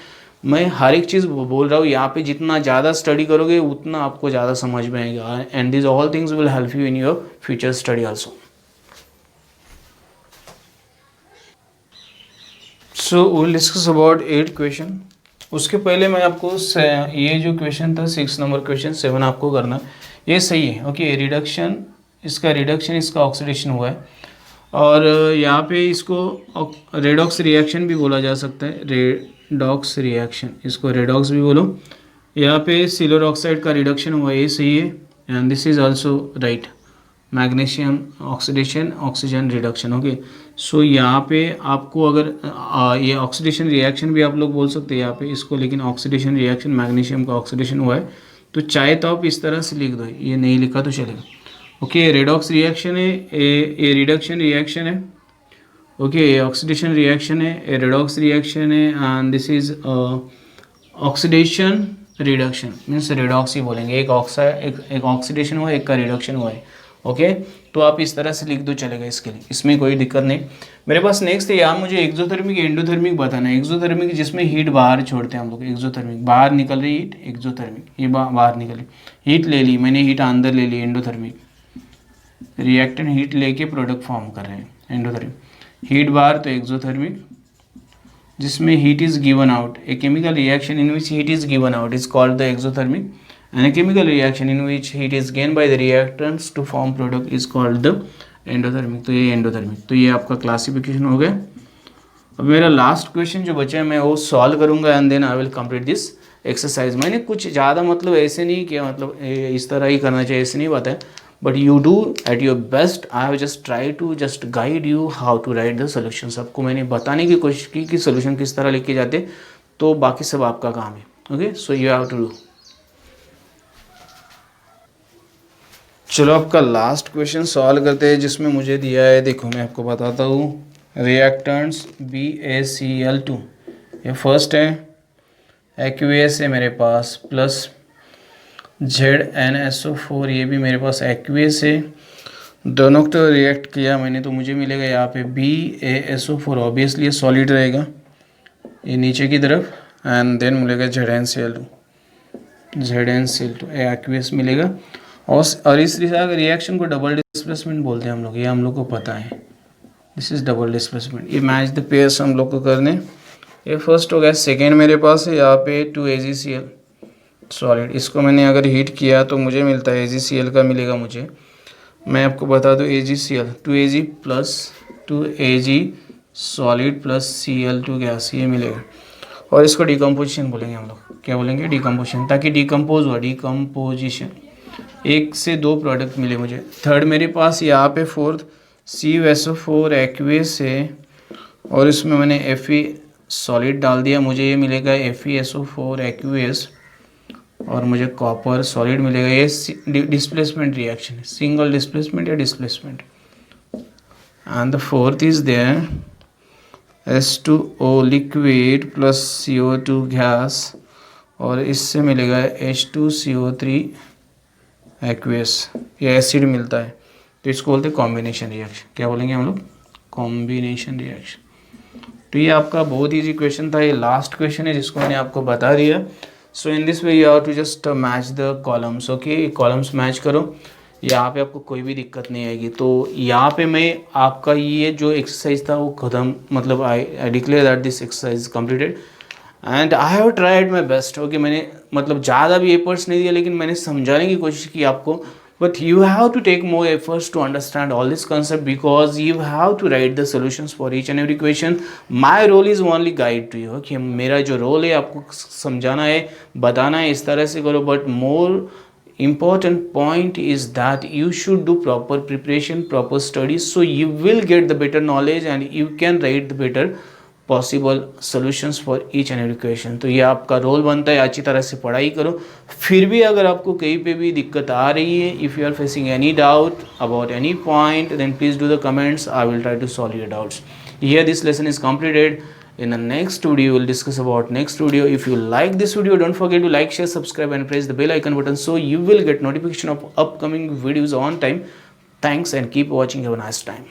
मैं हर एक चीज़ बोल रहा हूँ, यहाँ पे जितना ज़्यादा स्टडी करोगे उतना आपको ज़्यादा समझ में आएगा, and this all things will help you in your future study also. So will discuss about 8 question. उसके पहले मैं आपको ये जो क्वेश्चन था 6 नंबर क्वेश्चन 7 आपको करना, ये सही है। ओके, रिडक्शन, इसका रिडक्शन, इसका ऑक्सीडेशन हुआ है, और यहाँ पे इसको रेडॉक्स रिएक्शन भी बोला जा सकता है, रेडॉक्स रिएक्शन, इसको रेडॉक्स भी बोलो। यहाँ पे सिल्वर ऑक्साइड का रिडक्शन हुआ है, ये सही है, and this is also right. Magnesium oxidation, oxygen reduction. Okay, so यहाँ पे आपको अगर ये ऑक्सीडेशन रिएक्शन भी आप लोग बोल सकते हैं यहाँ पे इसको, लेकिन ऑक्सीडेशन रिएक्शन, मैग्नीशियम का ऑक्सीडेशन हुआ है, तो चाहे तो आप इस तरह से लिख दो, ये नहीं लिखा तो चलेगा। ओके, रेडॉक्स रिएक्शन है, ये रिडक्शन रिएक्शन है। ओके, ये ऑक्सीडेशन रिएक्शन है, ये रेडॉक्स रिएक्शन है, and this is oxidation reduction, means redox ही बोलेंगे। एक ऑक्सीडेशन हुआ है, एक का रिडक्शन हुआ है। ओके, तो आप इस तरह से लिख दो, चलेगा इसके लिए, इसमें कोई दिक्कत नहीं। मेरे पास नेक्स्ट है, यहाँ मुझे एक्सोथर्मिक एंडोथर्मिक बताना है। एक्सोथर्मिक जिसमें हीट बाहर छोड़ते हैं हम लोग, एक्सोथर्मिक बाहर निकल रही हीट, एक्सोथर्मिक ये बाहर निकल रही हीट, ले ली मैंने, हीट अंदर ले ली, एंडोथर्मिक रिएक्टेंट हीट लेके प्रोडक्ट फॉर्म कर रहे हैं, एंडोथर्मिक हीट बाहर तो एक्सोथर्मिक, जिसमें heat is given out, A chemical reaction in which heat is given out is called the exothermic, and a chemical reaction in which heat is gained by the reactants to form product is called the endothermic। तो ये endothermic, तो ये आपका classification हो गया। अब मेरा last question जो बचा है मैं वो सॉल्व करूंगा, and then I will complete this exercise. मैंने कुछ ज़्यादा मतलब ऐसे नहीं किया, मतलब इस तरह ही करना चाहिए ऐसे नहीं बताया, but you do at your best. I have just try to just guide you how to write the solution. आपको मैंने बताने की कोशिश की कि सोल्यूशन किस तरह लिखे जाते, तो बाकी सब आपका काम है। Okay, so you have to do. चलो आपका लास्ट क्वेश्चन सॉल्व करते हैं, जिसमें मुझे दिया है, देखो मैं आपको बताता हूँ, रिएक्टेंट्स BaCl2, ये फर्स्ट है, एक्यूएस है मेरे पास, प्लस ZnSO4, ये भी मेरे पास एक्यूएस है। दोनों को रिएक्ट किया मैंने, तो मुझे मिलेगा यहाँ पे BaSO4, ऑब्वियसली ये सॉलिड रहेगा, ये नीचे की तरफ, एंड देन मिलेगा ZnCl2 एक्यूएस मिलेगा। और इस रिएक्शन को डबल डिस्प्लेसमेंट बोलते हैं हम लोग, ये हम लोग को पता है, दिस इज डबल डिस्प्लेसमेंट। ये मैच द पेयर्स हम लोग को करने, ये फर्स्ट हो गया। सेकेंड मेरे पास है यहाँ पे 2AgCl सॉलिड, इसको मैंने अगर हीट किया तो मुझे मिलता है AgCl का मिलेगा मुझे। मैं आपको बता दूँ AgCl 2Ag plus 2Ag solid plus Cl2 gas, ये मिलेगा। और इसको डिकम्पोजिशन बोलेंगे हम लोग, क्या बोलेंगे, डिकम्पोजिशन, ताकि डिकम्पोज हुआ, डिकम्पोजिशन, एक से दो प्रोडक्ट मिले मुझे। थर्ड मेरे पास यहाँ पे फोर्थ CuSO4 एक्वेस है और इसमें मैंने Fe सॉलिड डाल दिया, मुझे ये मिलेगा FeSO4 एक्वेस और मुझे कॉपर सॉलिड मिलेगा। ये डिस्प्लेसमेंट रिएक्शन है, सिंगल डिस्प्लेसमेंट या displacement. And the fourth is there H2O liquid plus CO2 gas और इससे मिलेगा H2CO3 एक्वेस, ये एसिड मिलता है, तो इसको बोलते हैं कॉम्बिनेशन रिएक्शन। क्या बोलेंगे हम लोग, कॉम्बिनेशन रिएक्शन। तो ये आपका बहुत ईजी क्वेश्चन था, ये लास्ट क्वेश्चन है जिसको मैंने आपको बता दिया। So in this way you have to just match the columns. Okay, columns match करो, यहाँ पे आपको कोई भी दिक्कत नहीं आएगी। तो यहाँ पे मैं आपका ये जो एक्सरसाइज था वो खत्म, मतलब I declare that this exercise completed and I have tried my best. Okay, मैंने मतलब ज़्यादा भी एफर्ट्स नहीं दिया, लेकिन मैंने समझाने की कोशिश की आपको। But you have to take more efforts to understand all this concept because you have to write the solutions for each and every question. My role is only guide to you. Okay, मेरा जो role है आपको समझाना है, बताना है, इस तरह से करो। But more important point is that you should do proper preparation, proper studies, so you will get the better knowledge and you can write the better possible solutions for each and every question. तो ये आपका role बनता है, अच्छी तरह से पढ़ाई करो। फिर भी अगर आपको कहीं पे भी दिक्कत आ रही है, if you are facing any doubt about any point, then please do the comments, I will try to solve your doubts. Here this lesson is completed. In the next video, we'll discuss about next video. If you like this video, don't forget to like, share, subscribe and press the bell icon button so you will get notification of upcoming videos on time. Thanks and keep watching. Have a nice time.